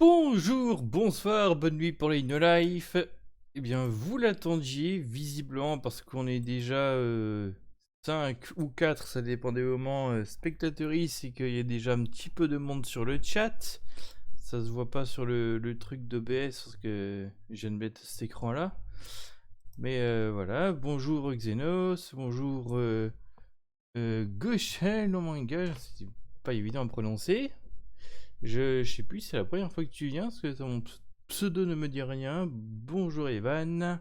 Bonjour, bonsoir, bonne nuit pour les no life. Eh bien, vous l'attendiez visiblement parce qu'on est déjà 5 ou 4, ça dépend des moments, spectateuristes, et qu'il y a déjà un petit peu de monde sur le chat. Ça se voit pas sur le truc d'OBS parce que je viens de mettre cet écran là. Mais voilà, bonjour Xenos, bonjour Gauchel, no manga, c'est pas évident à prononcer. Je sais plus, c'est la première fois que tu viens, parce que ton pseudo ne me dit rien. Bonjour Evan.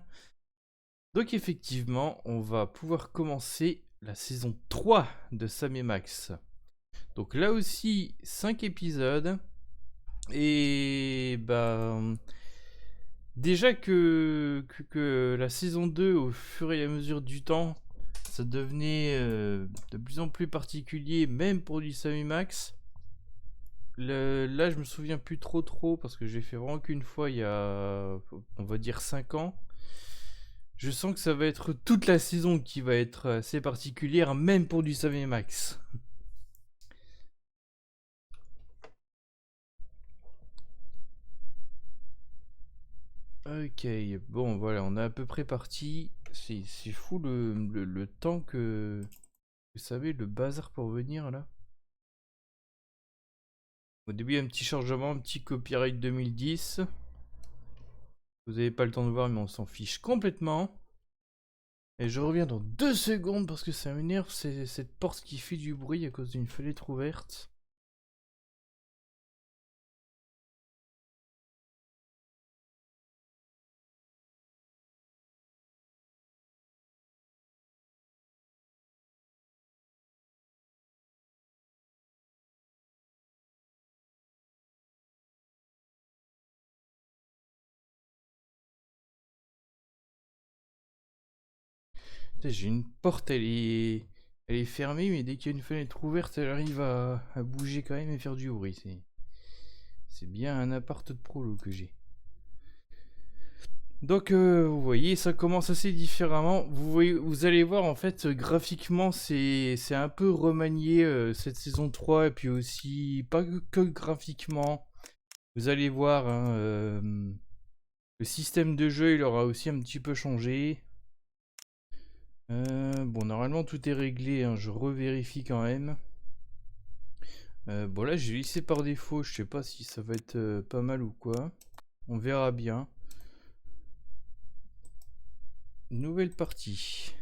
Donc effectivement, on va pouvoir commencer la saison 3 de Sam et Max. Donc là aussi, 5 épisodes. Et bah... Déjà que la saison 2, au fur et à mesure du temps, ça devenait de plus en plus particulier, même pour du Sam et Max. Là, je me souviens plus trop parce que j'ai fait vraiment qu'une fois il y a, on va dire 5 ans. Je sens que ça va être toute la saison qui va être assez particulière, même pour du Sam et Max. Ok, bon voilà, on est à peu près parti. C'est fou le temps que... Vous savez, le bazar pour venir là. Au début, un petit chargement, un petit copyright 2010. Vous n'avez pas le temps de voir, mais on s'en fiche complètement. Et je reviens dans 2 secondes parce que ça m'énerve, c'est cette porte qui fait du bruit à cause d'une fenêtre ouverte. J'ai une porte, elle est fermée, mais dès qu'il y a une fenêtre ouverte, elle arrive à bouger quand même et faire du bruit. C'est bien un appart de prolo que j'ai. Donc vous voyez, ça commence assez différemment. Vous allez voir en fait, graphiquement, c'est un peu remanié cette saison 3, et puis aussi, pas que graphiquement. Vous allez voir, hein, le système de jeu, il aura aussi un petit peu changé. Bon, normalement tout est réglé, hein, je revérifie quand même. Bon là j'ai laissé par défaut, je sais pas si ça va être pas mal ou quoi. On verra bien. Nouvelle partie.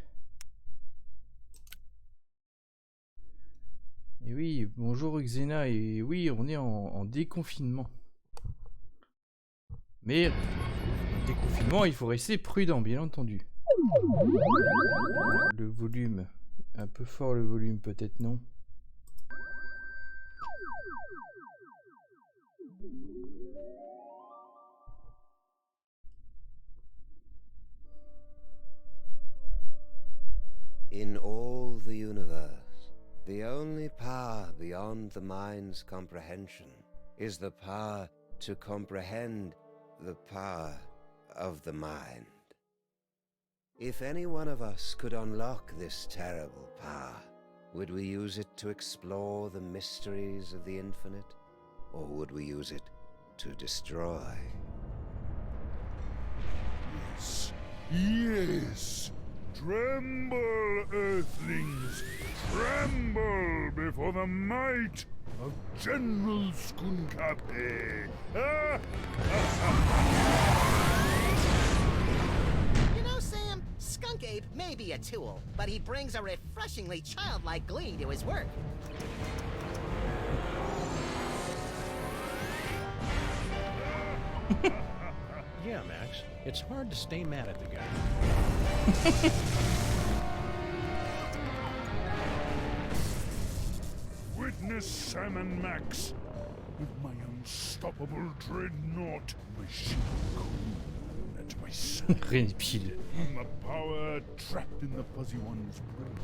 Et oui, bonjour Xena, et oui, on est en déconfinement. Mais déconfinement, il faut rester prudent, bien entendu. Le volume, un peu fort le volume peut-être, non? In all the universe, the only power beyond the mind's comprehension is the power to comprehend the power of the mind. If any one of us could unlock this terrible power, would we use it to explore the mysteries of the infinite, or would we use it to destroy? Yes, yes! Tremble, earthlings! Tremble before the might of General Skunkape! You know, Sam, Skunk Ape may be a tool, but he brings a refreshingly childlike glee to his work. Yeah, Max. It's hard to stay mad at the guy. Witness Sam and Max with my unstoppable dreadnought, my ship crew, and my son. Rien pile. And the power trapped in the Fuzzy One's brain.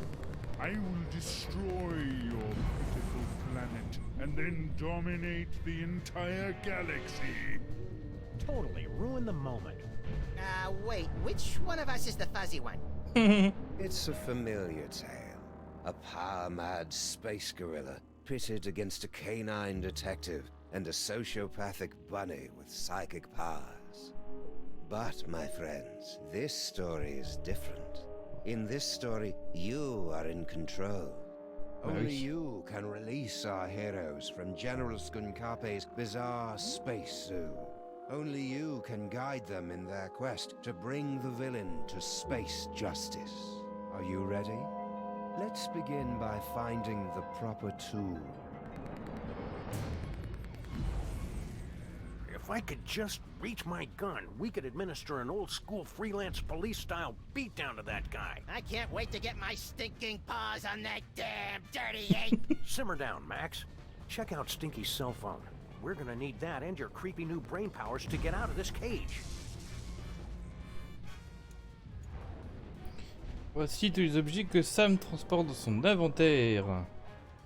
I will destroy your pitiful planet and then dominate the entire galaxy. Totally ruin the moment. Wait, which one of us is the fuzzy one? It's a familiar tale. A power-mad space gorilla pitted against a canine detective and a sociopathic bunny with psychic powers. But, my friends, this story is different. In this story, you are in control. Only you can release our heroes from General Skunkape's bizarre space zoo. Only you can guide them in their quest to bring the villain to space justice. Are you ready? Let's begin by finding the proper tool. If I could just reach my gun, we could administer an old-school freelance police-style beatdown to that guy. I can't wait to get my stinking paws on that damn dirty ape. Simmer down, Max. Check out Stinky's cell phone. We're gonna need that and your creepy new brain powers to get out of this cage. Voici tous les objets que Sam transporte dans son inventaire.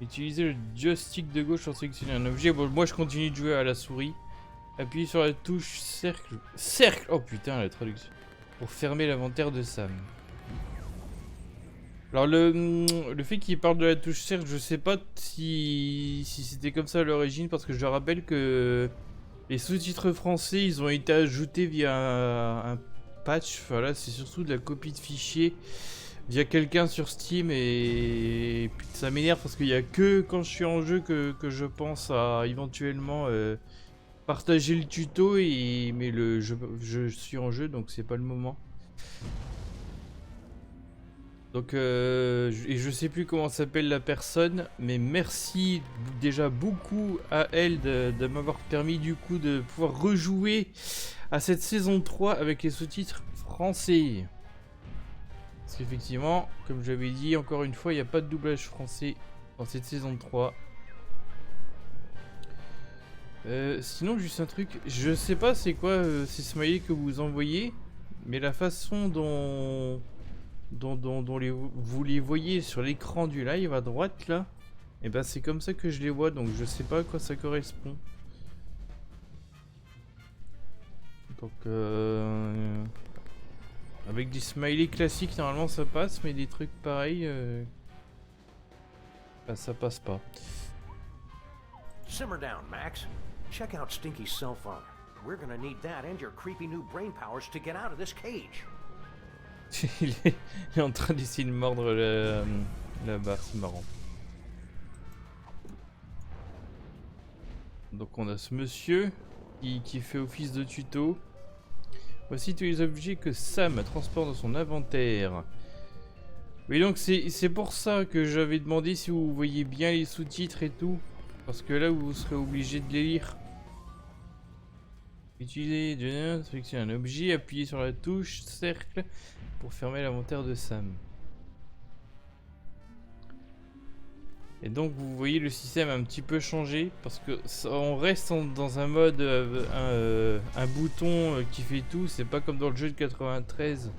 Utilisez le joystick de gauche pour sélectionner un objet. Bon, moi je continue de jouer à la souris. Appuyez sur la touche cercle. Cercle! Oh putain, la traduction. Pour fermer l'inventaire de Sam. Alors le fait qu'il parle de la touche cercle, je sais pas si c'était comme ça à l'origine, parce que je rappelle que les sous-titres français, ils ont été ajoutés via un patch. Enfin là, c'est surtout de la copie de fichiers via quelqu'un sur Steam, et puis ça m'énerve parce qu'il y a que quand je suis en jeu que je pense à éventuellement partager le tuto, mais je suis en jeu, donc c'est pas le moment. Donc et je sais plus comment s'appelle la personne, mais merci déjà beaucoup à elle de m'avoir permis du coup de pouvoir rejouer à cette saison 3 avec les sous-titres français. Parce qu'effectivement, comme j'avais dit, encore une fois, il n'y a pas de doublage français dans cette saison 3. Sinon, juste un truc, je sais pas c'est quoi ces smileys que vous envoyez, mais la façon dont vous les voyez sur l'écran du live à droite là, et ben c'est comme ça que je les vois, donc je sais pas à quoi ça correspond. Donc avec des smileys classiques normalement ça passe, mais des trucs pareils bah, ça passe pas. Simmer down, Max. Check out Stinky's cell phone. We're gonna need that and your creepy new brain powers to get out of this cage. il est en train d'essayer de mordre la barre, c'est marrant. Donc on a ce monsieur qui fait office de tuto. Voici tous les objets que Sam transporte dans son inventaire. Oui, donc c'est pour ça que j'avais demandé si vous voyez bien les sous-titres et tout. Parce que là vous serez obligé de les lire. Utilisez, sélectionnez un objet, appuyez sur la touche cercle pour fermer l'inventaire de Sam. Et donc vous voyez le système a un petit peu changé, parce que on reste dans un mode un bouton qui fait tout. C'est pas comme dans le jeu de 93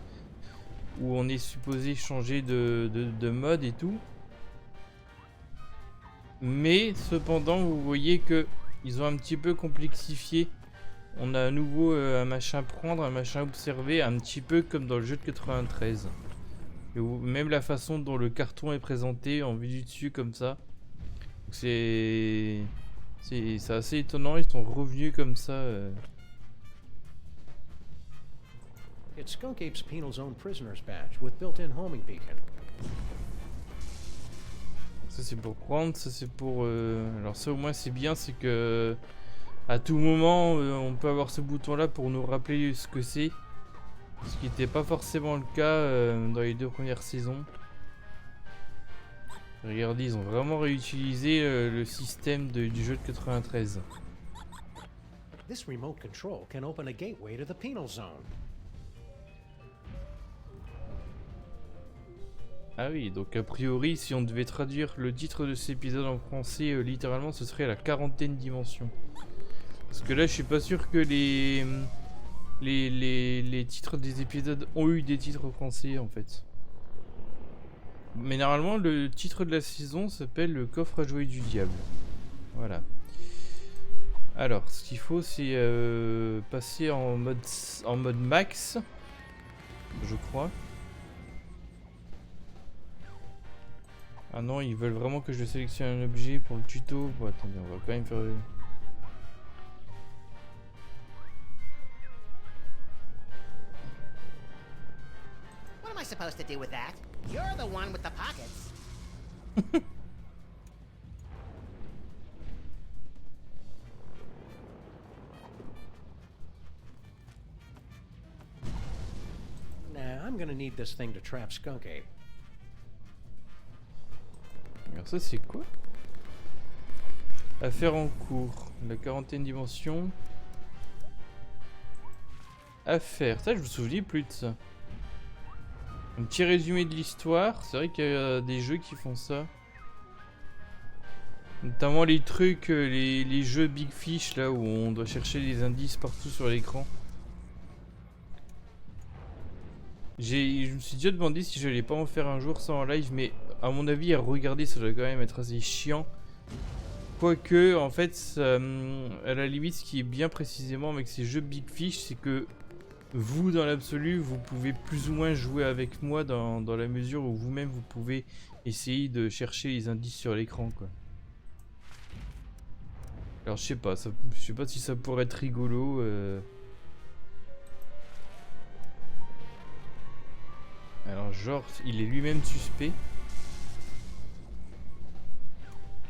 où on est supposé changer de mode et tout. Mais cependant vous voyez que ils ont un petit peu complexifié. On a à nouveau un machin prendre, un machin observer, un petit peu comme dans le jeu de 93. Et même la façon dont le carton est présenté en vue du dessus comme ça. C'est assez étonnant, ils sont revenus comme ça. It's Skunk Ape's penal zone prisoner's badge with built-in homing beacon. Ça c'est pour prendre, ça c'est pour... Alors ça au moins c'est bien, c'est que... À tout moment, on peut avoir ce bouton là pour nous rappeler ce que c'est. Ce qui n'était pas forcément le cas dans les 2 premières saisons. Regardez, ils ont vraiment réutilisé le système du jeu de 93. This remote control can open a gateway to the penal zone. Ah oui, donc a priori, si on devait traduire le titre de cet épisode en français, littéralement, ce serait la quarantaine dimension. Parce que là, je suis pas sûr que les titres des épisodes ont eu des titres français en fait. Mais normalement, le titre de la saison s'appelle le coffre à jouets du diable. Voilà. Alors, ce qu'il faut, c'est passer en mode max, je crois. Ah non, ils veulent vraiment que je sélectionne un objet pour le tuto. Bon, attendez, on va quand même faire... supposed to do with that? You're the one with the pockets. Nah, I'm gonna need this thing to trap Skunk Ape. Alors ça c'est quoi? Affaire en cours. La quarantaine dimensions. Affaire. Ça je me souviens plus de ça. Un petit résumé de l'histoire. C'est vrai qu'il y a des jeux qui font ça. Notamment les trucs, les jeux Big Fish là où on doit chercher des indices partout sur l'écran. Je me suis déjà demandé si je n'allais pas en faire un jour ça en live, mais à mon avis à regarder ça doit quand même être assez chiant. Quoique en fait ça, à la limite ce qui est bien précisément avec ces jeux Big Fish, c'est que vous dans l'absolu vous pouvez plus ou moins jouer avec moi dans la mesure où vous-même vous pouvez essayer de chercher les indices sur l'écran quoi. Alors je sais pas si ça pourrait être rigolo. Alors genre il est lui-même suspect.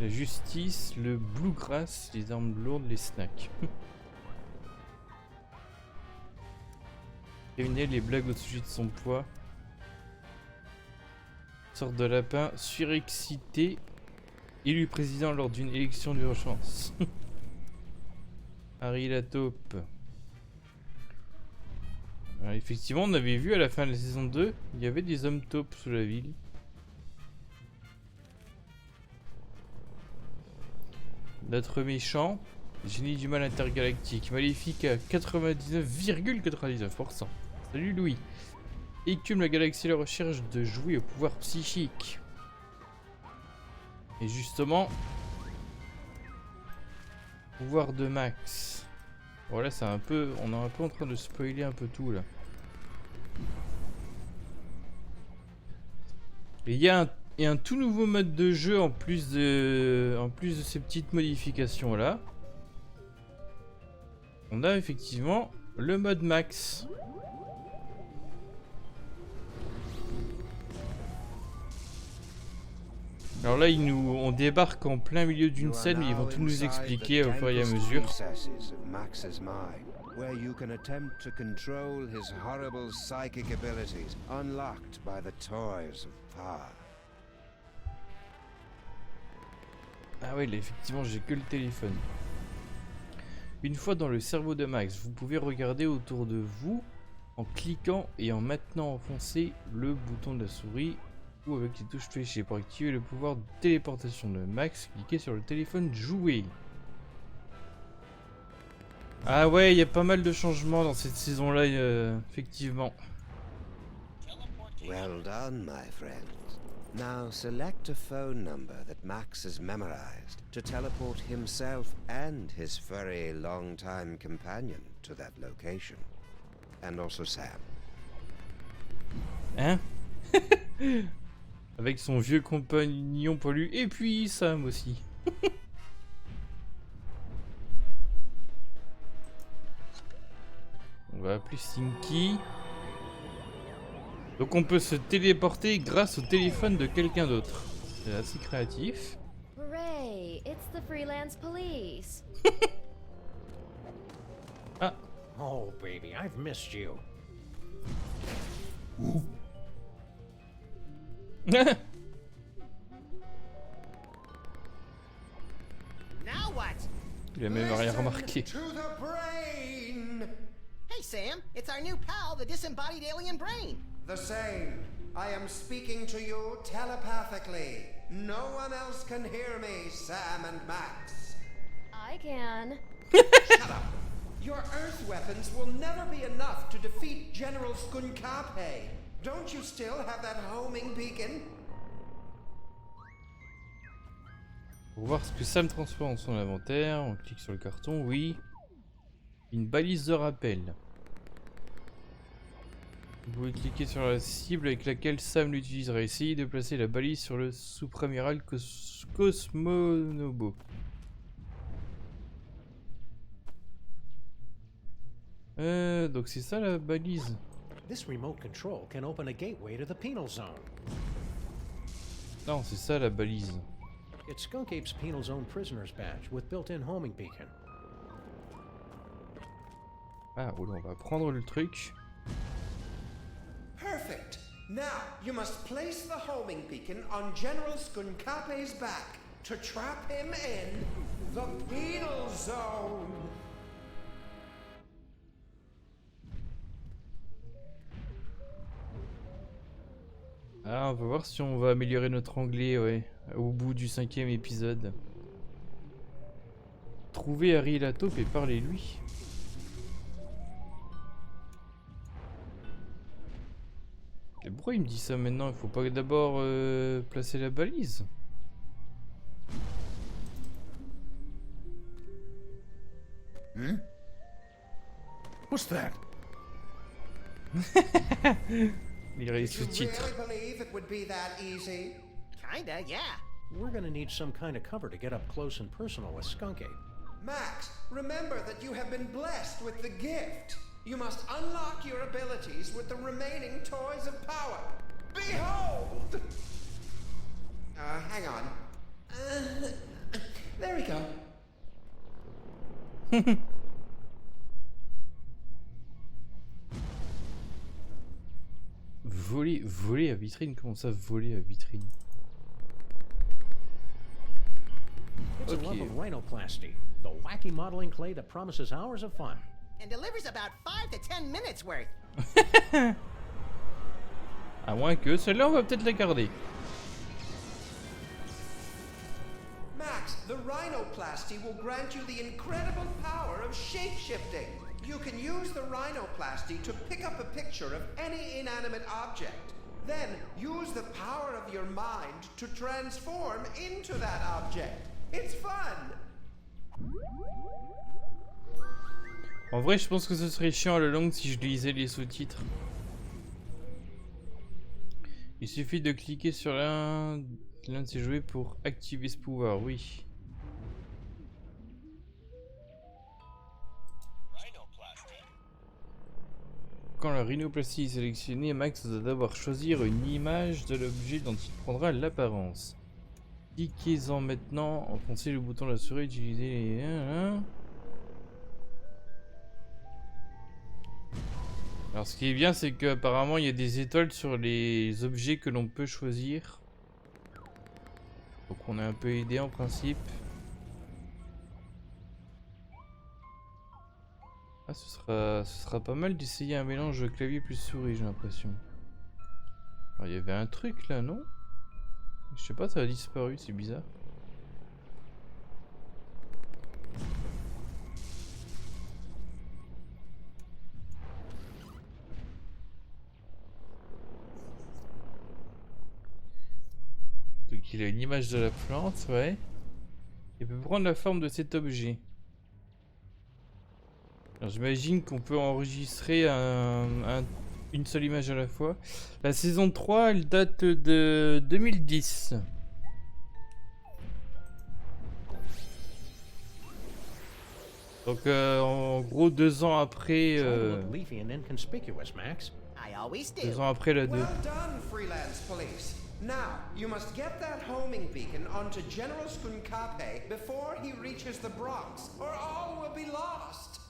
La justice, le bluegrass, les armes lourdes, les snacks. Prévenir les blagues au sujet de son poids. Sorte de lapin surexcité. Élu président lors d'une élection d'urgence. Harry la taupe. Alors, effectivement, on avait vu à la fin de la saison 2, il y avait des hommes taupes sous la ville. Notre méchant, génie du mal intergalactique, maléfique à 99,99%. Salut Louis. Écume la galaxie à la recherche de jouer au pouvoir psychique. Et justement, pouvoir de Max. Voilà, c'est un peu, on est un peu en train de spoiler un peu tout là. Et il y a un tout nouveau mode de jeu en plus de ces petites modifications là. On a effectivement le mode Max. Alors là, on débarque en plein milieu d'une scène, mais ils vont tout nous expliquer au fur et à mesure. Where you can attempt to control his horrible psychic abilities, unlocked by the toys of power. Ah ouais, là, effectivement, j'ai que le téléphone. Une fois dans le cerveau de Max, vous pouvez regarder autour de vous en cliquant et en maintenant enfoncer le bouton de la souris ou avec les touches fléchées. Pour activer le pouvoir de téléportation de Max, cliquez sur le téléphone jouer. Ah ouais, il y a pas mal de changements dans cette saison-là, effectivement. Well done, my friends. Now select a phone number that Max has memorized to teleport himself and his furry long-time companion to that location. And also Sam. Hein? Avec son vieux compagnon pollu, et puis Sam aussi. On va appeler Stinky. Donc on peut se téléporter grâce au téléphone de quelqu'un d'autre. C'est assez créatif. Hooray, it's the freelance police. Ah. Oh, baby, I've missed you. Now what? Il a même rien remarqué. To the brain! Hey, Sam, it's our new pal, the disembodied alien brain. The same. I am speaking to you telepathically. No one else can hear me, Sam and Max. I can. Shut up. Your Earth weapons will never be enough to defeat General Skunkape. Don't you still have that homing beacon? Pour voir ce que Sam transforme dans son inventaire, on clique sur le carton, oui. Une balise de rappel. Vous pouvez cliquer sur la cible avec laquelle Sam l'utilisera. Essayez de placer la balise sur le sous-amiral Cosmonobo. Donc c'est ça la balise. This remote control can open a gateway to the penal zone. Non, c'est ça la balise. It's Skunk Ape's penal zone prisoner's badge with built-in homing beacon. Ah, oh, on va prendre le truc. Perfect. Now, you must place the homing beacon on General Skunkape's back to trap him in the penal zone. Ah, on va voir si on va améliorer notre anglais, ouais, au bout du 5e épisode. Trouvez Harry et la taupe et parlez-lui. Et pourquoi il me dit ça maintenant? Il faut pas d'abord placer la balise? What's that? Lire les Did you sous-titres. really believe it would be that easy? Kinda, yeah. We're gonna need some kind of cover to get up close and personal with Skunk Ape. Max, remember that you have been blessed with the gift. You must unlock your abilities with the remaining toys of power. Behold! Hang on. There we go. Voler à vitrine? Comment ça, voler à vitrine? It's Okay. a lump of rhinoplasty, the wacky modeling clay that promises hours of fun. And delivers about 5 to 10 minutes worth. À moins que celle-là, on va peut-être la garder. Max, the rhinoplasty will grant you the incredible power of shape-shifting. You can use the rhinoplasty to pick up a picture of any inanimate object. Then use the power of your mind to transform into that object. It's fun! En vrai, je pense que ce serait chiant à la longue si je lisais les sous-titres. Il suffit de cliquer sur l'un de ces jouets pour activer ce pouvoir, oui. Quand la rhinoplastie est sélectionnée, Max doit d'abord choisir une image de l'objet dont il prendra l'apparence. Cliquez-en maintenant, enfoncez le bouton de la souris, utilisez les... Alors ce qui est bien, c'est qu'apparemment il y a des étoiles sur les objets que l'on peut choisir. Donc on est un peu aidé en principe. Ah, ce sera pas mal d'essayer un mélange de clavier plus souris, j'ai l'impression. Alors il y avait un truc là, non? Je sais pas, ça a disparu, c'est bizarre. Donc il a une image de la plante, ouais. Il peut prendre la forme de cet objet. Alors j'imagine qu'on peut enregistrer une seule image à la fois. La saison 3, elle date de 2010. Donc en gros 2 ans après... Try to look leafy and inconspicuous, Max. I always do. 2 ans après la 2. Well done, freelance police. Now, you must get that homing beacon onto General Skunkape before he reaches the Bronx, or all will be lost.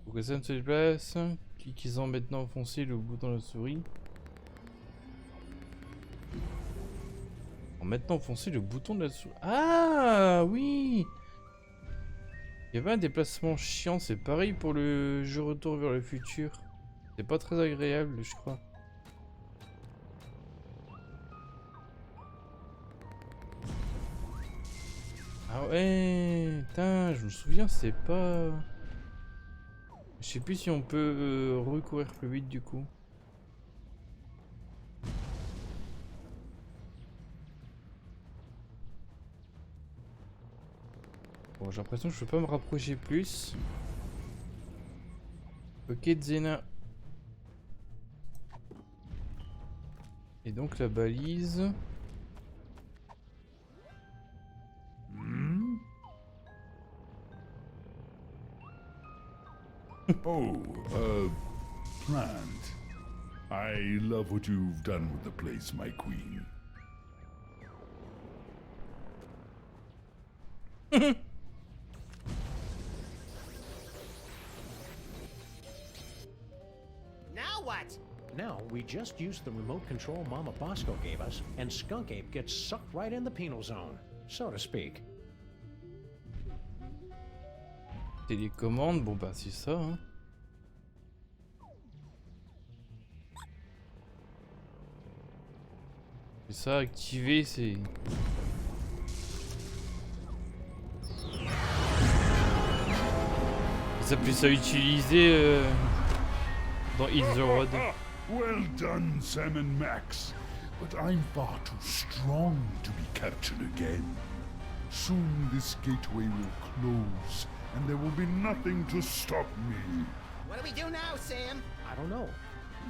Pour que ça ne se déplace, cliquez-en maintenant, enfoncez le bouton de la souris. Maintenant, enfoncez le bouton de la souris. Ah oui! Il y avait un déplacement chiant, c'est pareil pour le jeu Retour vers le futur. C'est pas très agréable, je crois. Ah ouais, putain, je me souviens, c'est pas... Je sais plus si on peut recourir plus vite du coup. Bon, j'ai l'impression que je peux pas me rapprocher plus. Ok, Zena. Et donc la balise. Oh, plant. I love what you've done with the place, my queen. Now what? Now, we just use the remote control Mama Bosco gave us, and Skunk Ape gets sucked right in the penal zone, so to speak. Télécommande, bon bah c'est ça. Hein. C'est ça, activer, c'est... Ça plus à utiliser dans Hit the Road. Well done, Sam and Max. But I'm far too strong to be captured again. Soon this gateway will close, and there will be nothing to stop me. What do we do now, Sam? I don't know.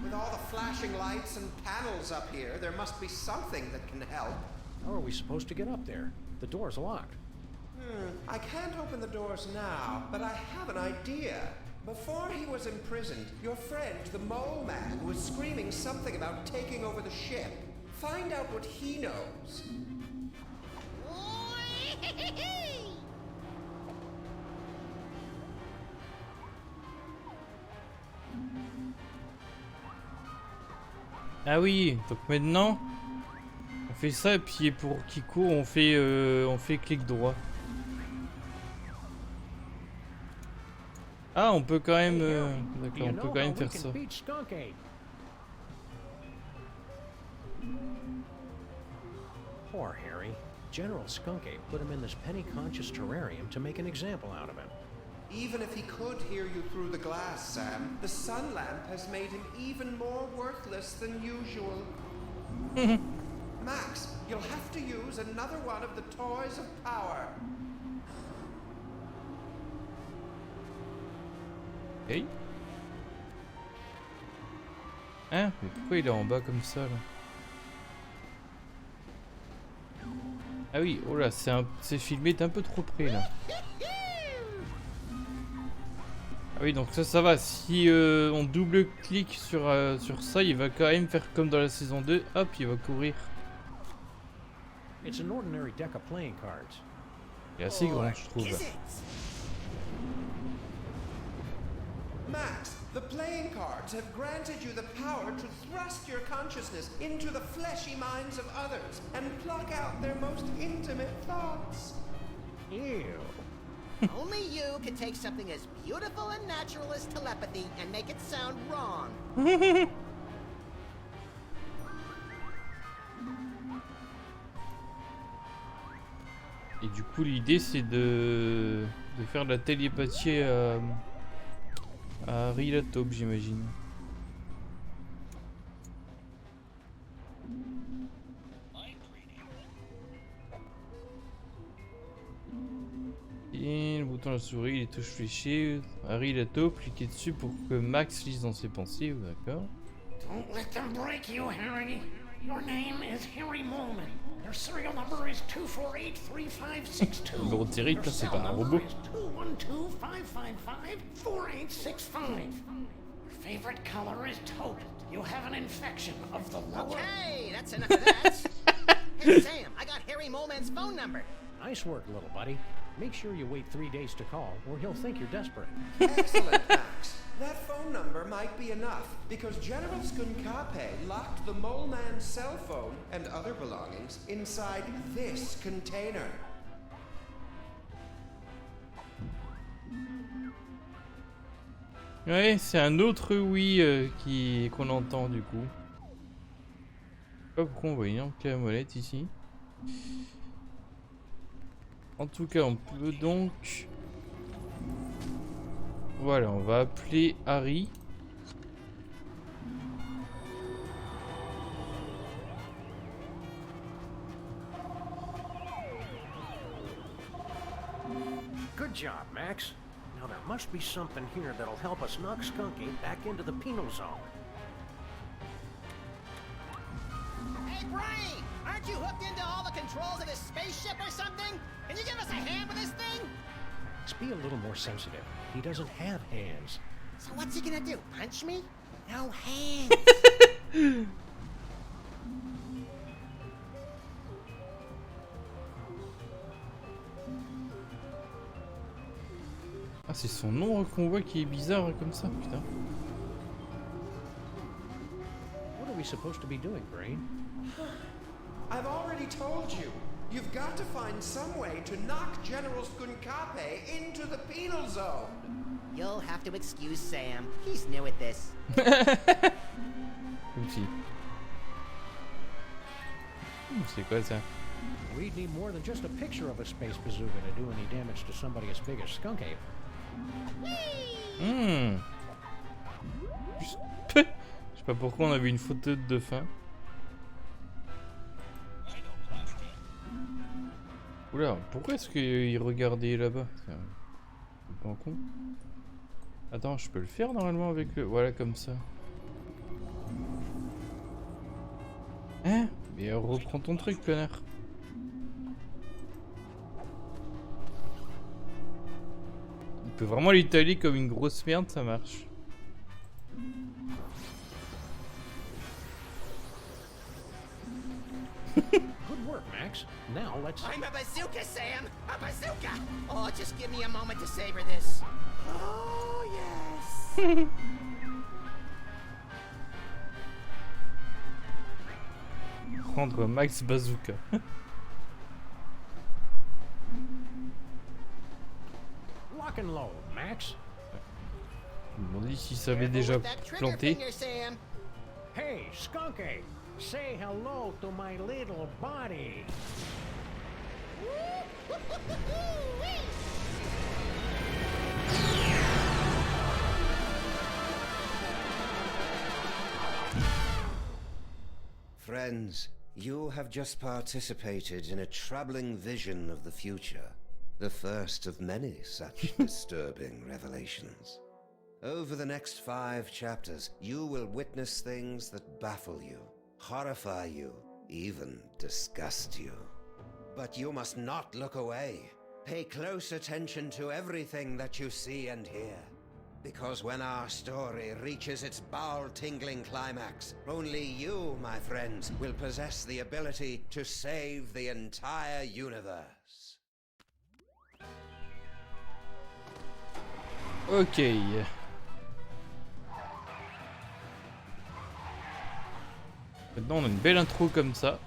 With all the flashing lights and panels up here, there must be something that can help. How are we supposed to get up there? The door's locked. I can't open the doors now, but I have an idea. Before he was imprisoned, your friend, the mole man, was screaming something about taking over the ship. Find out what he knows. Ah oui, donc maintenant, on fait ça et puis pour qu'il court, on fait clic droit. Ah, on peut quand même, d'accord, on peut quand même faire ça. Poor Harry. General Skunk Ape put him in this penny-conscious terrarium to make an example out of him. Even if he could hear you through the glass, Sam, the sun lamp has made him even more worthless than usual. Max, you'll have to use another one of the toys of power. Hey. Hein? Mais pourquoi il est en bas comme ça là? Ah oui, oh là, c'est filmé d'un peu trop près là. Ah oui, donc ça va. Si on double-clique sur ça, il va quand même faire comme dans la saison 2. Hop, il va courir. It's an ordinary deck of playing cards. Il est assez grand, je trouve. Max, the playing cards have granted you the power to thrust your consciousness into the fleshy minds of others and pluck out their most intimate thoughts. Ew. Only you can take something as beautiful and natural as telepathy and make it sound wrong. Et du coup, l'idée c'est de faire de la télépathie à Harry la taupe, j'imagine. Et le bouton de la souris, les touches fléchées. Harry la taupe, cliquez dessus pour que Max lise dans ses pensées, d'accord. Don't let them break you, Harry. Your name is Harry Molman. Your serial number is 2483562. Le numéro de série, Your là, c'est cell pas un number robot. is 212-555-4865. Your favorite color is taupe. You have an infection of the lower... Okay, that's enough of that. Hey, Sam, I got Harry Molman's phone number. Nice work, little buddy. Make sure you wait 3 days to call, or he'll think you're desperate. Excellent, Max. That phone number might be enough, because General Skunkape locked the mole man's cell phone and other belongings inside this container. Ouais, c'est un autre oui qu'on entend du coup. Je sais pas pourquoi on voit une énorme clé à molette ici. En tout cas, on peut donc... Voilà, on va appeler Harry. Good job, Max. Now there must be something here that'll help us knock Skunk Ape back into the penal zone. Hey, Brain! Aren't you hooked into all the controls of this spaceship or something? Can you give us a hand with this thing? Let's be a little more sensitive. He doesn't have hands. So what's he gonna do? Punch me? No hands. Ah, c'est son nom qu'on voit qui est bizarre comme ça, putain. What are we supposed to be doing, Brain? I've already told you. You've got to find some way to knock General Skunkape into the penal zone. You'll have to excuse Sam. He's new at this. Outil. C'est quoi ça? We'd need more than just a picture of a space bazooka to do any damage to somebody as big as Skunk Ape. Je sais pas pourquoi on avait une photo de fin. Oula, pourquoi est-ce qu'il regardait là-bas? C'est pas con. Attends, je peux le faire normalement avec le... Voilà, comme ça. Hein? Mais reprends ton truc, connard. Il peut vraiment l'étaler comme une grosse merde, ça marche. Good work, Max. Now let's... I'm a bazooka, Sam! A bazooka! Oh, just give me a moment to savor this. Oh, yes! Prendre Max Bazooka. Lock and load, Max. Je me demandais si ça avait déjà planté. Hey, Skunk Ape! Say hello to my little body. Friends, you have just participated in a troubling vision of the future, the first of many such disturbing revelations. Over the next 5 chapters, you will witness things that baffle you, horrify you, even disgust you. But you must not look away. Pay close attention to everything that you see and hear. Because when our story reaches its bowel-tingling climax, only you, my friends, will possess the ability to save the entire universe. Ok. Maintenant on a une belle intro comme ça.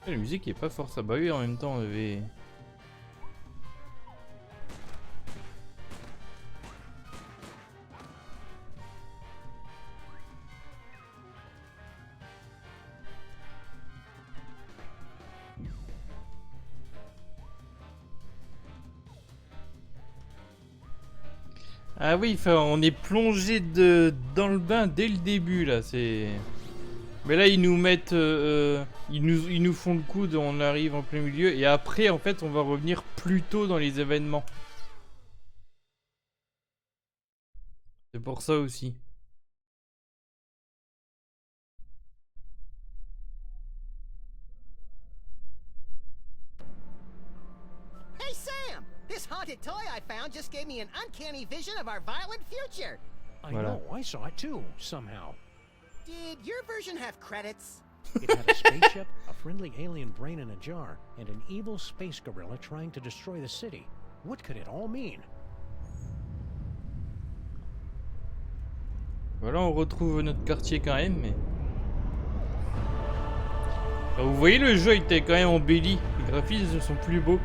Et la musique est pas forte, ça. Bah oui, en même temps on avait... Ah oui, enfin, on est plongé dans le bain dès le début là, c'est... Mais là ils nous mettent, ils nous font le coup, on arrive en plein milieu et après en fait on va revenir plus tôt dans les événements. C'est pour ça aussi. Hey, Sam! This haunted toy I found just gave me an uncanny vision of our violent future. I Voilà. know, I saw it too, somehow. Did your version have credits? It had a spaceship, a friendly alien brain in a jar, and an evil space gorilla trying to destroy the city. What could it all mean? Voilà, on retrouve notre quartier quand même, mais... Alors, vous voyez, le jeu était quand même embelli. Les graphismes sont plus beaux.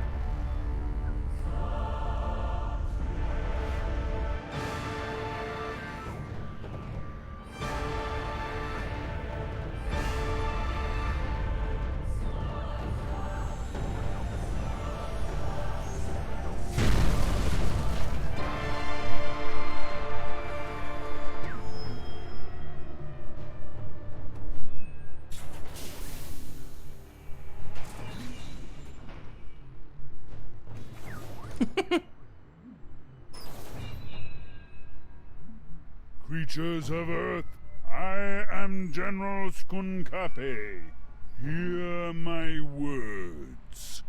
Creatures of Earth, I am General Skunkape. Hear my words.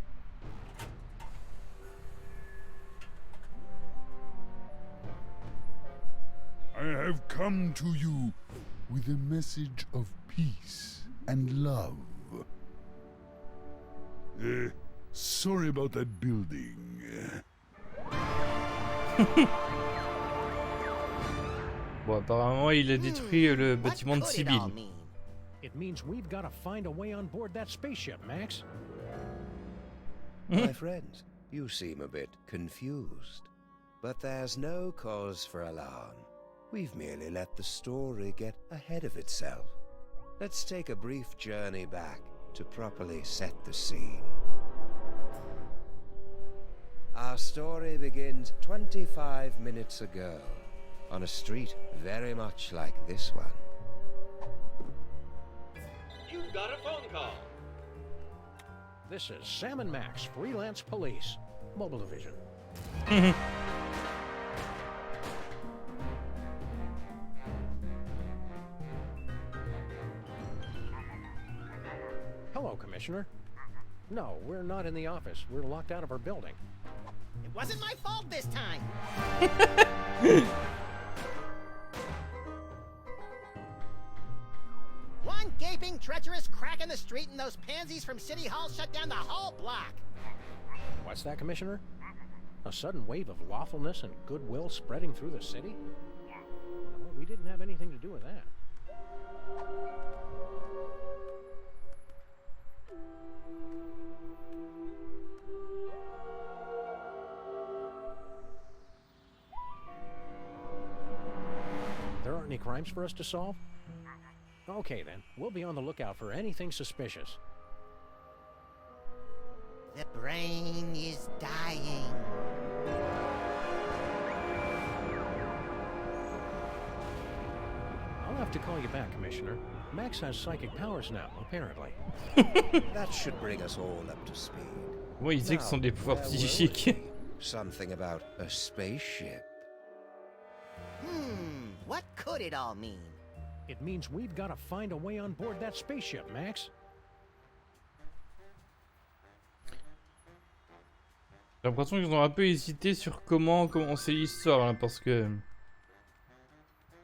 I have come to you with a message of peace and love. Sorry about that building. Bon, apparemment, il a détruit le bâtiment de What could it all Sibyl. mean? It means we've got to find a way on board that spaceship, Max. My friends, you seem a bit confused. But there's no cause for alarm. We've merely let the story get ahead of itself. Let's take a brief journey back to properly set the scene. Our story begins 25 minutes ago, on a street very much like this one. You've got a phone call. This is Sam and Max, freelance police, mobile division. Hello, Commissioner. No, we're not in the office. We're locked out of our building. It wasn't my fault this time. One gaping, treacherous crack in the street and those pansies from City Hall shut down the whole block. What's that, Commissioner? A sudden wave of lawfulness and goodwill spreading through the city? No, we didn't have anything to do with that. There aren't any crimes for us to solve? Okay then, we'll be on the lookout for anything suspicious. The brain is dying. I'll have to call you back, Commissioner. Max has psychic powers now, apparently. That should bring us all up to speed. Moi, il sait que ce sont des pouvoirs Now, where were psychiques. we? Something about a spaceship. What could it all mean? It means we've got to find a way on board that spaceship, Max. J'ai l'impression qu'ils ont un peu hésité sur comment commencer l'histoire, hein, parce que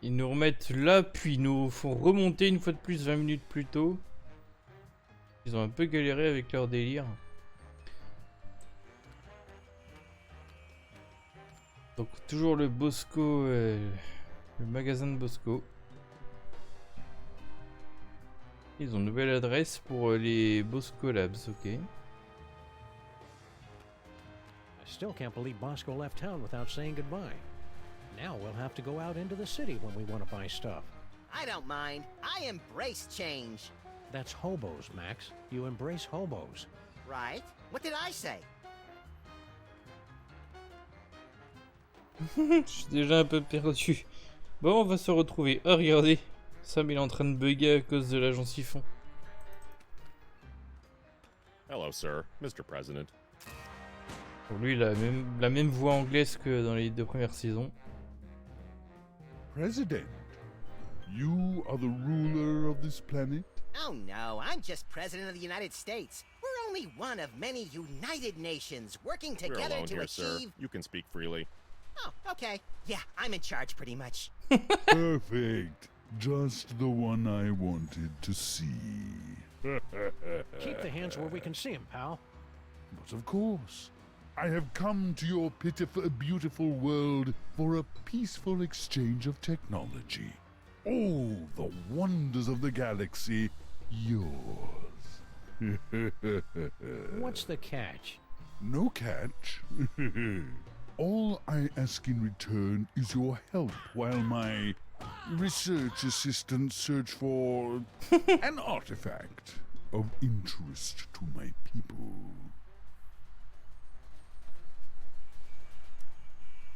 ils nous remettent là, puis ils nous font remonter une fois de plus 20 minutes plus tôt. Ils ont un peu galéré avec leur délire. Donc toujours le Bosco, le magasin de Bosco. Ils ont une nouvelle adresse pour les Bosco Labs, ok. I still can't believe Bosco left town without saying goodbye. Now we'll have to go out into the city when we want to buy stuff. I don't mind. I embrace change. That's hobos, Max. You embrace hobos. Right? What did I say? Je suis déjà un peu perdu. Bon, on va se retrouver. Oh, regardez. Sam, il est en train de bugger à cause de l'agent siphon. Hello, sir, Mr. President. Pour lui, il a la même voix anglaise que dans les 2 premières saisons. President, you are the ruler of this planet? Oh no, I'm just President of the United States. We're only one of many united nations working We're together alone to here, sir. achieve... You can speak freely. Oh, okay. Yeah, I'm in charge pretty much. Perfect. Just the one I wanted to see. Keep the hands where we can see 'em, pal. But of course, I have come to your pitiful, beautiful world for a peaceful exchange of technology. All the wonders of the galaxy, yours. What's the catch? No catch. All I ask in return is your help while my research assistants search for an artifact of interest to my people.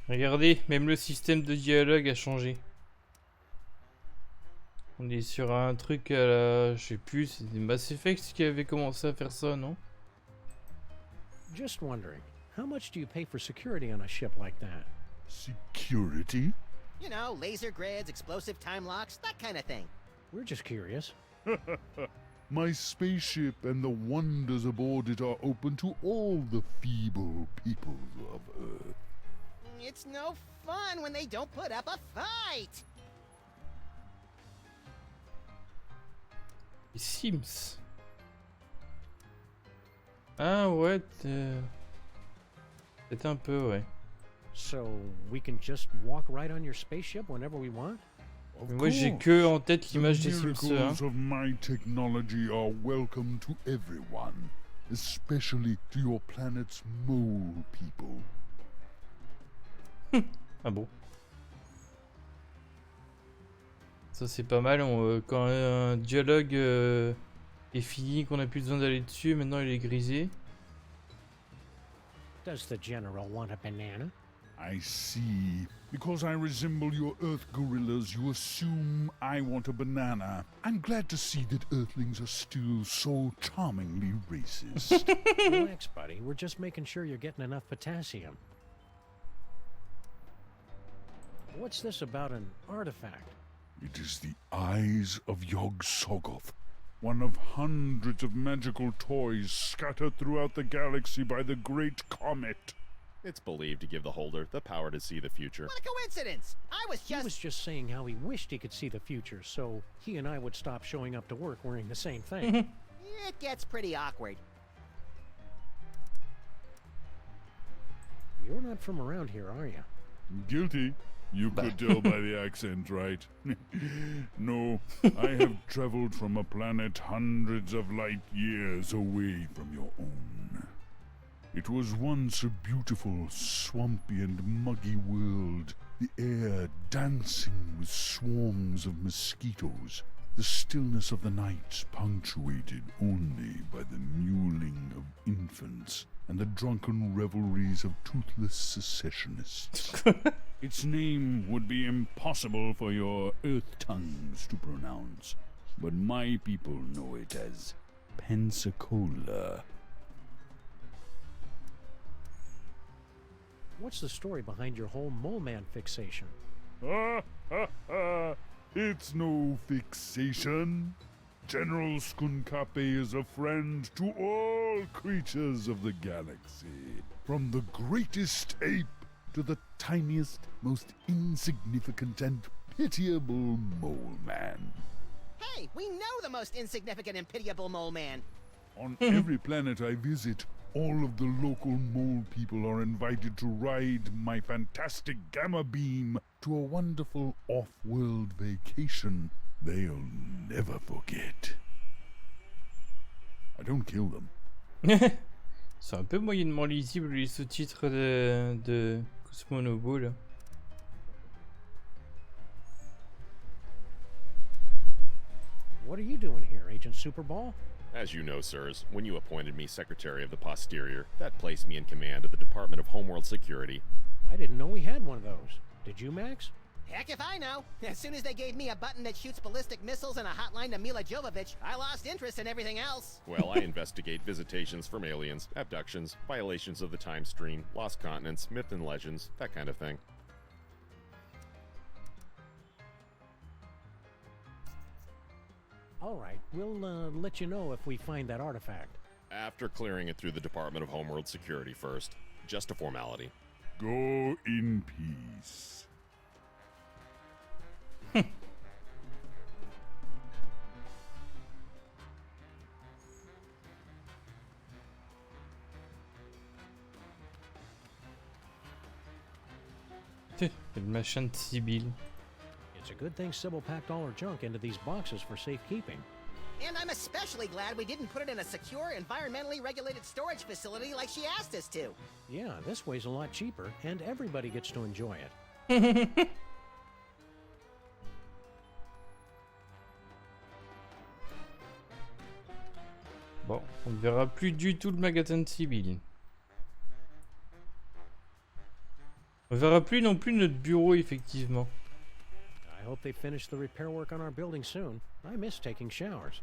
Regardez, même le système de dialogue a changé. On est sur un truc à la... Je sais plus, c'était Mass Effect qui avait commencé à faire ça, non? Just wondering, how much do you pay for security on a ship like that? Security? You know, laser grids, explosive time locks, that kind of thing. We're just curious. My spaceship and the wonders aboard it are open to all the feeble peoples of Earth. It's no fun when they don't put up a fight. Les Sims. Ah ouais, peut-être un peu, ouais. So we can just walk right on your spaceship whenever we want? Moi j'ai que en tête l'image des Sims. The miracles of my technology are welcome to everyone, especially to your planet's mole people. Ah bon. Ça c'est pas mal, quand un dialogue est fini, qu'on a plus besoin d'aller dessus, maintenant il est grisé. Does the General want a banana? I see. Because I resemble your Earth gorillas, you assume I want a banana. I'm glad to see that Earthlings are still so charmingly racist. Relax, buddy. We're just making sure you're getting enough potassium. What's this about an artifact? It is the eyes of Yog-Sothoth, one of hundreds of magical toys scattered throughout the galaxy by the Great Comet. It's believed to give the holder the power to see the future. What a coincidence! He was just saying how he wished he could see the future, so he and I would stop showing up to work wearing the same thing. It gets pretty awkward. You're not from around here, are you? Guilty. You could tell by the accent, right? No, I have traveled from a planet hundreds of light years away from your own. It was once a beautiful, swampy and muggy world, the air dancing with swarms of mosquitoes, the stillness of the night punctuated only by the mewling of infants and the drunken revelries of toothless secessionists. Its name would be impossible for your earth tongues to pronounce, but my people know it as Pensacola. What's the story behind your whole mole man fixation? It's no fixation. General Skunkape is a friend to all creatures of the galaxy, from the greatest ape to the tiniest, most insignificant and pitiable mole man. Hey, we know the most insignificant and pitiable mole man. On every planet I visit, all of the local mole people are invited to ride my fantastic gamma beam to a wonderful off-world vacation they'll never forget. I don't kill them. C'est un peu moyennement lisible les sous-titres de Cosmonobo là. What are you doing here, Agent Superball? As you know, sirs, when you appointed me Secretary of the Posterior, that placed me in command of the Department of Homeworld Security. I didn't know we had one of those. Did you, Max? Heck if I know. As soon as they gave me a button that shoots ballistic missiles and a hotline to Mila Jovovich, I lost interest in everything else. Well, I investigate visitations from aliens, abductions, violations of the time stream, lost continents, myth and legends, that kind of thing. All right, we'll let you know if we find that artifact. After clearing it through the Department of Homeworld Security first. Just a formality. Go in peace. Le machin de Sibyl. It's a good thing Sybil packed all her junk into these boxes for safekeeping. And I'm especially glad we didn't put it in a secure, environmentally regulated storage facility like she asked us to. Yeah, this way's a lot cheaper, and everybody gets to enjoy it. Bon, on ne verra plus du tout le magasin de Sibyl. On verra plus non plus notre bureau, effectivement. I hope they finish the repair work on our building soon. I miss taking showers.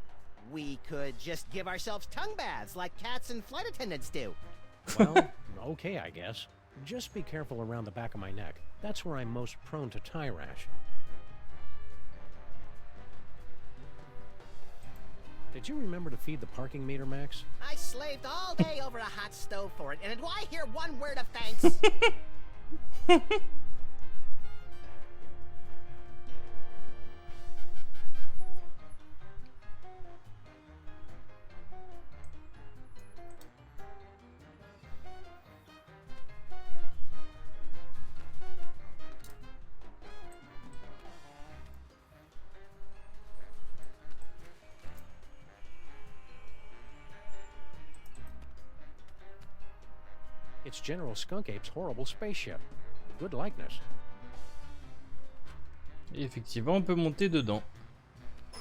We could just give ourselves tongue baths like cats and flight attendants do. Well, okay, I guess. Just be careful around the back of my neck. That's where I'm most prone to tie rash. Did you remember to feed the parking meter, Max? I slaved all day over a hot stove for it, and do I hear one word of thanks? It's General Skunk Ape's horrible spaceship. Good likeness. Et effectivement, on peut monter dedans. Je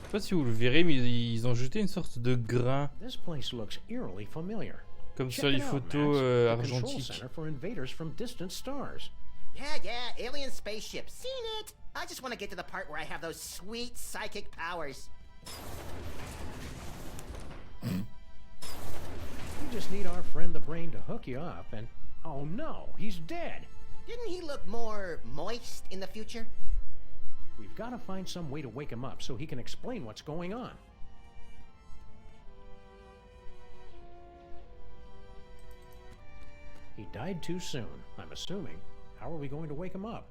sais pas si vous le verrez, mais ils ont jeté une sorte de grain. This place looks eerily familiar. Comme Check sur les it out, photos Max. The control argentiques. center for invaders from distant stars. Yeah, alien spaceship. Seen it. I just want to get to the part where I have those sweet psychic powers. We just need our friend the brain to hook you up and... Oh no, he's dead! Didn't he look more moist in the future? We've got to find some way to wake him up so he can explain what's going on. He died too soon, I'm assuming. How are we going to wake him up?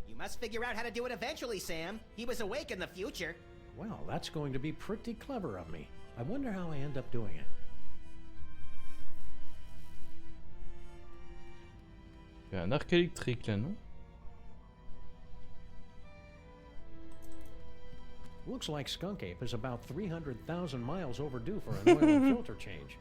You must figure out how to do it eventually, Sam. He was awake in the future. Well, that's going to be pretty clever of me. I wonder how I end up doing it. Il y a un arc électrique là, non? Looks like Skunk Ape is about 300,000 miles overdue for an oil and filter change.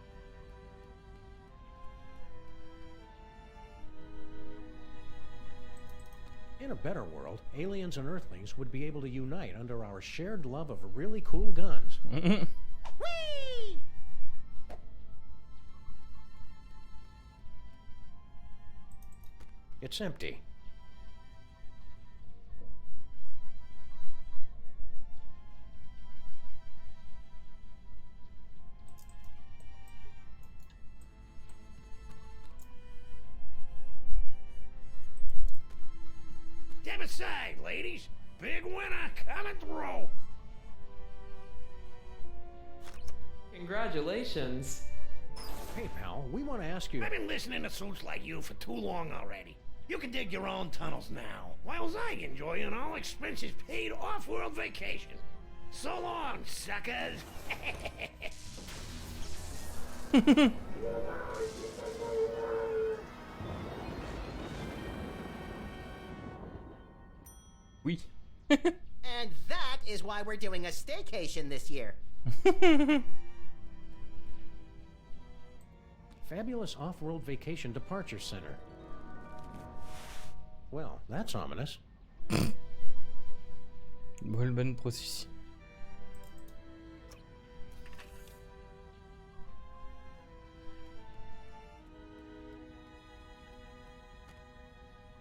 In a better world, aliens and Earthlings would be able to unite under our shared love of really cool guns. Whee! It's empty. Step aside, ladies. Big winner coming through. Congratulations. Hey, pal, we want to ask you... I've been listening to suits like you for too long already. You can dig your own tunnels now, whilst I enjoy an all-expenses-paid off-world vacation. So long, suckers. Oui. And that is why we're doing a staycation this year. Fabulous off-world vacation departure center. Well, that's ominous. Bolban processus.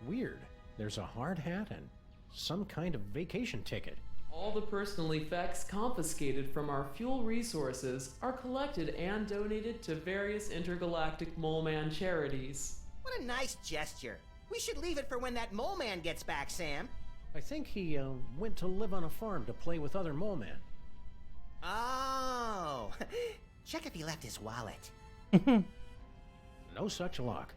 Weird. There's a hard hat and some kind of vacation ticket. All the personal effects confiscated from our fuel resources are collected and donated to various intergalactic mole man charities. What a nice gesture. We should leave it for when that mole man gets back, Sam. I think he went to live on a farm to play with other mole men. Oh. Check if he left his wallet. No such luck.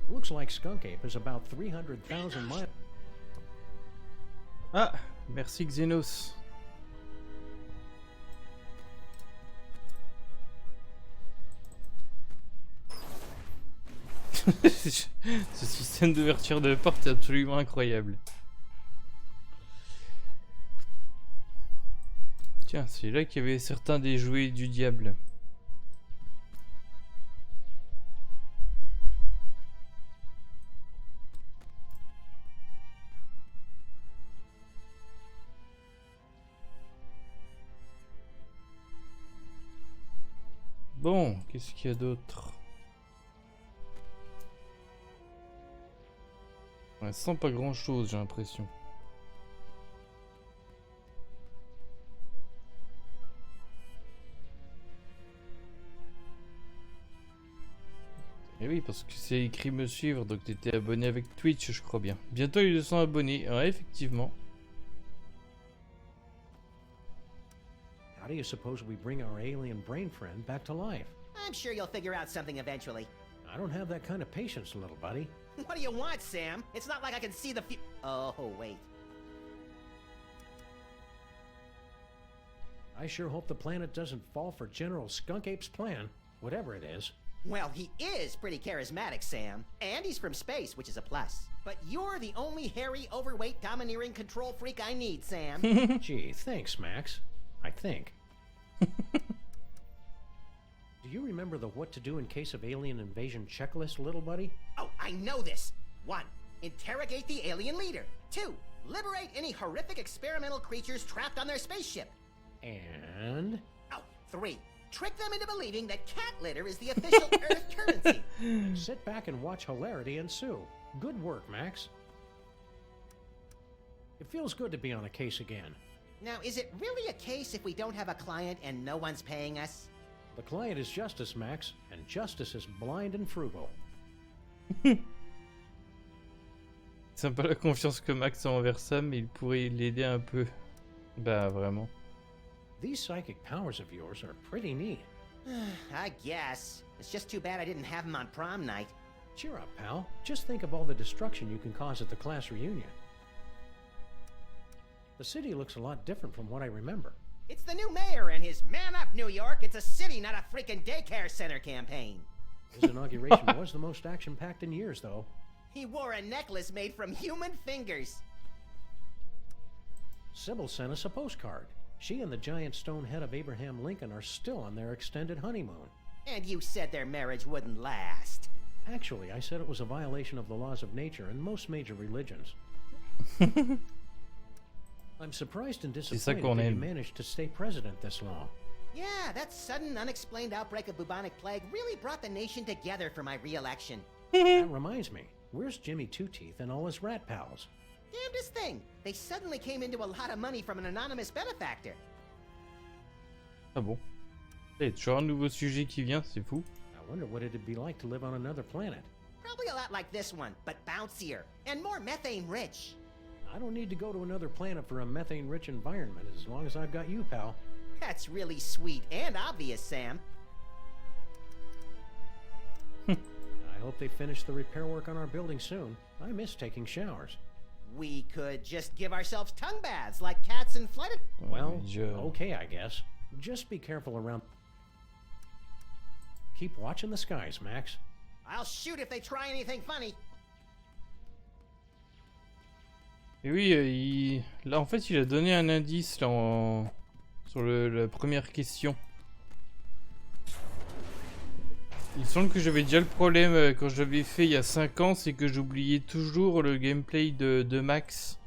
Looks like Skunk Ape is about 300,000 miles. Ah, merci Xenos. Ce système d'ouverture de porte est absolument incroyable. Tiens, c'est là qu'il y avait certains des jouets du diable. Bon, qu'est-ce qu'il y a d'autre? On sent pas grand chose, j'ai l'impression. Et oui, parce que c'est écrit me suivre, donc t'étais abonné avec Twitch, je crois bien. Bientôt les 200 abonnés, ouais, effectivement. How do you suppose we bring our alien brain friend back to life? I'm sure you'll figure out something eventually. I don't have that kind of patience, little buddy. What do you want, Sam? It's not like I can see the Oh, wait. I sure hope the planet doesn't fall for General Skunk Ape's plan, whatever it is. Well, he is pretty charismatic, Sam. And he's from space, which is a plus. But you're the only hairy, overweight, domineering control freak I need, Sam. Gee, thanks, Max. I think. Do you remember the what to do in case of alien invasion checklist, little buddy? Oh, I know this. 1. Interrogate the alien leader. 2. Liberate any horrific experimental creatures trapped on their spaceship. And? Oh, 3. Trick them into believing that cat litter is the official Earth currency. And sit back and watch hilarity ensue. Good work, Max. It feels good to be on a case again. Now, is it really a case if we don't have a client and no one's paying us? The client is justice, Max, and justice is blind and frugal. C'est pas la confiance que Max a envers Sam, mais il pourrait l'aider un peu. Bah, vraiment. These psychic powers of yours are pretty neat. I guess. It's just too bad I didn't have them on prom night. Cheer up, pal. Just think of all the destruction you can cause at the class reunion. The city looks a lot different from what I remember. It's the new mayor and his Man Up New York, it's a city, not a freaking daycare center campaign. His inauguration was the most action-packed in years, though. He wore a necklace made from human fingers. Sybil sent us a postcard. She and the giant stone head of Abraham Lincoln are still on their extended honeymoon. And you said their marriage wouldn't last. Actually, I said it was a violation of the laws of nature and most major religions. I'm surprised and disappointed that you managed to stay president this long. Yeah, that sudden, unexplained outbreak of bubonic plague really brought the nation together for my re-election. That reminds me, where's Jimmy Two-Teeth and all his rat pals? Damnedest thing! They suddenly came into a lot of money from an anonymous benefactor. Ah bon? Il y a toujours un nouveau sujet qui vient, c'est fou. I wonder what it'd be like to live on another planet. Probably a lot like this one, but bouncier, and more methane-rich. I don't need to go to another planet for a methane-rich environment as long as I've got you, pal. That's really sweet and obvious, Sam. I hope they finish the repair work on our building soon. I miss taking showers. We could just give ourselves tongue baths like cats in flight. Well, okay, I guess. Just be careful around. Keep watching the skies, Max. I'll shoot if they try anything funny. Et oui, là en fait il a donné un indice là, sur la première question. Il semble que j'avais déjà le problème quand je l'avais fait il y a 5 ans, c'est que j'oubliais toujours le gameplay de Max.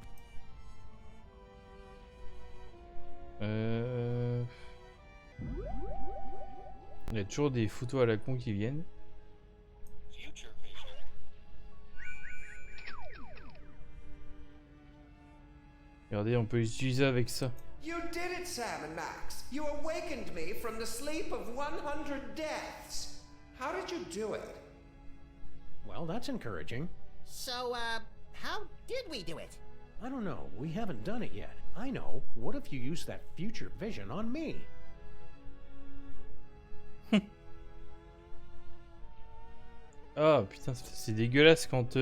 Il y a toujours des photos à la con qui viennent. Regardez, on peut l'utiliser avec ça. You did it, Sam and Max. You awakened me from the sleep of 100 deaths. How did you do it? Well, that's encouraging. So, how did we do it? I don't know. We haven't done it yet. I know. What if you use that future vision on me? Ah putain, c'est dégueulasse quand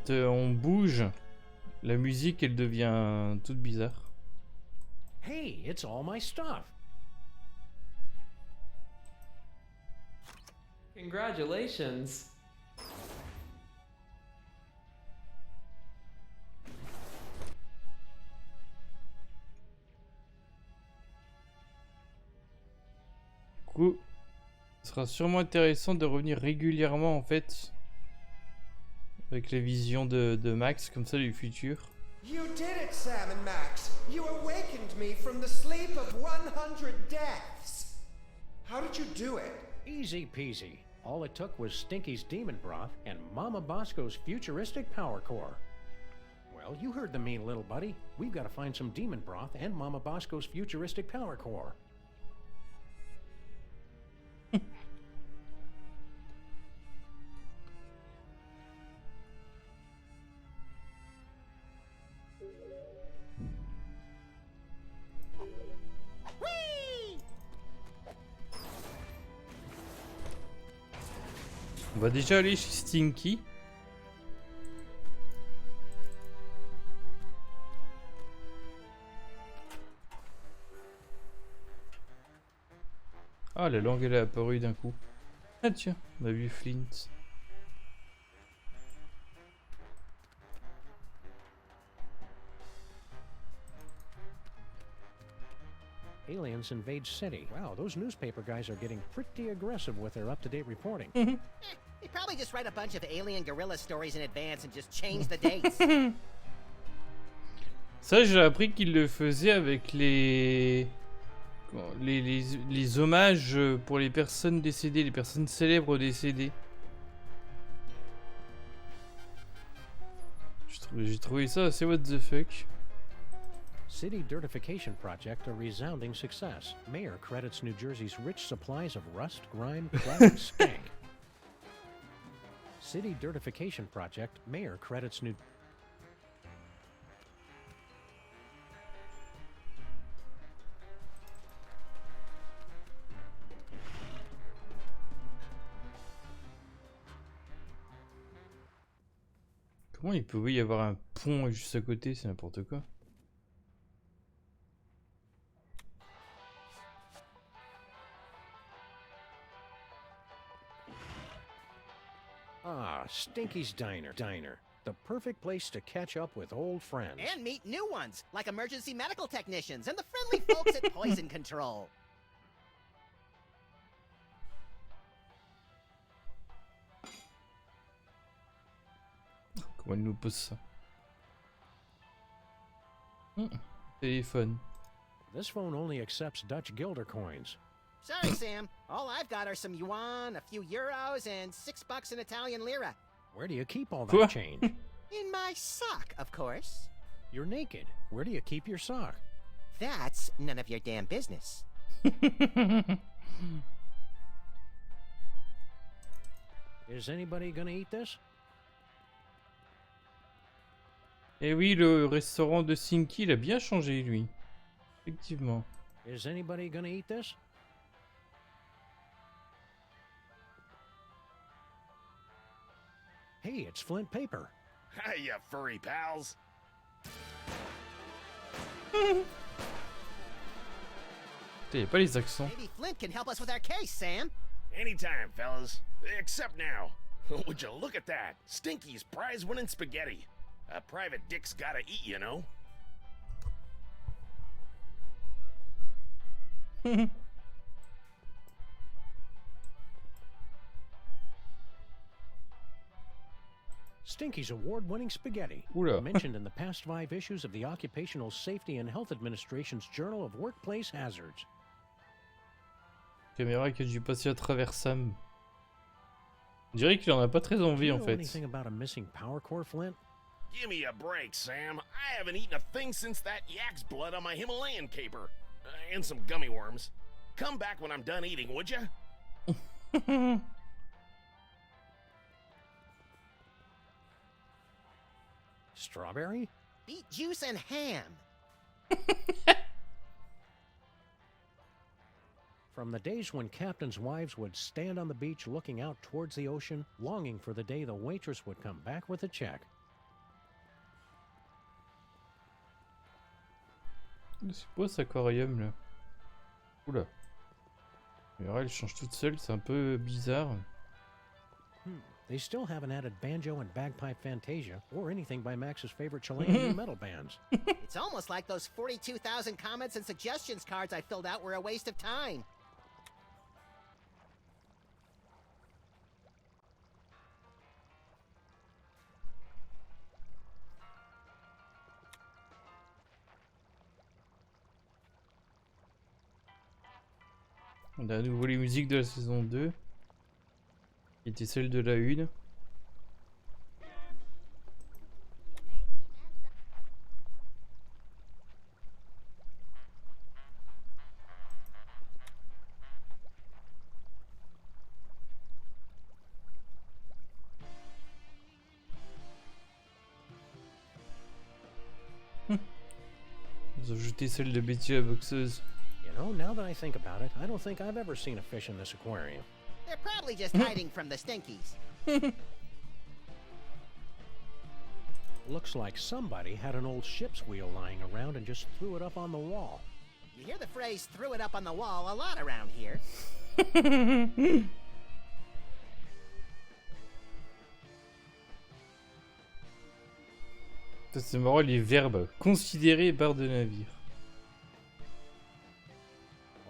on bouge, la musique elle devient toute bizarre. Hey, it's all my stuff. Congratulations. Du coup, ce sera sûrement intéressant de revenir régulièrement en fait avec les visions de Max comme ça du futur. You did it, Sam and Max. You awakened me from the sleep of 100 deaths. How did you do it? Easy peasy. All it took was Stinky's demon broth and Mama Bosco's futuristic power core. Well, you heard the mean little buddy. We've got to find some demon broth and Mama Bosco's futuristic power core. va déjà aller chez Stinky. Ah, la langue elle est apparue d'un coup. Ah tiens, on a vu Flint. Aliens invade city. Wow, those newspaper guys are getting pretty aggressive with their up-to-date reporting. They probably just write a bunch of alien gorilla stories in advance and just change the dates. Ça, j'ai appris qu'ils le faisaient avec les hommages pour les personnes décédées, les personnes célèbres décédées. J'ai trouvé ça assez what the fuck. City dirtification project a resounding success. Mayor credits New Jersey's rich supplies of rust, grime, crud, and stank. City dirtification project. Mayor credits New. Comment il pouvait y avoir un pont juste à côté, c'est n'importe quoi. Ah, Stinky's Diner. The perfect place to catch up with old friends. And meet new ones, like emergency medical technicians and the friendly folks at Poison Control. Comment il nous pose ça? Téléphone. This phone only accepts Dutch guilder coins. Sorry, Sam. All I've got are some yuan, a few euros, and $6 in Italian lira. Where do you keep all that change? In my sock, of course. You're naked. Where do you keep your sock? That's none of your damn business. Is anybody gonna eat this? Eh oui, le restaurant de Stinky, il a bien changé, lui. Effectivement. Is anybody gonna eat this? Hey, it's Flint paper. Hi, you furry pals. Il n'y a pas les accents. Maybe Flint can help us with our case, Sam. Anytime, fellas. Except now. Would you look at that? Stinky's prize-winning spaghetti. A private dick's gotta eat, you know? Stinky's award-winning spaghetti. Oula. Mentioned in the past 5 issues of the Occupational Safety and Health Administration's Journal of Workplace Hazards. Caméra qui a dû passer à travers Sam. On dirait qu'il en a pas très envie en fait. Anything about a missing power core, Flint? Give me a break, Sam. I haven't eaten a thing since that yak's blood on my Himalayan caper. And some gummy worms. Come back when I'm done eating, would ya? Strawberry? Beet juice and ham. From the days when captains' wives would stand on the beach looking out towards the ocean, longing for the day the waitress would come back with a check. C'est beau cet aquarium là. Oula. Alors elle change toute seule, c'est un peu bizarre. They still haven't added banjo and bagpipe fantasia or anything by Max's favorite Chilean new metal bands. It's almost like those 42,000 comments and suggestions cards I filled out were a waste of time. On a à nouveau les musiques de la saison 2. Qui était celle de la 1. Ils ont ajouté celle de Betty la boxeuse. You know, now that I think about it, I don't think I've ever seen a fish in this aquarium. They're probably just hiding from the Stinkies. Looks like somebody had an old ship's wheel lying around and just threw it up on the wall. You hear the phrase "threw it up on the wall" a lot around here. C'est marrant les verbes. Considérer barre de navire.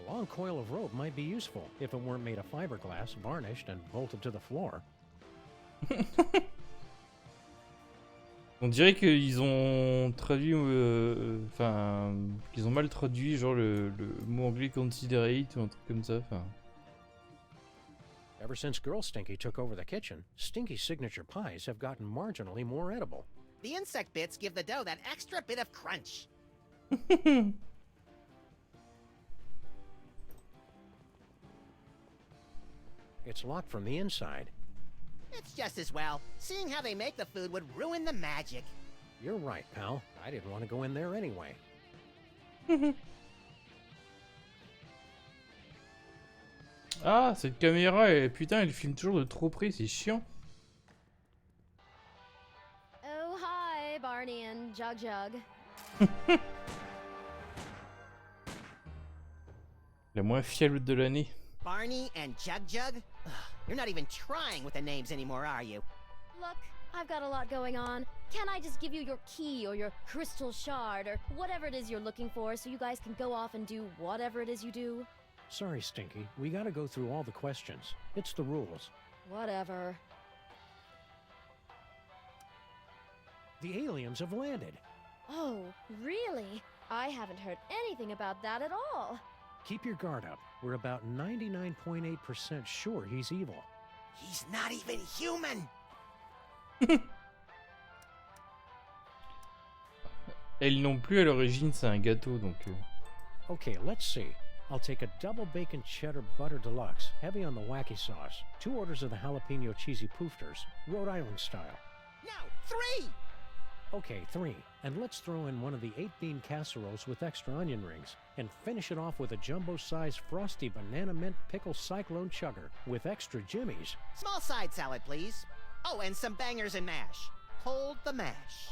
A long coil of rope might be useful if it weren't made of fiberglass, varnished, and bolted to the floor. On dirait qu'ils ont traduit, enfin, qu'ils ont mal traduit, genre le mot anglais considerate ou un truc comme ça. Enfin. Ever since Girl Stinky took over the kitchen, Stinky's signature pies have gotten marginally more edible. The insect bits give the dough that extra bit of crunch. It's locked from the inside. It's just as well. Seeing how they make the food would ruin the magic. You're right, pal. I didn't want to go in there anyway. Ah, cette caméra, putain, elle filme toujours de trop près, c'est chiant. Oh, hi, Barney and Jug Jug. La moins fiable de l'année. Barney and Jug Jug? Ugh, you're not even trying with the names anymore, are you? Look, I've got a lot going on. Can't I just give you your key or your crystal shard or whatever it is you're looking for so you guys can go off and do whatever it is you do? Sorry, Stinky. We gotta go through all the questions. It's the rules. Whatever. The aliens have landed. Oh, really? I haven't heard anything about that at all. Keep your guard up. We're about 99.8% sure he's evil. He's not even human! Elle non plus, à l'origine, c'est un gâteau, donc... Okay, let's see. I'll take a double bacon cheddar butter deluxe, heavy on the wacky sauce. 2 orders of the jalapeno cheesy poofters, Rhode Island style. No, 3! Okay, 3. And let's throw in one of the 8-bean casseroles with extra onion rings, and finish it off with a jumbo-sized frosty banana mint pickle cyclone chugger with extra jimmies. Small side salad, please. Oh, and some bangers and mash. Hold the mash.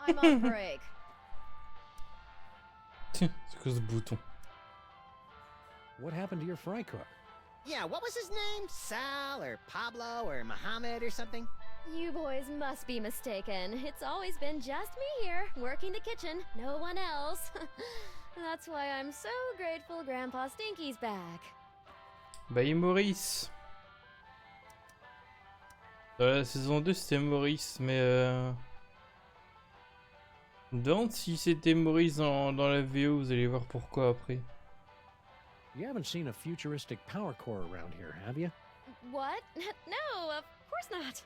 I'm on break. C'est quoi ce bouton? What happened to your fry cook? Yeah, what was his name? Sal or Pablo or Mohammed or something? You boys must be mistaken. It's always been just me here, working the kitchen, no one else. That's why I'm so grateful Grandpa Stinky's back. Bah, Maurice. Dans la saison 2, c'était Maurice, mais je me demande si c'était Maurice dans la VO, vous allez voir pourquoi après. You haven't seen a futuristic power core around here, have you? What? No, of course not.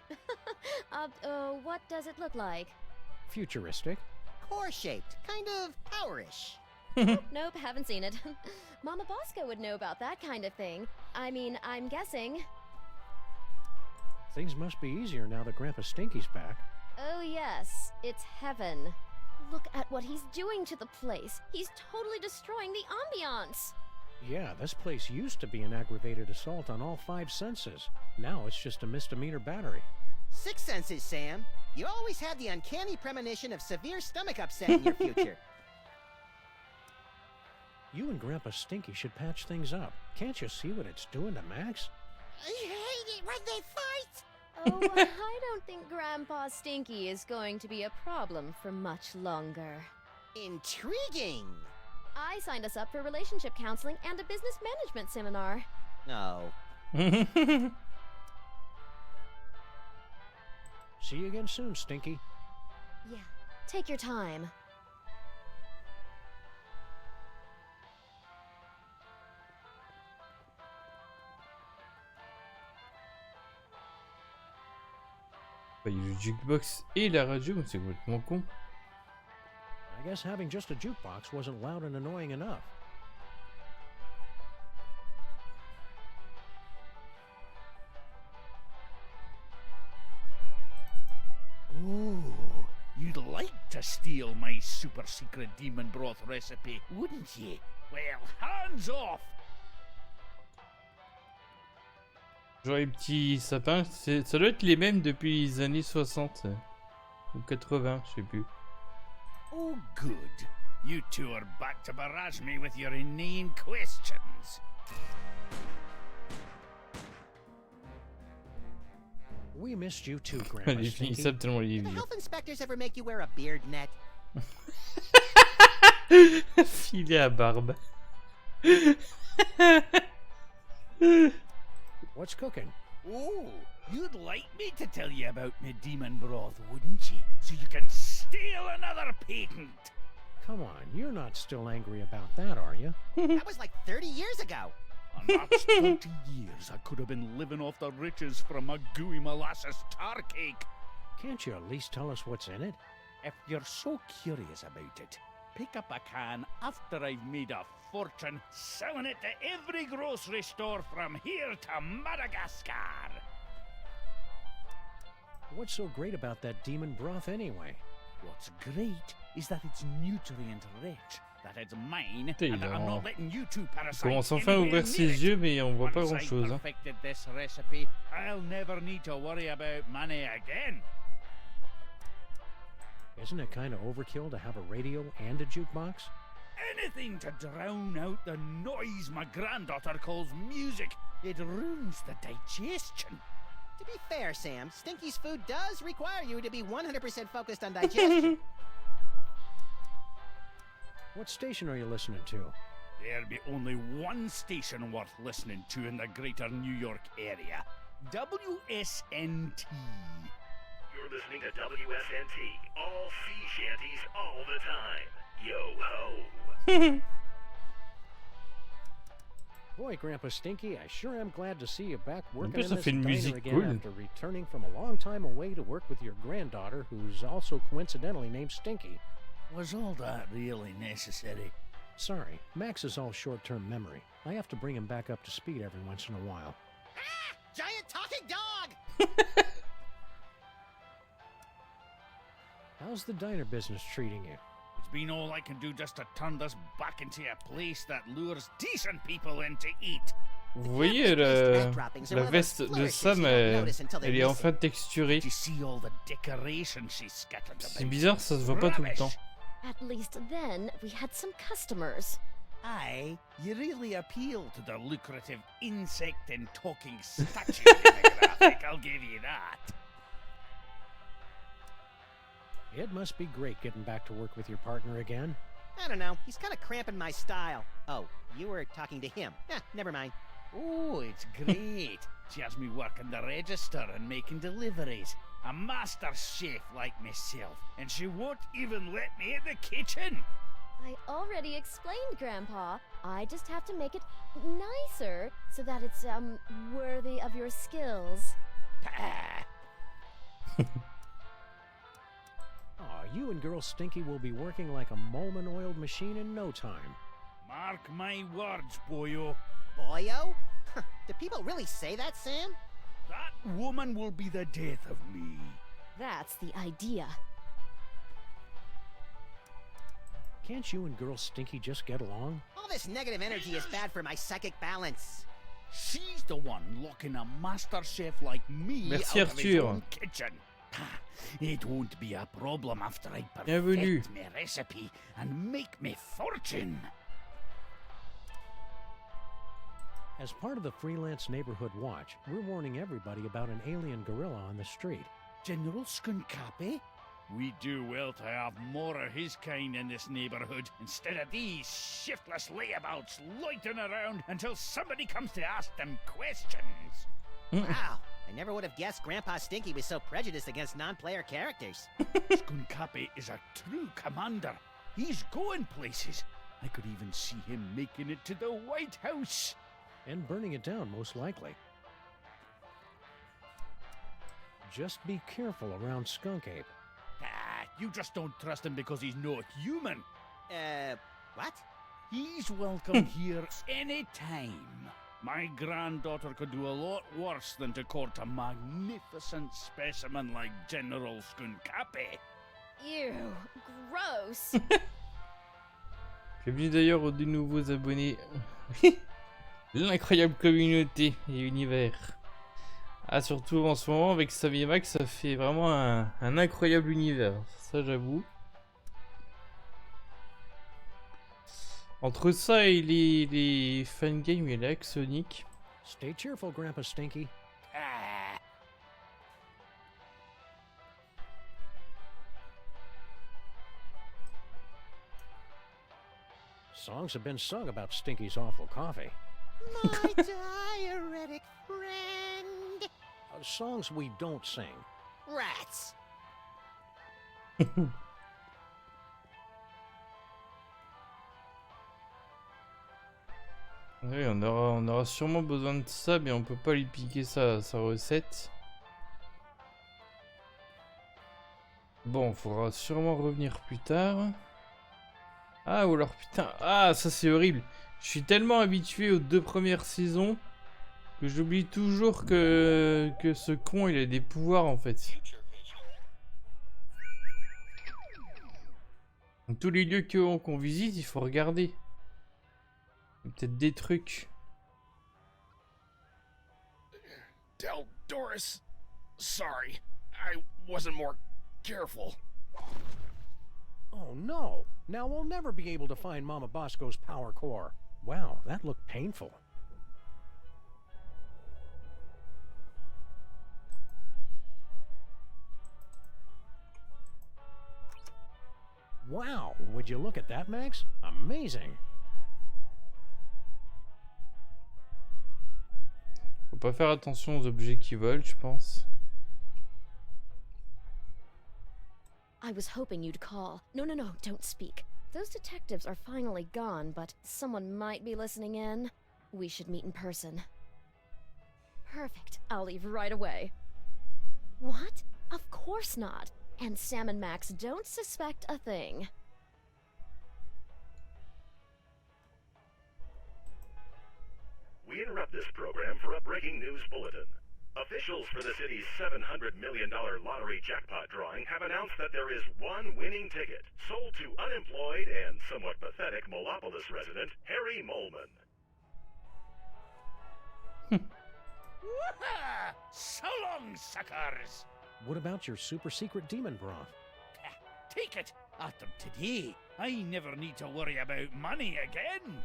What does it look like? Futuristic. Core-shaped, kind of powerish. Nope, haven't seen it. Mama Bosco would know about that kind of thing. I mean, I'm guessing. Things must be easier now that Grandpa Stinky's back. Oh yes, it's heaven. Look at what he's doing to the place. He's totally destroying the ambiance. Yeah, this place used to be an aggravated assault on all 5 senses. Now it's just a misdemeanor battery. 6 senses, Sam. You always had the uncanny premonition of severe stomach upset in your future. You and Grandpa Stinky should patch things up. Can't you see what it's doing to Max? I hate it when they fight! Oh, I don't think Grandpa Stinky is going to be a problem for much longer. Intriguing! I signed us up for relationship counseling and a business management seminar. No. See you again soon, Stinky. Yeah, take your time. Il y a le jukebox et la radio, c'est complètement con. I guess having just a jukebox wasn't loud and annoying enough. Ooh, you'd like to steal my super secret demon broth recipe, wouldn't you? Well, hands off! Genre les petits sapins, ça doit être les mêmes depuis les années 60 ou 80, je sais plus. Oh, good. You two are back to barrage me with your inane questions. We missed you too, Grandpa Il est Stinky. finissable tellement il est Did the vieux. health inspectors ever make you wear a beard net? Filet à barbe. What's cooking? Oh, you'd like me to tell you about my demon broth, wouldn't you? So you can steal another patent. Come on, you're not still angry about that, are you? That was like 30 years ago. And that's 30 years I could have been living off the riches from a gooey molasses tar cake. Can't you at least tell us what's in it? If you're so curious about it, pick up a can after I've made a fortune selling it to every grocery store from here to Madagascar. What's so great about that demon broth anyway? What's great is that it's nutrient rich, that it's mine, and that I'm not letting you two Il parasites commence enfin à anywhere ouvrir near ses it. yeux, mais on voit pas Once grand I've chose. Hein. perfected this recipe, I'll never need to worry about money again. Isn't it kind of overkill to have a radio and a jukebox? Anything to drown out the noise my granddaughter calls music. It ruins the digestion. To be fair, Sam, Stinky's food does require you to be 100% focused on digestion. What station are you listening to? There'll be only one station worth listening to in the greater New York area. WSNT. You're listening to WSNT, all sea shanties all the time. Yo ho! Boy, Grandpa Stinky, I sure am glad to see you back working plus, in ça this fait une diner musique again cool. after returning from a long time away to work with your granddaughter, who's also coincidentally named Stinky. Was all that really necessary? Sorry, Max is all short-term memory. I have to bring him back up to speed every once in a while. Ah! Giant talking dog! How's the diner business treating you? It's been all I can do just to turn this back into a place that lures decent people in to eat. Vous voyez, la veste de Sam, elle est enfin texturée. You see all the decorations she scattered C'est about. bizarre, ça se voit pas tout le temps. At least then, we had some customers. Aye, you really appeal to the lucrative insect and talking statue demographic, I'll give you that. It must be great getting back to work with your partner again. I don't know, he's kind of cramping my style. Oh, you were talking to him. Never mind. Oh, it's great. She has me working the register and making deliveries. A master chef like myself, and she won't even let me in the kitchen. I already explained, Grandpa. I just have to make it nicer so that it's, worthy of your skills. Aw, you and Girl Stinky will be working like a Molman-oiled machine in no time. Mark my words, boyo. Boyo? Do people really say that, Sam? That woman will be the death of me. That's the idea. Can't you and Girl Stinky just get along? All this negative energy is bad for my psychic balance. She's the one locking a master chef like me Merci, out of his Arthur. own kitchen. It won't be a problem after I Bienvenue. perfect my recipe and make me fortune. As part of the Freelance Neighborhood Watch, we're warning everybody about an alien gorilla on the street. General Skunkapi? We do well to have more of his kind in this neighborhood instead of these shiftless layabouts loitering around until somebody comes to ask them questions. Wow, I never would have guessed Grandpa Stinky was so prejudiced against non-player characters. Skunkapi is a true commander. He's going places. I could even see him making it to the White House. And burning it down, most likely. Just be careful around Skunk Ape. You just don't trust him because he's not human. What? He's welcome here anytime. My granddaughter could do a lot worse than to court a magnificent specimen like General Skunkapi. Ew, gross. Bienvenue d'ailleurs aux deux nouveaux abonnés. L'incroyable communauté et univers. Ah, surtout en ce moment, avec Savi et Max, ça fait vraiment un incroyable univers. Ça, j'avoue. Entre ça et les fangames et les Sonic. Stay cheerful, Grandpa Stinky. Ah. Songs have been sung about Stinky's awful coffee. My diuretic friend. Songs we don't sing. Rats. Oui, on aura sûrement besoin de ça, mais on peut pas lui piquer sa recette. Bon, faudra sûrement revenir plus tard. Ah, ou alors putain, ah, ça c'est horrible. Je suis tellement habitué aux 2 premières saisons que j'oublie toujours que ce con il a des pouvoirs en fait. Dans tous les lieux qu'on visite, il faut regarder. Il y a peut-être des trucs. Tell Doris. Sorry, I wasn't more careful. Oh no! Now we'll never be able to find Mama Bosco's power core. Wow, that looked painful. Wow, would you look at that, Max? Amazing. Faut pas faire attention aux objets qui volent, je pense. I was hoping you'd call. No, don't speak. Those detectives are finally gone, but someone might be listening in. We should meet in person. Perfect. I'll leave right away. What? Of course not. And Sam and Max don't suspect a thing. We interrupt this program for a breaking news bulletin. Officials for the city's $700 million lottery jackpot drawing have announced that there is one winning ticket, sold to unemployed and somewhat pathetic Molopolis resident, Harry Molman. Woohoo! So long, suckers! What about your super secret demon broth? Take it! After today, I never need to worry about money again!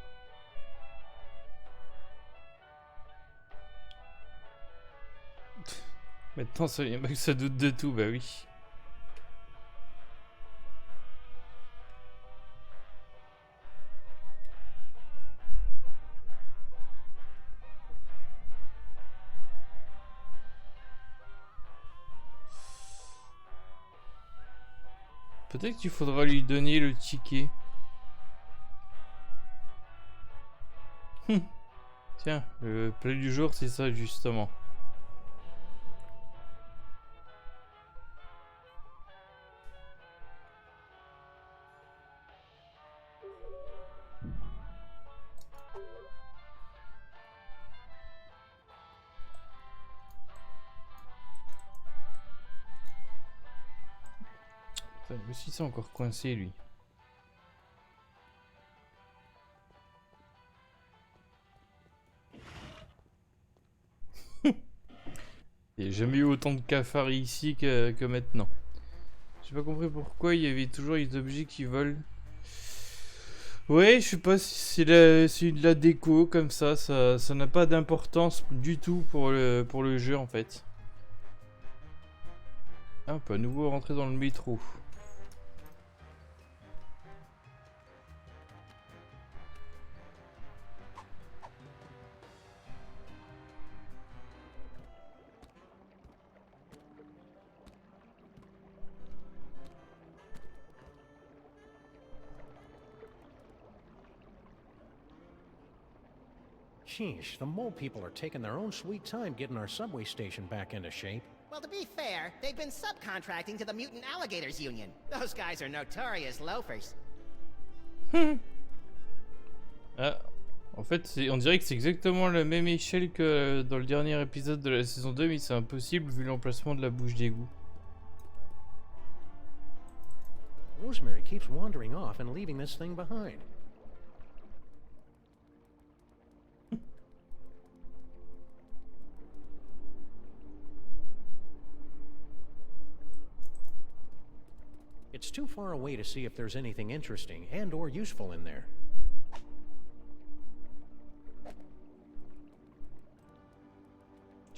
Maintenant, ça vient que ça doute de tout, bah oui. Peut-être qu'il faudra lui donner le ticket. Tiens, le plat du jour, c'est ça justement. Putain, lui aussi c'est encore coincé lui. Il n'y a jamais eu autant de cafards ici que maintenant. J'ai pas compris pourquoi il y avait toujours des objets qui volent. Ouais, je sais pas si c'est de la déco comme ça n'a pas d'importance du tout pour le jeu en fait. Ah, on peut à nouveau rentrer dans le métro. Sheesh, the mole people are taking their own sweet time getting our subway station back into shape. Well, to be fair, they've been subcontracting to the Mutant Alligators Union. Those guys are notorious loafers. Ah, en fait, on dirait que c'est exactement la même échelle que dans le dernier épisode de la saison 2, mais c'est impossible vu l'emplacement de la bouche d'égout. Rosemary keeps wandering off and leaving this thing behind. too far away to see if there's anything interesting and or useful in there.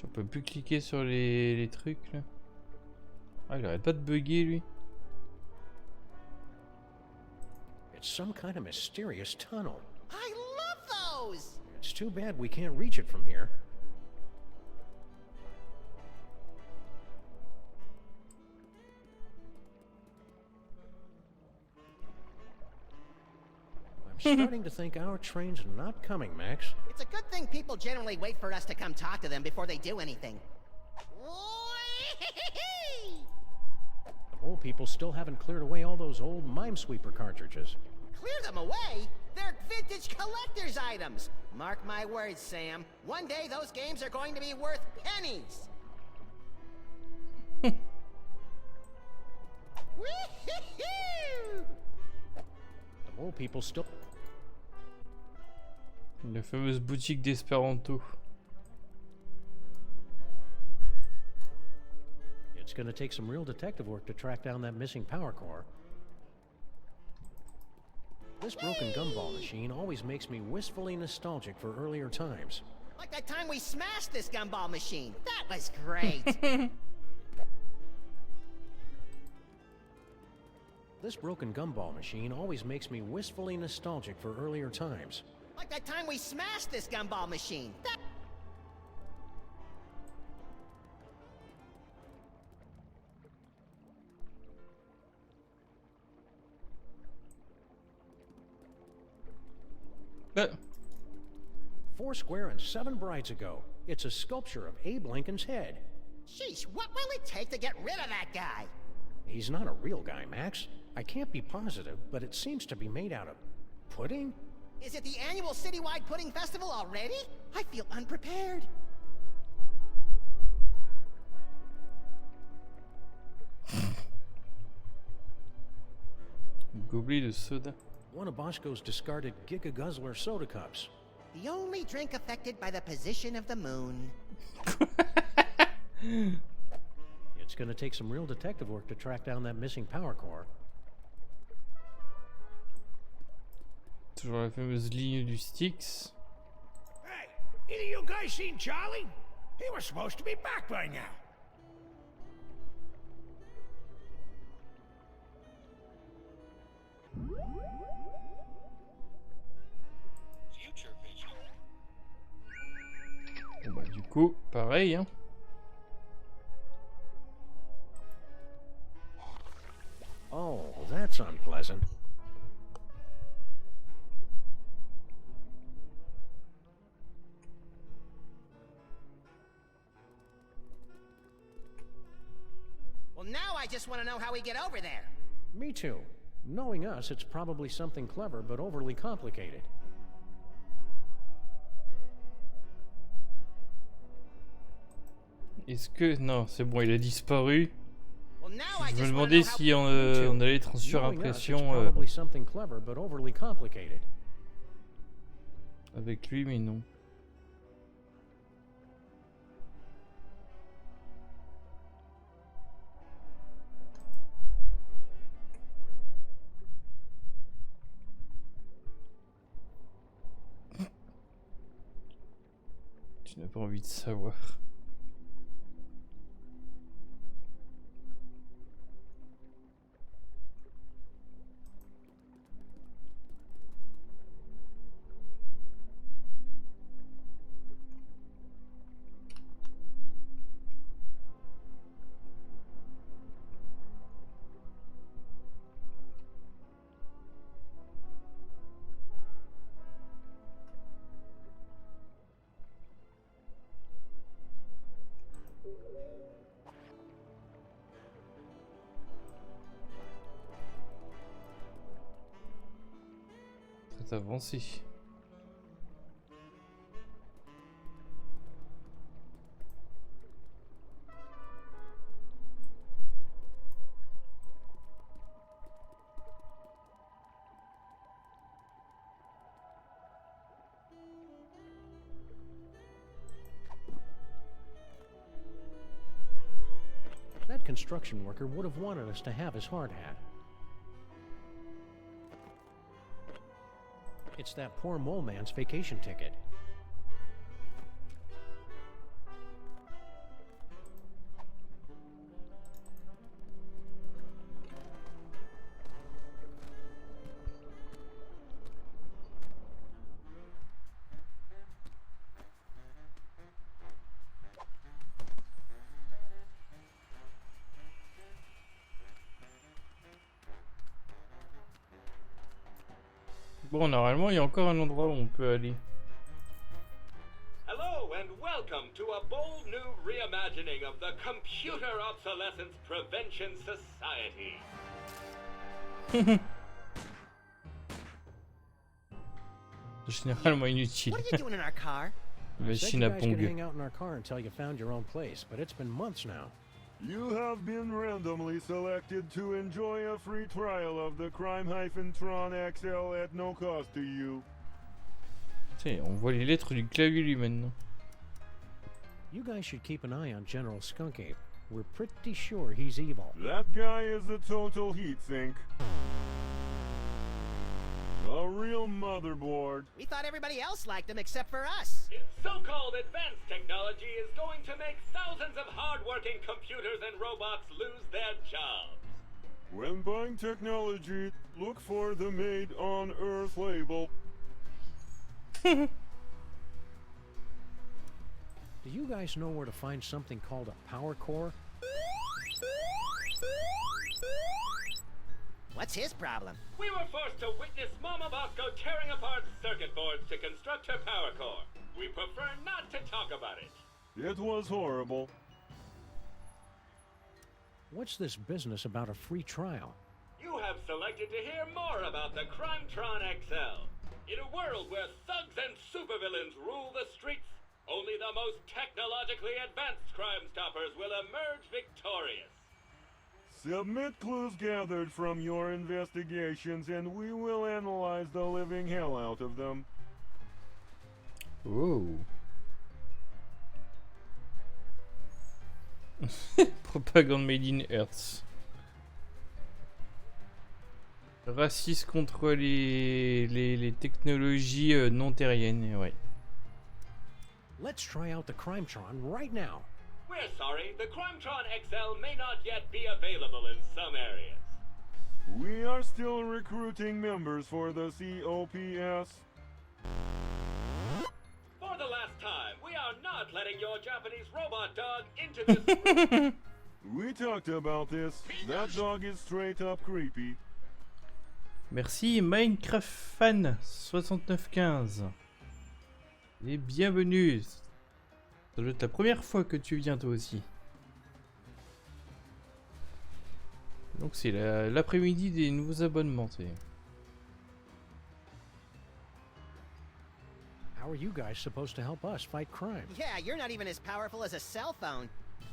On peut plus cliquer sur les trucs là. Ah, il arrête pas de bugger lui. It's some kind of mysterious tunnel. I love those! It's too bad we can't reach it from here. I'm starting to think our train's not coming, Max. It's a good thing people generally wait for us to come talk to them before they do anything. The old people still haven't cleared away all those old Minesweeper cartridges. Clear them away? They're vintage collector's items. Mark my words, Sam. One day those games are going to be worth pennies. The old people still... La fameuse boutique d'Espéranto. It's gonna take some real detective work to track down that missing power core. This broken gumball machine always makes me wistfully nostalgic for earlier times. Like that time we smashed this gumball machine. That was great. This broken gumball machine always makes me wistfully nostalgic for earlier times. Like that time we smashed this gumball machine. Four square and 7 brides ago. It's a sculpture of Abe Lincoln's head. Sheesh, what will it take to get rid of that guy? He's not a real guy, Max. I can't be positive, but it seems to be made out of pudding? Is it the annual citywide pudding festival already? I feel unprepared. Gobelet de soda. One of Bosco's discarded Giga Guzzler soda cups. The only drink affected by the position of the moon. It's gonna take some real detective work to track down that missing power core. Toujours la fameuse ligne du Styx. Hey, either you guys seen Charlie? He was supposed to be back by now. Bon bah du coup, pareil hein. Oh, that's unpleasant. Well, now I just want to know how we get over there. Me too. Knowing us, it's probably something clever but overly complicated. Est-ce que... Non, c'est bon, il a disparu. Well, now I Je me just wanna demandais know how... si on allait être en Knowing us, it's surimpression probably something clever but overly complicated. avec lui, mais non. Tu n'as pas envie de savoir. Très avancé. That construction worker would have wanted us to have his hard hat. It's that poor mole man's vacation ticket. Bon, normalement, il y a encore un endroit où on peut aller. Hello and welcome to a bold new reimagining of the Computer Obsolescence Prevention Society. Généralement inutile. What are you doing in our car? Machine à You guys can pongue. hang out in our car until you found your own place, but it's been months now. You have been randomly selected to enjoy a free trial of the Crime-Tron XL at no cost to you. Tu sais, on voit les lettres du clavier lui maintenant. You guys should keep an eye on General Skunky. We're pretty sure he's evil. That guy is a total heatsink. A real motherboard. We thought everybody else liked him except for us. Its so-called advanced technology is going to make thousands of hard-working computers and robots lose their jobs. When buying technology, look for the Made on Earth label. Do you guys know where to find something called a power core? What's his problem? We were forced to witness Mama Bosco tearing apart circuit boards to construct her power core. We prefer not to talk about it. It was horrible. What's this business about a free trial? You have selected to hear more about the Crime-Tron XL. In a world where thugs and supervillains rule the streets, only the most technologically advanced Crime Stoppers will emerge victorious. Submit clues gathered from your investigations and we will analyze the living hell out of them. Oh. Propagande made in Earth. Raciste contre les technologies non terriennes, ouais. Let's try out the Crime-Tron right now. We're sorry, the Crime-Tron XL may not yet be available in some areas. We are still recruiting members for the COPS. For the last time, we are not letting your Japanese robot dog into this room. We talked about this. That dog is straight up creepy. Merci Minecraft Fan 6915. Et bienvenue. Ça doit être la première fois que tu viens toi aussi. Donc c'est l'après-midi des nouveaux abonnements. How are you guys supposed to help us fight crime? Yeah, you're not even as powerful as a cell phone.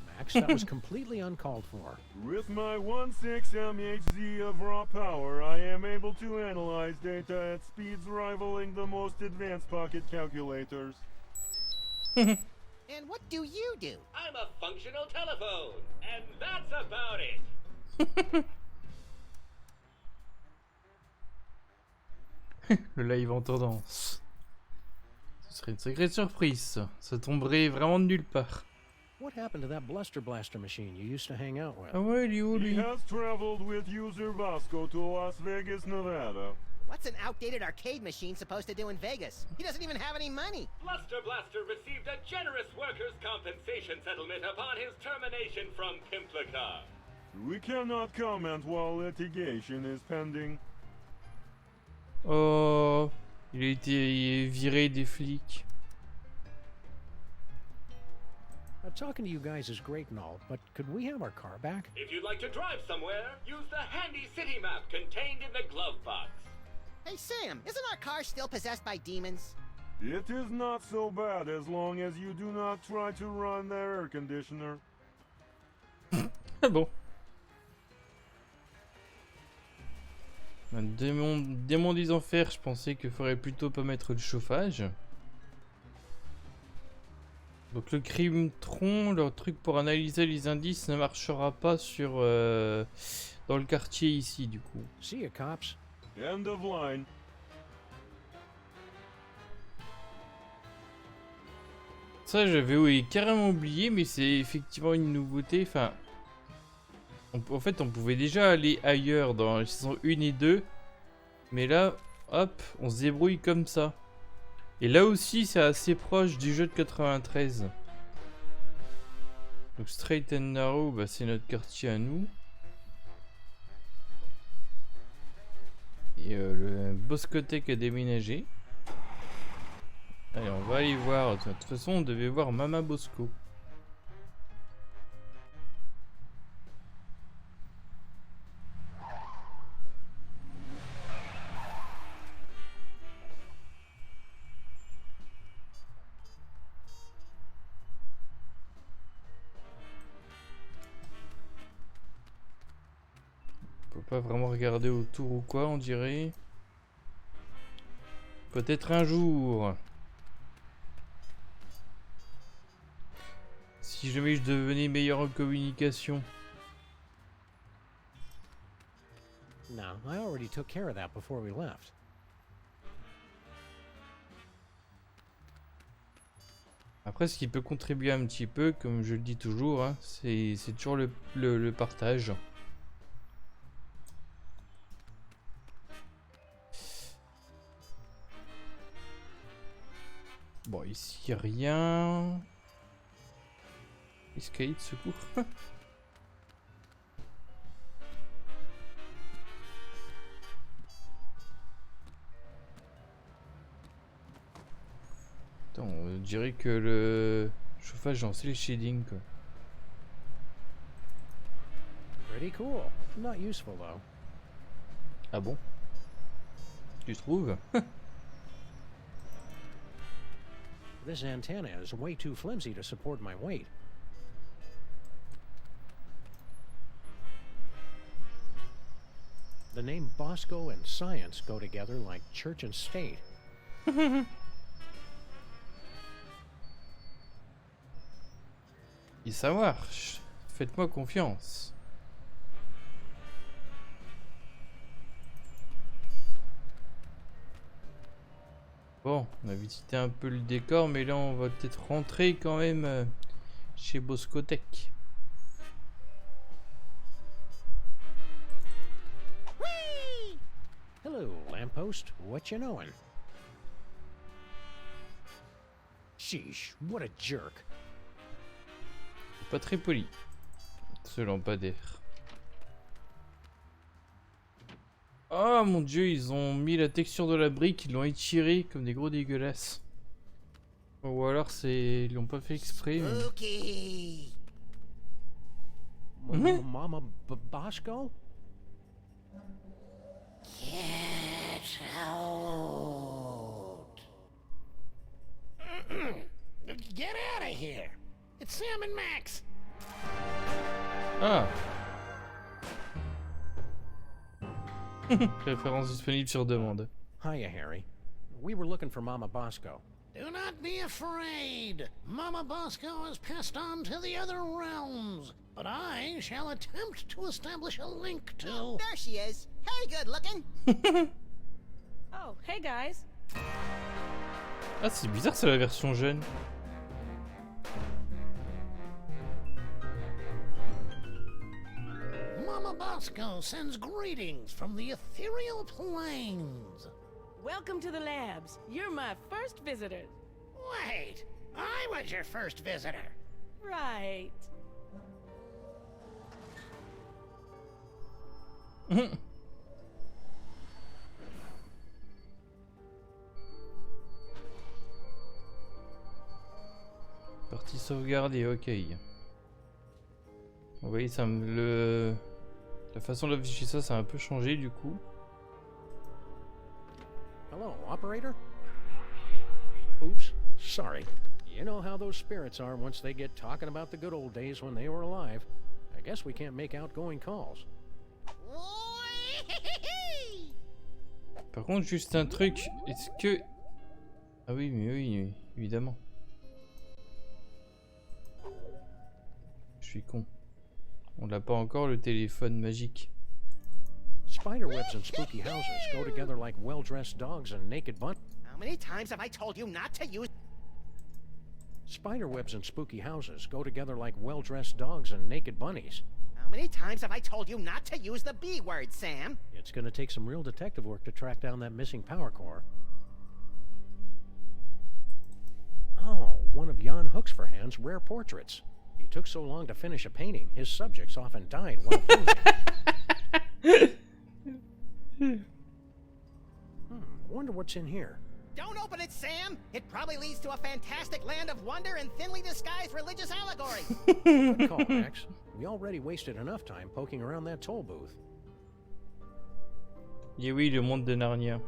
Max, that was completely uncalled for. With my 1.6 MHz of raw power, I am able to analyze data at speeds rivaling the most advanced pocket calculators. And what do you do? I'm a functional telephone, and that's about it. Le live en tendance. Ce serait une sacrée surprise. Ça tomberait vraiment de nulle part. What happened to that Bluster Blaster machine you used to hang out with? Ah ouais, il est où lui? He has traveled with user Vasco to Las Vegas, Nevada. What's an outdated arcade machine supposed to do in Vegas? He doesn't even have any money. Bluster Blaster received a generous workers' compensation settlement upon his termination from Pimplicar. We cannot comment while litigation is pending. Oh, il a été viré des flics. Talking to you guys is great and all, but could we have our car back? If you'd like to drive somewhere, use the handy city map contained in the glove box. Hey Sam, isn't our car still possessed by demons? It is not so bad as long as you do not try to run the air conditioner. Ah bon. Un démon des enfers, je pensais qu'il faudrait plutôt pas mettre de chauffage. Donc le crime-tron, leur truc pour analyser les indices ne marchera pas sur dans le quartier ici du coup. See ya, cops. End of line. Ça, j'avais carrément oublié, mais c'est effectivement une nouveauté. Enfin, en fait, on pouvait déjà aller ailleurs dans les saisons 1 et 2. Mais là, hop, on se débrouille comme ça. Et là aussi, c'est assez proche du jeu de 93. Donc, Straight and Narrow, bah, c'est notre quartier à nous. Et le Boscotec a déménagé. Allez, on va aller voir. De toute façon, on devait voir Mama Bosco. On peut pas vraiment regarder autour ou quoi, on dirait. Peut-être un jour. Si jamais je devenais meilleur en communication. No, I already took care of that before we left. Après, ce qui peut contribuer un petit peu, comme je le dis toujours, hein, c'est toujours le partage. Bon, ici, rien. Escalier de secours. Attends, on dirait que le chauffage lance les shading quoi. Pretty cool. Not useful though. Ah bon? Tu trouves? This antenna is way too flimsy to support my weight. The name Bosco and science go together like church and state. Et ça marche. Faites-moi confiance. Bon, on a visité un peu le décor, mais là on va peut-être rentrer quand même chez Boscotec. Hello, lamppost. What you knowin'? Sheesh, what a jerk. Pas très poli, ce lampadaire. Oh mon dieu, ils ont mis la texture de la brique, ils l'ont étiré comme des gros dégueulasses. Ou alors c'est... ils l'ont pas fait exprès. Mais... Okay. Mama Bosco? Get out. Get out of here. It's Sam and Max. Ah. Référence disponible sur demande. Hiya, Harry. We were looking for Mama Bosco. Do not be afraid. Mama Bosco has passed on to the other realms, but I shall attempt to establish a link to... Oh, there she is. Hey, good looking. Oh, hey guys. Ah, c'est bizarre, c'est la version jeune. Mama Bosco sends greetings from the ethereal plains. Welcome to the labs. You're my first visitor. Wait, I was your first visitor. Right. Partie sauvegardée, ok. Vous voyez, ça me la façon d'afficher ça, ça a un peu changé du coup. Hello, operator? Oops, sorry. You know how those spirits are once they get talking about the good old days when they were alive. I guess we can't make outgoing calls. Par contre, juste un truc, est-ce que... Ah oui, mais oui, évidemment. Je suis con. On l'a pas encore le téléphone magique. Spiderwebs and spooky houses go together like well-dressed dogs and naked bunnies. How many times have I told you not to use... Spiderwebs and spooky houses go together like well-dressed dogs and naked bunnies. How many times have I told you not to use the B word, Sam? It's gonna take some real detective work to track down that missing power core. Oh, one of Jan Hoeksverhand's rare portraits. He took so long to finish a painting, his subjects often died while posing. Wonder what's in here. Don't open it, Sam! It probably leads to a fantastic land of wonder and thinly disguised religious allegory. Good call, Max. We already wasted enough time poking around that toll booth. Et oui, le monde de Narnia.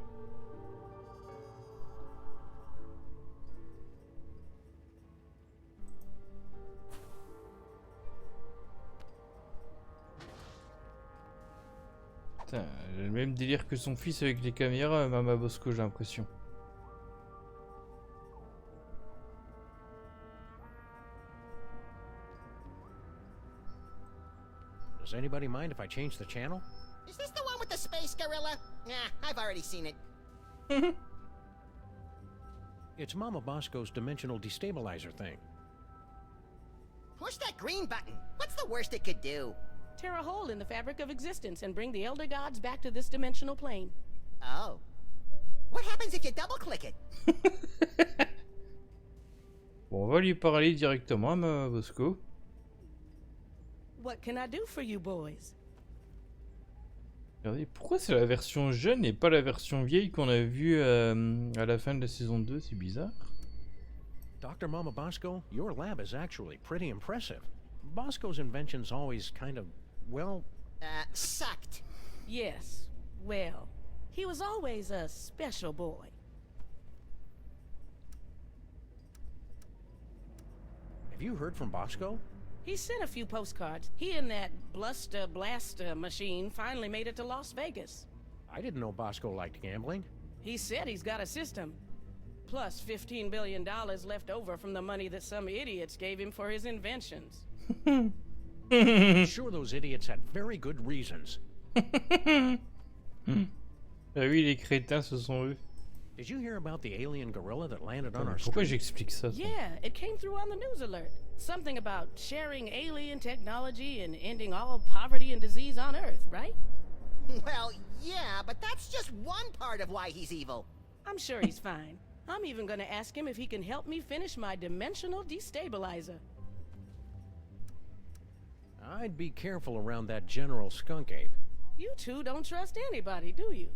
Putain, j'ai le même délire que son fils avec les caméras, Mama Bosco, j'ai l'impression. Does anybody mind if I change the channel? Is this the one with the space gorilla? Nah, I've already seen it. It's Mama Bosco's dimensional destabilizer thing. Push that green button. What's the worst it could do? Tear a hole in the fabric of existence and bring the elder gods back to this dimensional plane. Oh. What happens if you double-click it? Bon, on va lui parler directement, Mama Bosco. What can I do for you boys? Regardez, pourquoi c'est la version jeune et pas la version vieille qu'on a vue à la fin de la saison 2? C'est bizarre. Dr. Mama Bosco, your lab is actually pretty impressive. Bosco's inventions always kind of, well... sucked. Yes, well, he was always a special boy. Have you heard from Bosco? He sent a few postcards. He and that Bluster Blaster machine finally made it to Las Vegas. I didn't know Bosco liked gambling. He said he's got a system. Plus $15 billion left over from the money that some idiots gave him for his inventions. I'm sure those idiots had very good reasons. Ah oui, les crétins, ce sont eux. Did you hear about the alien gorilla that landed on our Pourquoi street? j'explique ça? Yeah, it came through on the news alert. Something about sharing alien technology and ending all poverty and disease on Earth, right? Well, yeah, but that's just one part of why he's evil. I'm sure he's fine. I'm even gonna ask him if he can help me finish my dimensional destabilizer. I'd be careful around that General Skunk Ape. You two don't trust anybody, do you?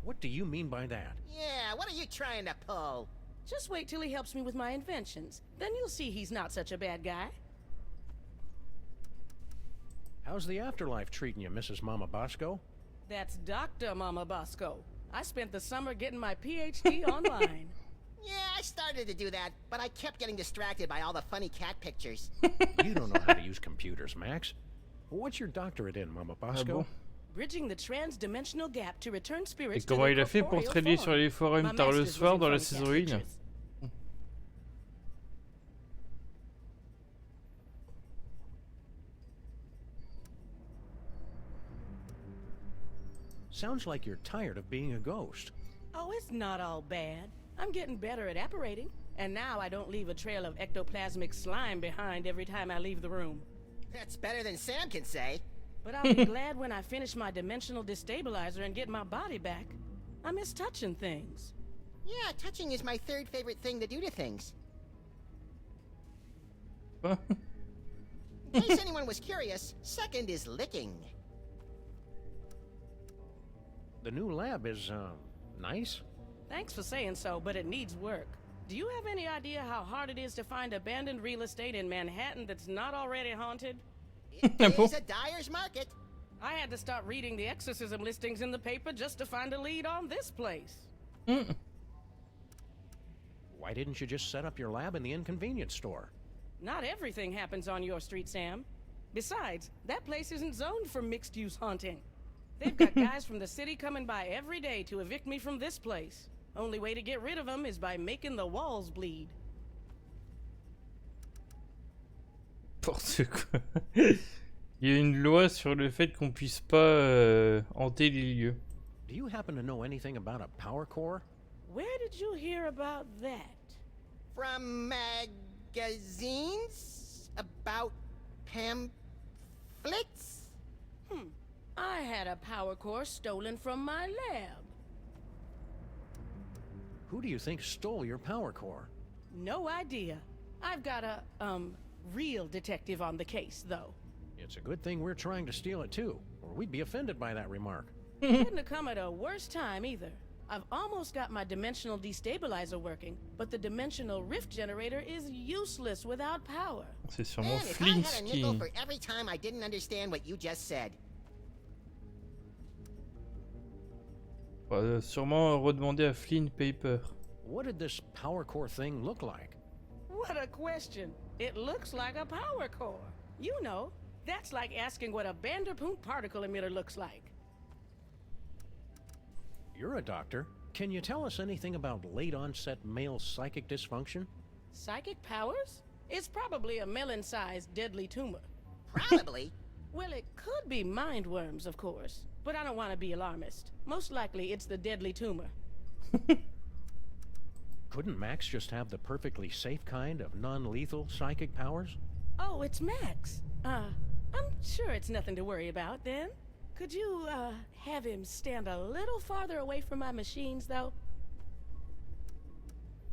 What do you mean by that? Yeah, what are you trying to pull? Just wait till he helps me with my inventions. Then you'll see he's not such a bad guy. How's the afterlife treating you, Mrs. Mama Bosco? That's Dr. Mama Bosco. I spent the summer getting my PhD online. Yeah, I started to do that, but I kept getting distracted by all the funny cat pictures. You don't know how to use computers, Max. What's your doctorate in, Mama Bosco? Ah bon? Bridging the trans-dimensional gap to return Et spirits to comment their il a fait pour corporeal traîner form. sur les forums My tard le master's soir was in dans la funny cat saison 1? pictures. Sounds like you're tired of being a ghost. Oh, it's not all bad. I'm getting better at apparating. And now I don't leave a trail of ectoplasmic slime behind every time I leave the room. That's better than Sam can say. But I'll be glad when I finish my dimensional destabilizer and get my body back. I miss touching things. Yeah, touching is my third favorite thing to do to things. In case anyone was curious, second is licking. The new lab is, nice? Thanks for saying so, but it needs work. Do you have any idea how hard it is to find abandoned real estate in Manhattan that's not already haunted? It is a dyer's market. I had to start reading the exorcism listings in the paper just to find a lead on this place. Why didn't you just set up your lab in the inconvenience store? Not everything happens on your street, Sam. Besides, that place isn't zoned for mixed-use haunting. They've got guys from the city coming by every day to evict me from this place. Only way to get rid of them is by making the walls bleed. N'importe quoi. Il y a une loi sur le fait qu'on puisse pas hanter les lieux. Do you happen to know anything about a power core? Where did you hear about that? From, magazines about pamphlets? I had a power core stolen from my lab. Who do you think stole your power core? No idea. I've got a, real detective on the case, though. It's a good thing we're trying to steal it too, or we'd be offended by that remark. Couldn't have come at a worse time either. I've almost got my dimensional destabilizer working, but the dimensional rift generator is useless without power. C'est sûrement Man, if I had a nickel Flinsky. for every time I didn't understand what you just said. Sûrement redemander à Flynn Paper. What did this power core thing look like? What a question. It looks like a power core. You know, that's like asking what a Vanderpool particle emitter looks like. You're a doctor. Can you tell us anything about late-onset male psychic dysfunction? Psychic powers? It's probably a melon-sized deadly tumor. Probably? Well, it could be mind worms, of course. But I don't want to be alarmist. Most likely it's the deadly tumor. Couldn't Max just have the perfectly safe kind of non-lethal psychic powers? Oh, it's Max. I'm sure it's nothing to worry about, then. Could you, have him stand a little farther away from my machines, though?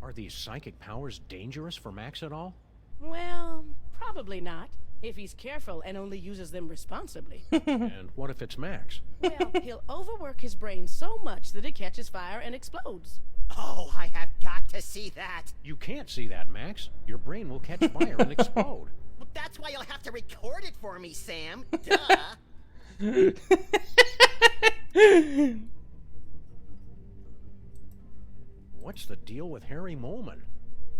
Are these psychic powers dangerous for Max at all? Well, probably not, if he's careful and only uses them responsibly. And what if it's Max? Well, he'll overwork his brain so much that it catches fire and explodes. Oh, I have got to see that. You can't see that, Max. Your brain will catch fire and explode. Well, that's why you'll have to record it for me, Sam. Duh. What's the deal with Harry Molman?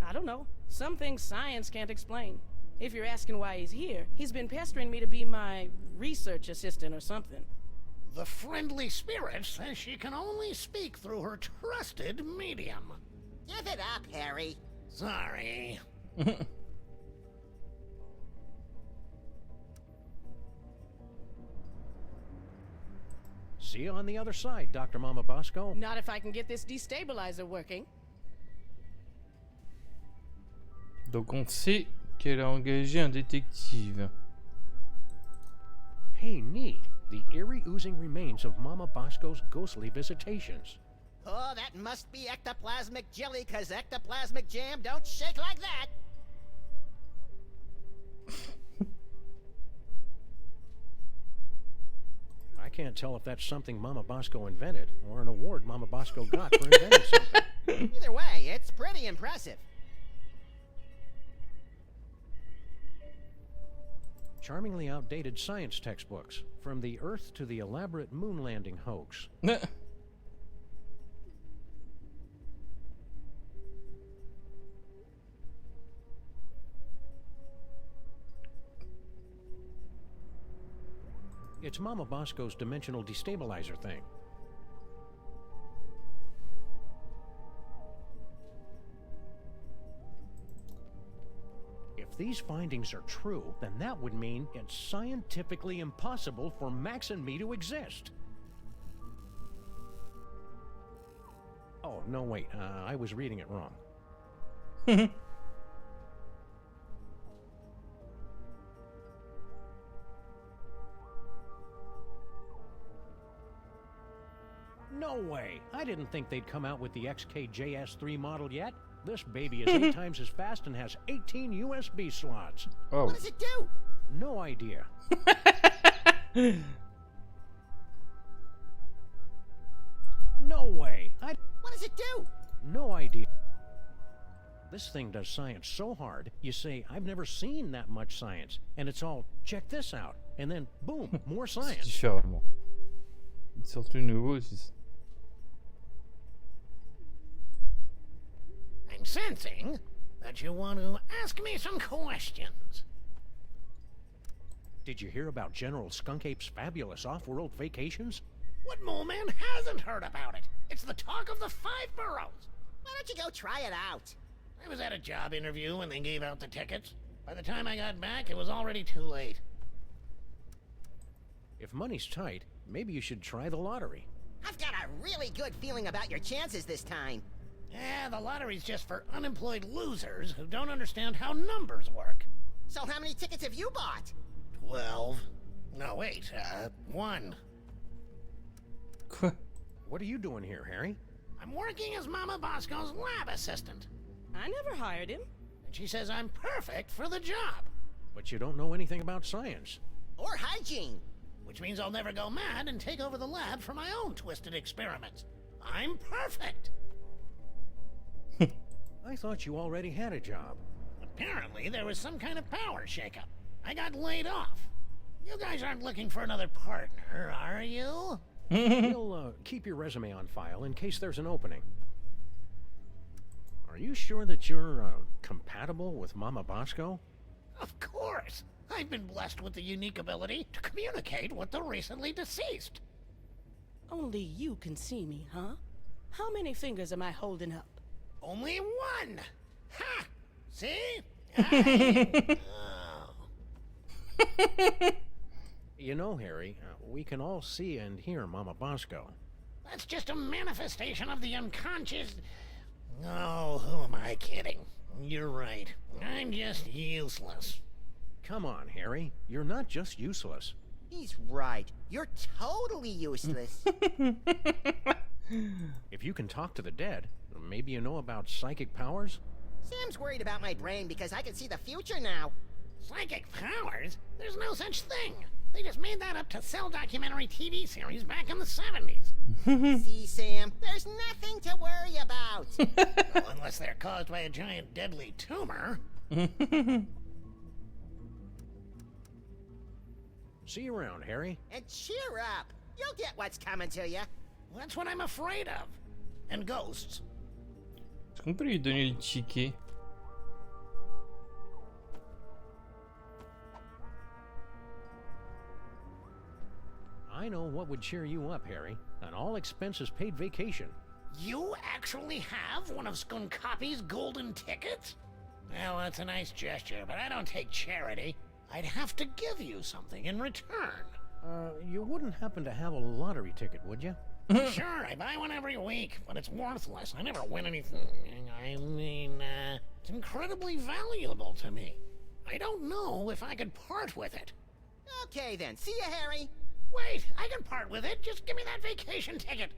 I don't know. Some things science can't explain. If you're asking why he's here, he's been pestering me to be my research assistant or something. The friendly spirit says she can only speak through her trusted medium. Give it up, Harry. Sorry. See you on the other side, Dr. Mama Bosco. Not if I can get this destabilizer working. Donc on sait qu'elle a engagé un détective. Hey, neat. The eerie oozing remains of Mama Bosco's ghostly visitations. Oh, that must be ectoplasmic jelly, 'cause ectoplasmic jam don't shake like that. I can't tell if that's something Mama Bosco invented or an award Mama Bosco got for inventing something. Either way, it's pretty impressive. Charmingly outdated science textbooks, from the Earth to the elaborate moon landing hoax. It's Mama Bosco's dimensional destabilizer thing. If these findings are true, then that would mean it's scientifically impossible for Max and me to exist. Oh, no, wait. I was reading it wrong. No way! I didn't think they'd come out with the XKJS3 model yet. This baby is 8 times as fast and has 18 USB slots. Oh. What does it do? No idea. No way! What does it do? No idea. This thing does science so hard, you say, I've never seen that much science. And it's all, check this out. And then, boom, more science. Différemment. Surtout nouveau aussi. I'm sensing that you want to ask me some questions. Did you hear about General Skunkape's fabulous off-world vacations? What mole man hasn't heard about it? It's the talk of the 5 boroughs. Why don't you go try it out? I was at a job interview when they gave out the tickets. By the time I got back, it was already too late. If money's tight, maybe you should try the lottery. I've got a really good feeling about your chances this time. Yeah, the lottery's just for unemployed losers who don't understand how numbers work. So how many tickets have you bought? 12. No, wait, 1. What are you doing here, Harry? I'm working as Mama Bosco's lab assistant. I never hired him. And she says I'm perfect for the job. But you don't know anything about science. Or hygiene. Which means I'll never go mad and take over the lab for my own twisted experiments. I'm perfect. I thought you already had a job. Apparently, there was some kind of power shakeup. I got laid off. You guys aren't looking for another partner, are you? We'll keep your resume on file in case there's an opening. Are you sure that you're compatible with Mama Bosco? Of course. I've been blessed with the unique ability to communicate with the recently deceased. Only you can see me, huh? How many fingers am I holding up? Only 1! Ha! See? You know, Harry, we can all see and hear Mama Bosco. That's just a manifestation of the unconscious... Oh, who am I kidding? You're right. I'm just useless. Come on, Harry. You're not just useless. He's right. You're totally useless. If you can talk to the dead, maybe you know about psychic powers? Sam's worried about my brain because I can see the future now. Psychic powers? There's no such thing. They just made that up to sell documentary TV series back in the 70s. See, Sam, there's nothing to worry about. Well, unless they're caused by a giant deadly tumor. See you around, Harry. And cheer up. You'll get what's coming to you. That's what I'm afraid of. And ghosts. Est-ce qu'on peut lui donner le ticket? I know what would cheer you up, Harry. An all-expenses-paid vacation. You actually have one of Skunkapi's golden tickets? Well, that's a nice gesture, but I don't take charity. I'd have to give you something in return. You wouldn't happen to have a lottery ticket, would you? Sure, I buy one every week, but it's worthless. I never win anything. I mean, it's incredibly valuable to me. I don't know if I could part with it. Okay then, see ya, Harry. Wait, I can part with it. Just give me that vacation ticket.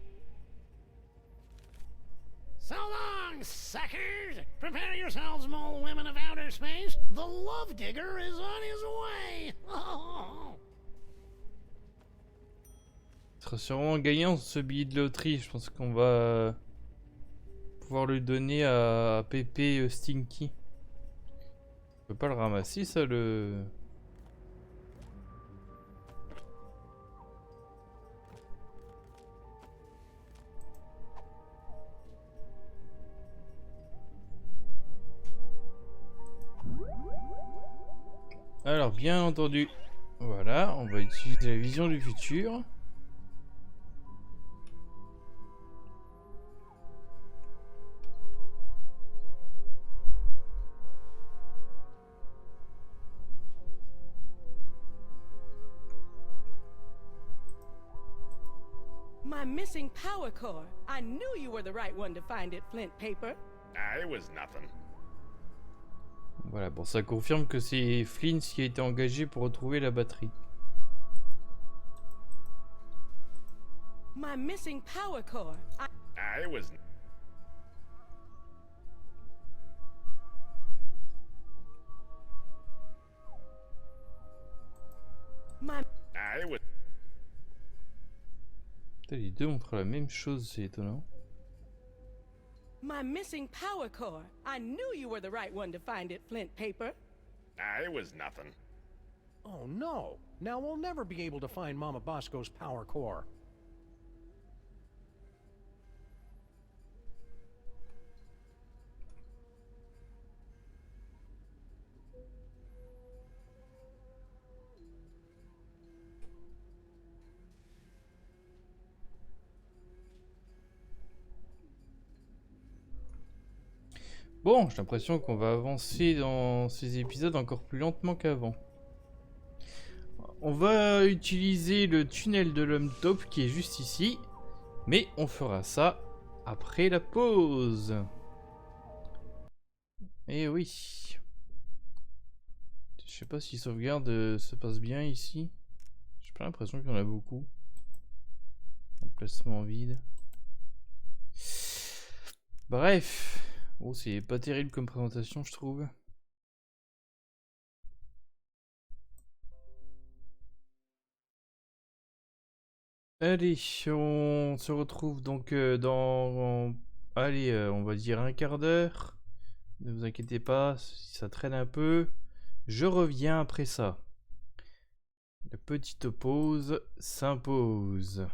So long, suckers! Prepare yourselves, mole women of outer space. The love digger is on his way. Oh. Ce sera sûrement gagnant ce billet de loterie. Je pense qu'on va pouvoir le donner à Pépé Stinky. Je peux pas le ramasser, ça, le... Alors, bien entendu, voilà, on va utiliser la vision du futur. My missing power core. I knew you were the right one to find it, Flint Paper. It was nothing. Voilà, bon, ça confirme que c'est Flint qui a été engagé pour retrouver la batterie. My missing power core. It was... My... It was... Putain, les deux montrent la même chose, c'est étonnant. My missing power core. I knew you were the right one to find it, Flint Paper. It was nothing. Oh no! Now we'll never be able to find Mama Bosco's power core. Bon, j'ai l'impression qu'on va avancer dans ces épisodes encore plus lentement qu'avant. On va utiliser le tunnel de l'homme taupe qui est juste ici. Mais on fera ça après la pause. Eh oui. Je sais pas si sauvegarde se passe bien ici. J'ai pas l'impression qu'il y en a beaucoup. Emplacement vide. Bref. Oh, c'est pas terrible comme présentation, je trouve. Allez, on se retrouve donc dans... Allez, on va dire un quart d'heure. Ne vous inquiétez pas, si ça traîne un peu. Je reviens après ça. La petite pause s'impose.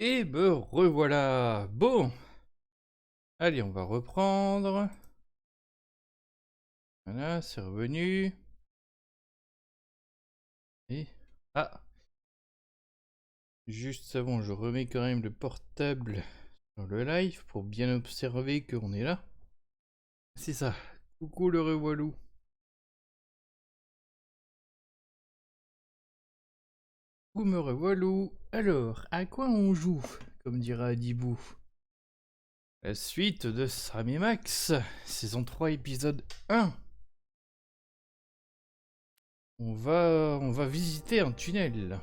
Et me revoilà. Bon. Allez, on va reprendre. Voilà, c'est revenu. Et... Ah. Juste avant, je remets quand même le portable sur le live pour bien observer qu'on est là. C'est ça. Coucou le revoilou. Coucou me revoilou. Alors, à quoi on joue, comme dira Adibou? La suite de Sam et Max, saison 3, épisode 1. On va visiter un tunnel.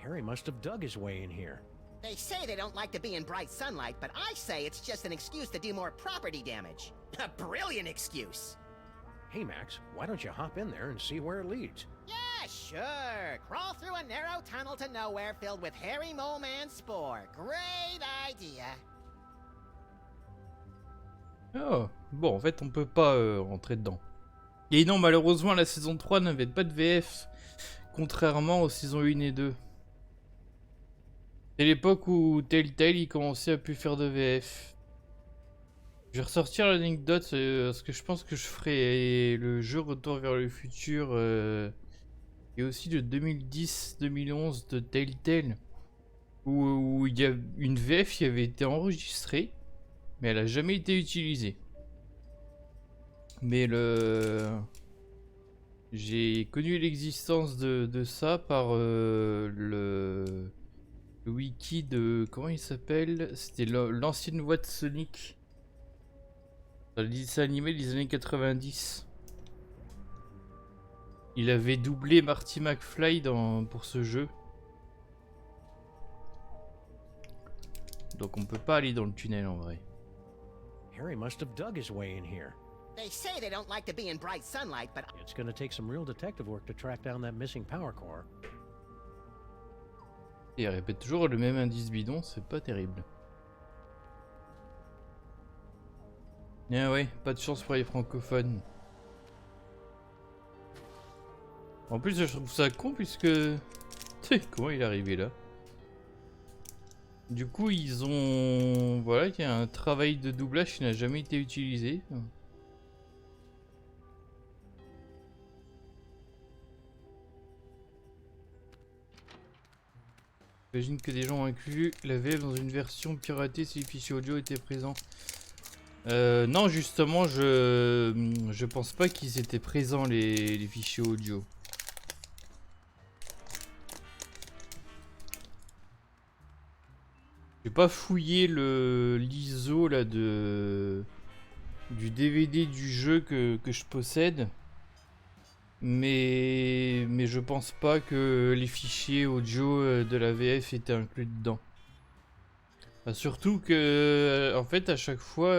Harry must have dug his way in here. They say they don't like to be in bright sunlight, but I say it's just an excuse to do more property damage. A brilliant excuse. Hey, Max, why don't you hop in there and see where it leads? Yeah, sure. Crawl through a narrow tunnel to nowhere filled with hairy mole man spore. Great idea. Oh, bon, en fait, on peut pas rentrer dedans. Et non, malheureusement, la saison 3 n'avait pas de VF, contrairement aux saisons 1 et 2. C'est l'époque où Telltale il commençait à plus faire de VF. Je vais ressortir l'anecdote parce que je pense que je ferai le jeu Retour vers le futur et aussi le 2010-2011 de Telltale où il y a une VF qui avait été enregistrée mais elle a jamais été utilisée. Mais j'ai connu l'existence de ça par le wiki de... Comment il s'appelle? C'était l'ancienne voix de Sonic. Dans le dessin animé des années 90. Il avait doublé Marty McFly pour ce jeu. Donc on peut pas aller dans le tunnel en vrai. Harry must have dug his way in here. They say they don't like to be in bright sunlight, but It's gonna take some real detective work to track down that missing power core. Et il répète toujours le même indice bidon, c'est pas terrible. Ah ouais, pas de chance pour les francophones. En plus, je trouve ça con puisque... Comment il est arrivé là? Du coup, ils ont... Voilà, il y a un travail de doublage qui n'a jamais été utilisé. J'imagine que des gens ont inclus la VF dans une version piratée si les fichiers audio étaient présents. Non, justement, je pense pas qu'ils étaient présents les fichiers audio. J'ai pas fouillé l'ISO là du DVD du jeu que je possède. Mais je pense pas que les fichiers audio de la VF étaient inclus dedans. Bah, surtout que, en fait, à chaque fois,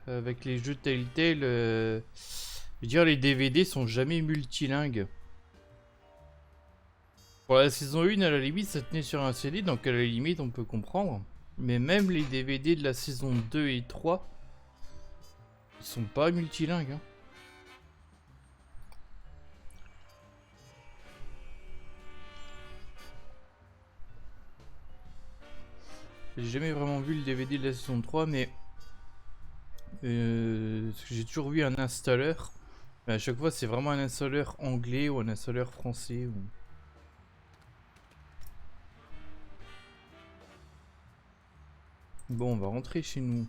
avec les jeux Telltale, je veux dire, les DVD sont jamais multilingues. Pour la saison 1, à la limite, ça tenait sur un CD, donc à la limite, on peut comprendre. Mais même les DVD de la saison 2 et 3, ils sont pas multilingues. Hein. J'ai jamais vraiment vu le DVD de la saison 3, mais j'ai toujours vu un installeur. Mais à chaque fois, c'est vraiment un installeur anglais ou un installeur français. Bon, on va rentrer chez nous.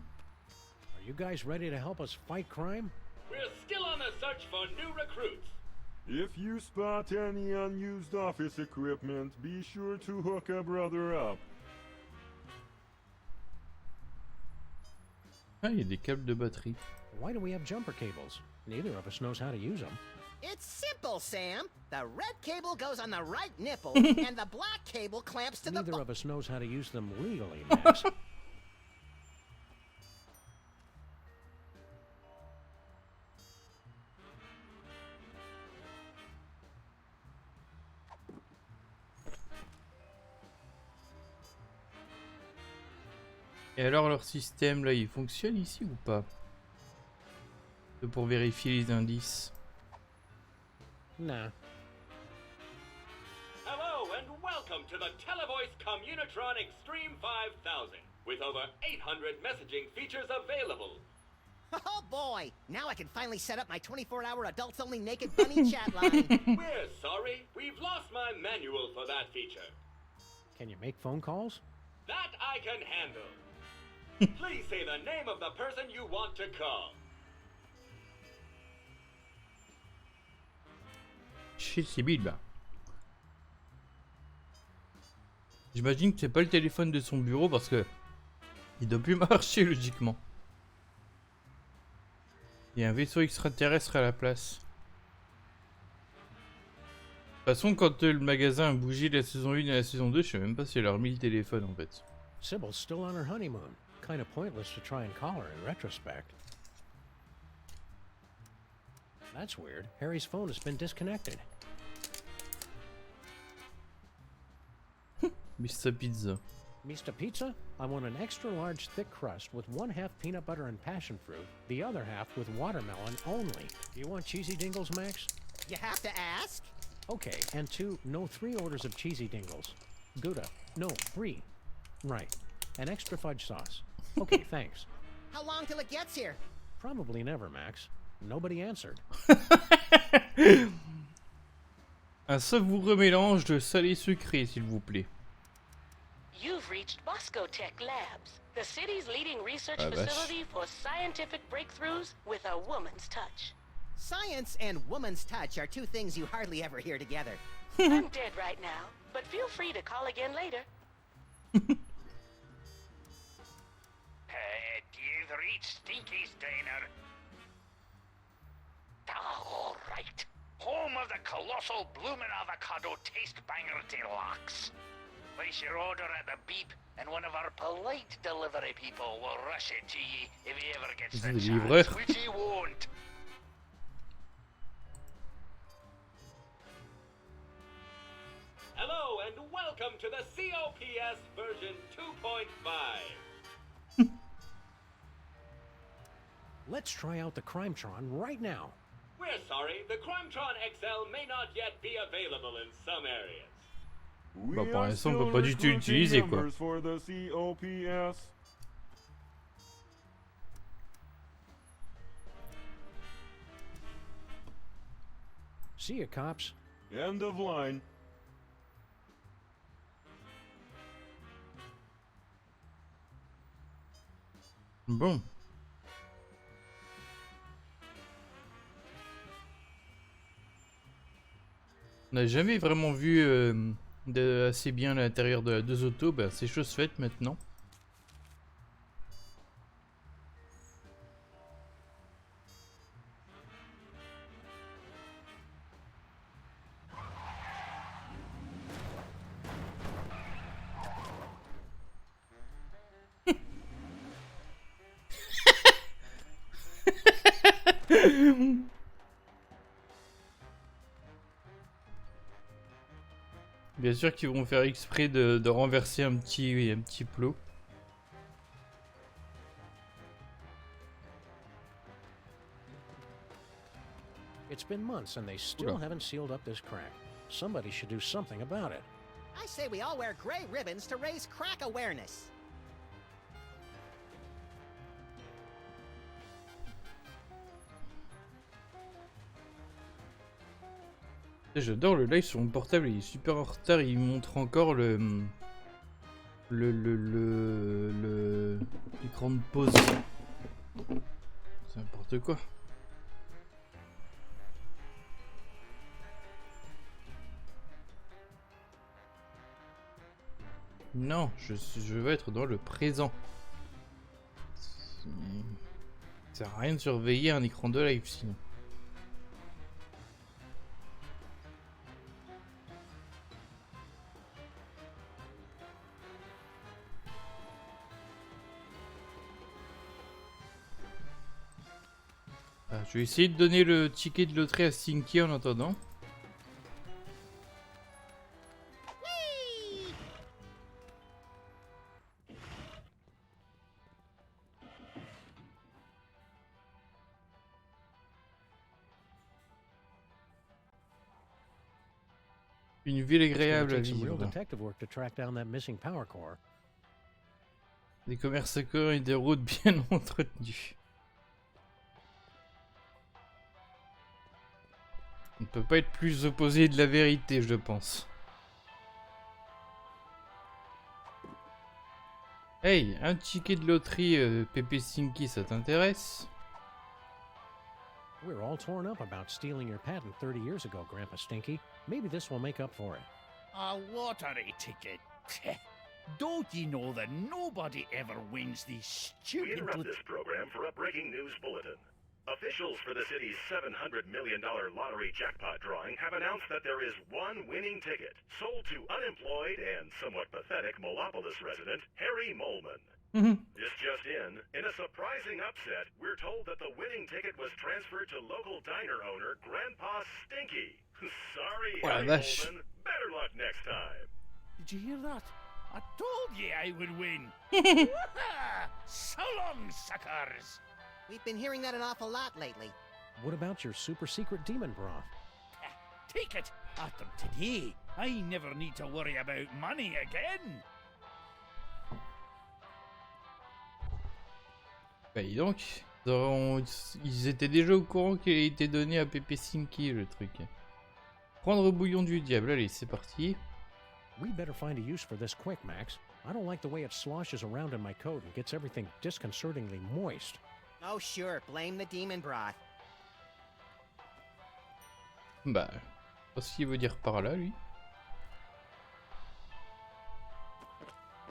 Are you guys ready to help us fight crime? We're still on the search for new recruits. If you spot any unused office equipment, be sure to hook a brother up. Ah, il y a des câbles de batterie. Why do we have jumper cables? Neither of us knows how to use them. it's simple, Sam. The red cable goes on the right nipple, and the black cable clamps to the Neither of us knows how to use them legally, Max. Et alors leur système là, il fonctionne ici ou pas? Pour vérifier les indices. Nah. Hello and welcome to the Televoice Communitron Extreme 5000, with over 800 messaging features available. Oh boy! Now I can finally set up my 24-hour adults-only naked bunny chat line. We're sorry, we've lost my manual for that feature. Can you make phone calls? That I can handle. Please say the name of the person you want to call. Chez Sibyl, bah. J'imagine que c'est pas le téléphone de son bureau parce que il doit plus marcher logiquement. Il y a un vaisseau extraterrestre à la place. De toute façon, quand le magasin a bougé de la saison 1 et la saison 2, je sais même pas si elle a remis le téléphone en fait. Sybil's still on her honeymoon. Kind of pointless to try and call her in retrospect. That's weird. Harry's phone has been disconnected. Mr. Pizza. Mr. Pizza, I want an extra large thick crust with 1/2 peanut butter and passion fruit, the other half with watermelon only. You want cheesy dingles, Max? You have to ask? Okay, and 3 orders of cheesy dingles. Gouda. No, 3. Right. An extra fudge sauce. Okay, thanks. How long till it gets here? Probably never, Max. Nobody answered. Un savoureux mélange de salé sucré, s'il vous plaît. You've reached Bosco Tech Labs, the city's leading research Ah, facility for scientific breakthroughs with a woman's touch. Science and woman's touch are two things you hardly ever hear together. I'm dead right now, but feel free to call again later. You've reached Stinky's Diner. All right. Home of the colossal bloomin' avocado taste banger deluxe. Place your order at the beep, and one of our polite delivery people will rush it to ye if he ever gets the chance, which he won't. Hello and welcome to the COPS version 2.5. Let's try out the Crimetron right now. We're sorry, the Crimetron XL may not yet be available in some areas. Bah pour l'instant on peut pas du tout l'utiliser quoi. For the COPS. See ya, cops. End of line. Bon. On n'a jamais vraiment vu assez bien l'intérieur de la 2 autos, ben c'est chose faite maintenant. Bien sûr qu'ils vont faire exprès de renverser un petit plot. It's been months and they still haven't sealed up this crack. Somebody should do something about it. I say we all wear gray ribbons to raise crack awareness. J'adore le live sur mon portable, il est super en retard, il montre encore l'écran de pause. C'est n'importe quoi. Non, je veux être dans le présent. Ça sert à rien de surveiller un écran de live sinon. Je vais essayer de donner le ticket de loterie à Stinky en attendant. Une ville It's gonna agréable à take some real vivre. detective work to track down that missing power core. Des commerces communs et des routes bien entretenues. On ne peut pas être plus opposé de la vérité, je pense. Hey, un ticket de loterie Pépé Stinky, ça t'intéresse? We're all torn up about stealing your patent 30 years ago, Grandpa Stinky. Maybe this will make up for it. A lottery ticket. Don't you know that nobody ever wins these We stupid... interrupt this program for a breaking news bulletin. Officials for the city's $700 million lottery jackpot drawing have announced that there is one winning ticket sold to unemployed and somewhat pathetic Molopolis resident Harry Molman. This just in a surprising upset, we're told that the winning ticket was transferred to local diner owner Grandpa Stinky. Sorry, Harry Molman. Better luck next time. Did you hear that? I told you I would win. So long, suckers. We've been hearing that an awful lot lately. What about your super secret demon broth? Take it. After today, I never need to worry about money again. Bah dis donc, ils étaient déjà au courant qu'il a été donné à Pépé Stinky le truc. Prendre au bouillon du diable, allez c'est parti. We better find a use for this quick, Max. I don't like the way it sloshes around in my coat and gets everything disconcertingly moist. Oh sure, blame the demon broth. Bah, je sais pas ce qu'il veut dire par là lui.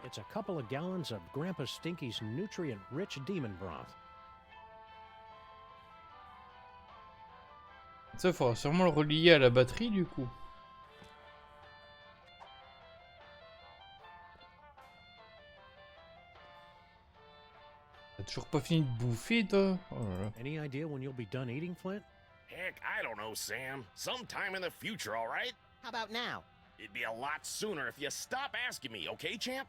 It's a couple of gallons of Grandpa Stinky's nutrient-rich demon broth. Ça faudra sûrement le relier à la batterie du coup. T'as toujours pas fini de bouffer toi? Oh là là. Any idea when you'll be done eating, Flint? Heck, I don't know, Sam. Sometime in the future, all right? How about now? It'd be a lot sooner if you stop asking me, okay, champ?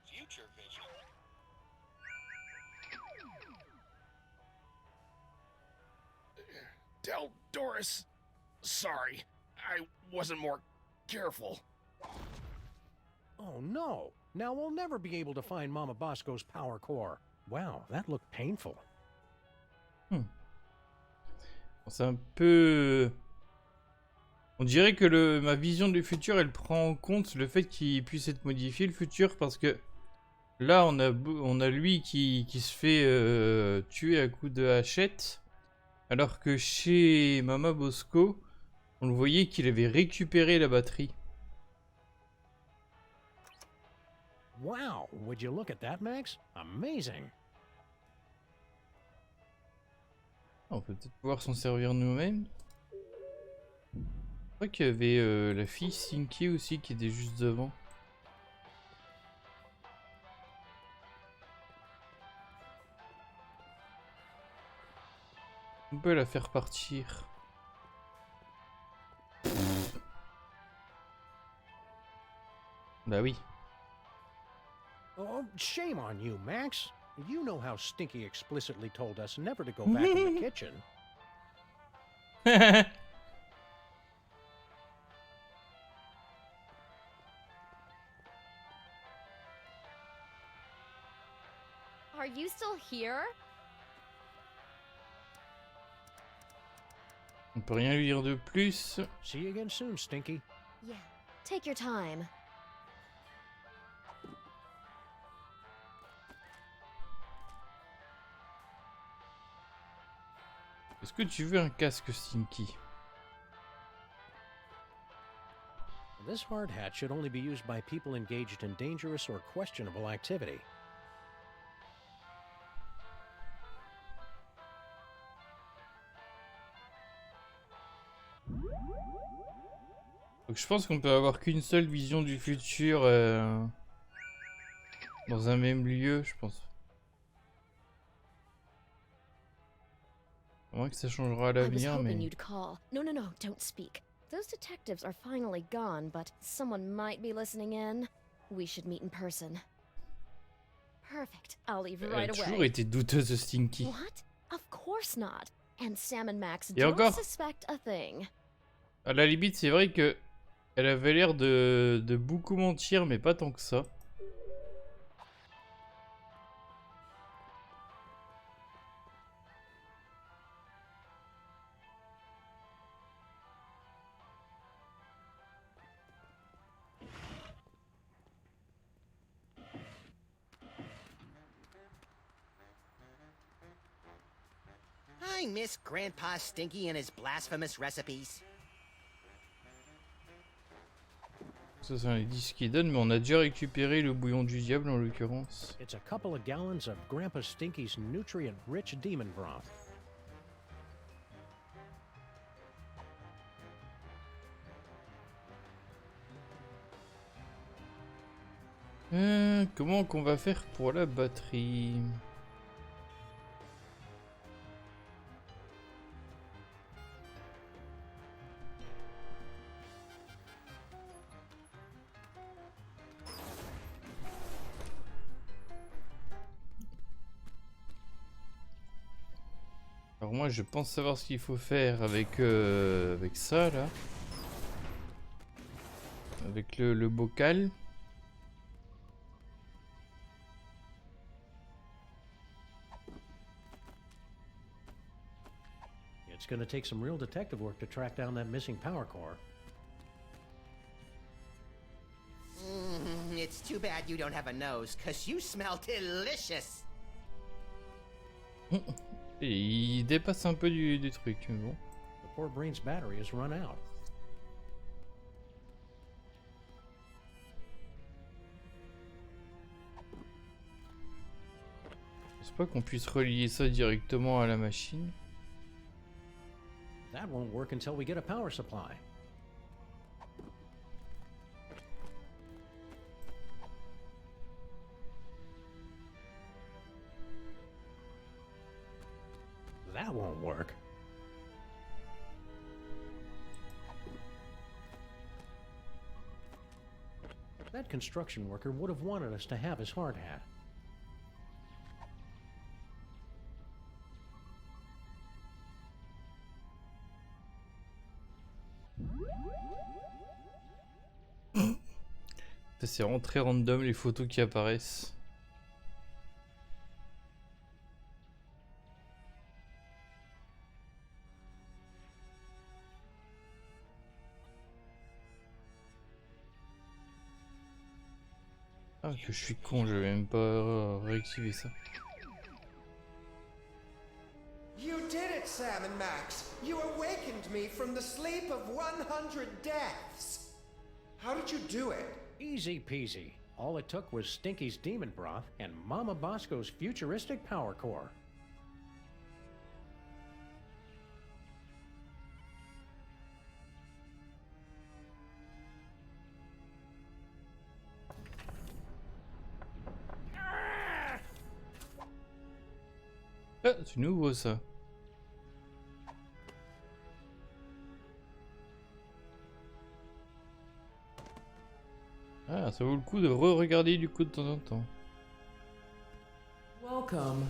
Future vision. Tell Doris. Sorry, I wasn't more careful. Oh no! Now we'll never be able to find Mama Bosco's power core. Wow, that looked painful. C'est un peu... On dirait que ma vision du futur, elle prend en compte le fait qu'il puisse être modifié le futur, parce que là, on a lui qui se fait tuer à coups de hachette, alors que chez Mama Bosco, on le voyait qu'il avait récupéré la batterie. Wow, would you look at that, Max? Amazing. On peut peut-être pouvoir s'en servir nous-mêmes. Je crois qu'il y avait la fille Stinky aussi qui était juste devant. On peut la faire partir. Bah oui. Oh, shame on you, Max. You know how Stinky explicitly told us never to go back in the kitchen. Are you still here? On peut rien lui dire de plus. See you again soon, Stinky. Yeah, take your time. Est-ce que tu veux un casque Stinky? This hard hat should only be used by people engaged in dangerous or questionable activity. Donc je pense qu'on peut avoir qu'une seule vision du futur dans un même lieu, je pense. À moins que ça changera à l'avenir, mais... You'd call. No, don't speak. Those detectives are finally gone, but someone might be listening in. We should meet in person. Perfect. I'll leave right away. Elle a toujours été douteuse, Stinky. What? Of course not. And Sam and Max Et don't encore, suspect a thing. à la limite, c'est vrai que elle avait l'air de beaucoup mentir, mais pas tant que ça. I miss Grandpa Stinky and his blasphemous recipes. Ça, c'est les disques qui donnent, mais on a déjà récupéré le bouillon du diable en l'occurrence. It's a couple of gallons of Grandpa Stinky's nutrient-rich demon broth. Comment qu'on va faire pour la batterie? Alors moi je pense savoir ce qu'il faut faire avec, avec ça là. Avec le bocal. It's gonna take some real detective work to track down that missing power core. It's too bad you don't have a nose, 'cause you smell delicious. Et il dépasse un peu du truc, mais bon. The poor brain's battery has run out. Je pense pas qu'on puisse relier ça directement à la machine. That won't work until we get a power supply. That won't work. That construction worker would have wanted us to have his hard hat. C'est vraiment très random les photos qui apparaissent. Ah que je suis con, je vais même pas réactiver ça. You did it, Sam and Max. You awakened me from the sleep of 100 deaths. How did you do it? Easy peasy. All it took was Stinky's demon broth and Mama Bosco's futuristic power core. Ah, c'est nouveau ça. Ah, ça vaut le coup de re-regarder du coup de temps en temps. Welcome.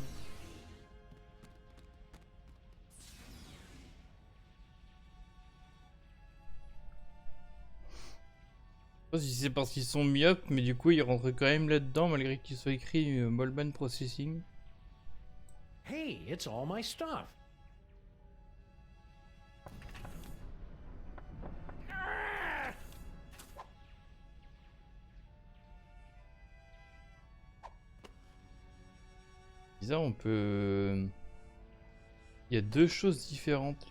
Je sais pas si c'est parce qu'ils sont myopes, mais du coup ils rentrent quand même là-dedans malgré qu'il soit écrit Molban Processing. Hey, it's all my stuff. Bizarre, on peut... Il y a deux choses différentes.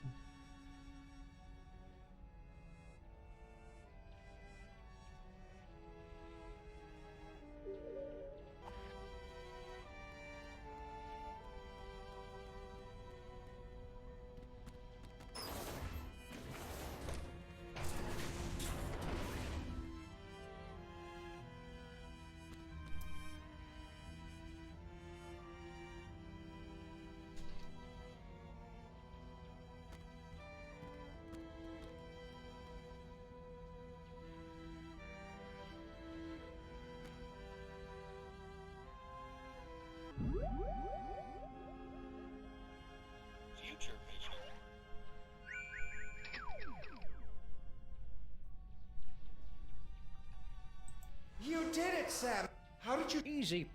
did it, Sam! How did you... Easy.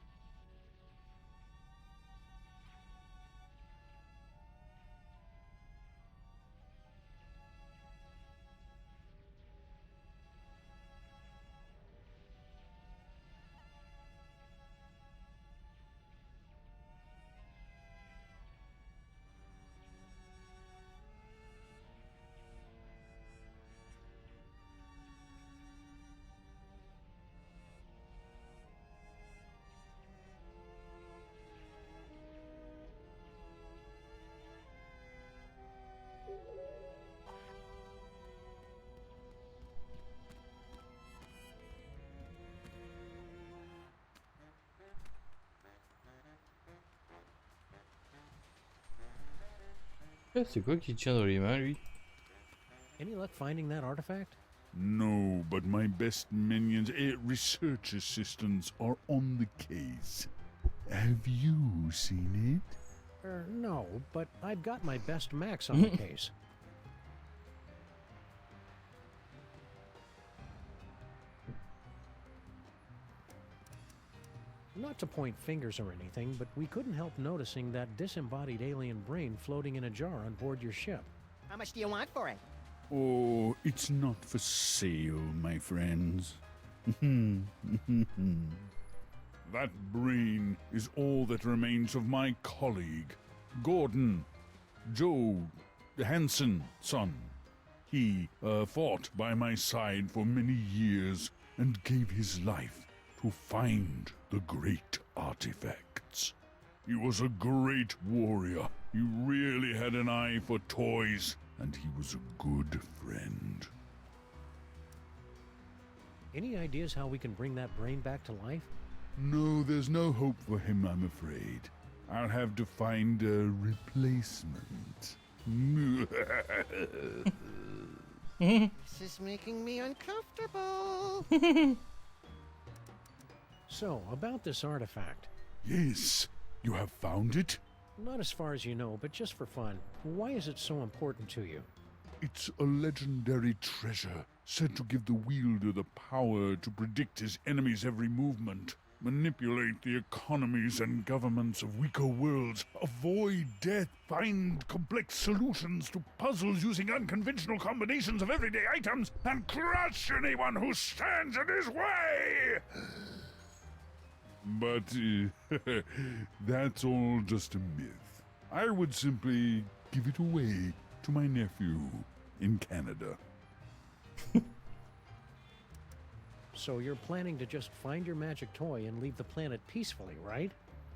C'est quoi qui tient dans les mains, lui? Any luck finding that artifact? No, but my best minions, research assistants, are on the case. Have you seen it? No, but I've got my best Max on the case. Not to point fingers or anything, but we couldn't help noticing that disembodied alien brain floating in a jar on board your ship. How much do you want for it? Oh, it's not for sale, my friends. That brain is all that remains of my colleague, Gordon, Joe Hansen's son. He fought by my side for many years and gave his life to find the great artifacts. He was a great warrior. He really had an eye for toys, and he was a good friend. Any ideas how we can bring that brain back to life? No, there's no hope for him, I'm afraid. I'll have to find a replacement. This is making me uncomfortable. So, about this artifact. Yes, you have found it? Not as far as you know, but just for fun. Why is it so important to you? It's a legendary treasure, said to give the wielder the power to predict his enemy's every movement, manipulate the economies and governments of weaker worlds, avoid death, find complex solutions to puzzles using unconventional combinations of everyday items, and crush anyone who stands in his way! But that's all just a myth. I would simply give it away to my nephew in Canada. So you're planning to just find your magic toy and leave the planet peacefully, right?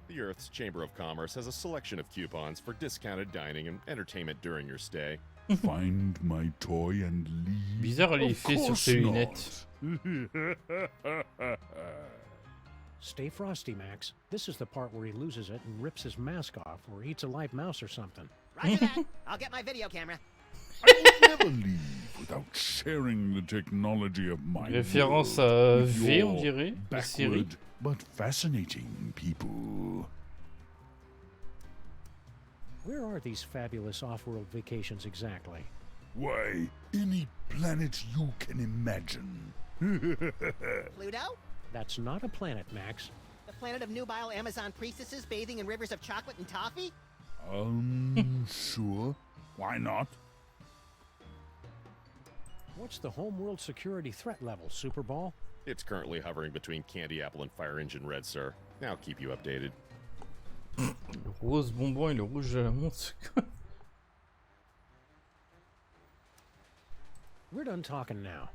The Earth's Chamber of Commerce has a selection of coupons for discounted dining and entertainment during your stay. Find my toy and leave? Bizarre l'effet sur ses lunettes. Stay frosty, Max. This is the part where he loses it and rips his mask off or eats a live mouse or something. Roger that. I'll get my video camera. I will never leave without sharing the technology of my Référence world à with V, on your dirait, la série. backward but fascinating people. Where are these fabulous off-world vacations exactly? Why, any planet you can imagine. Pluto? That's not a planet, Max. The planet of nubile Amazon priestesses bathing in rivers of chocolate and toffee? Sure. Why not? What's the homeworld security threat level, Superball? It's currently hovering between Candy Apple and Fire Engine Red, sir. I'll keep you updated. Le rose bonbon et le rouge de la montre. We're done talking now.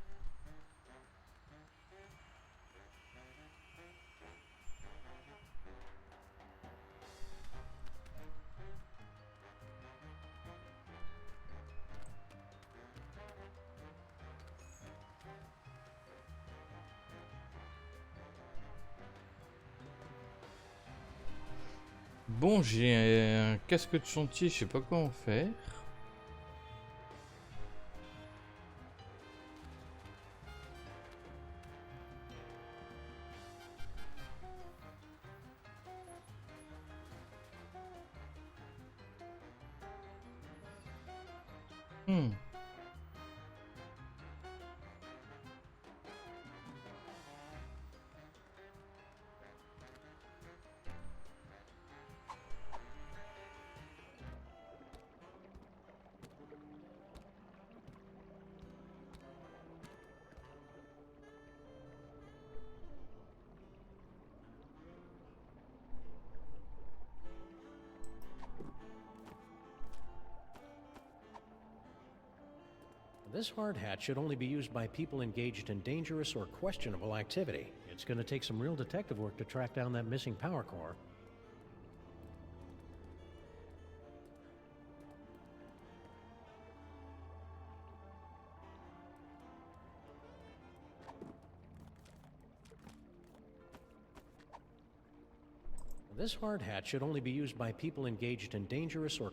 Bon, j'ai un casque de chantier, je sais pas quoi en faire. This hard hat should only be used by people engaged in dangerous or questionable activity. It's going to take some real detective work to track down that missing power core. This hard hat should only be used by people engaged in dangerous or...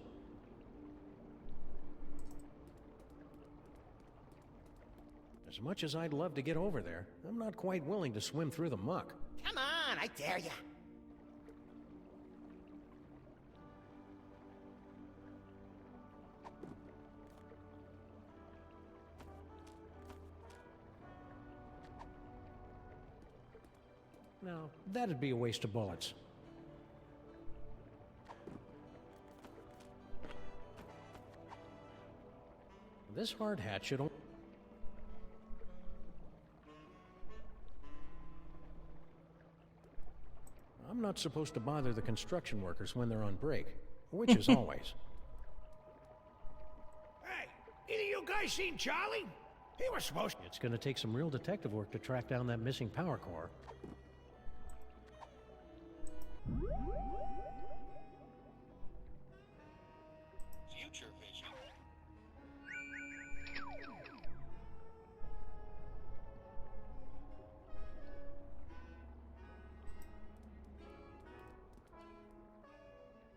As much as I'd love to get over there, I'm not quite willing to swim through the muck. Come on, I dare ya. Now, that'd be a waste of bullets. This hard hat should only... I'm not supposed to bother the construction workers when they're on break, which is always. Hey, either you guys seen Charlie? He was supposed to... It's going to take some real detective work to track down that missing power core. Future vision.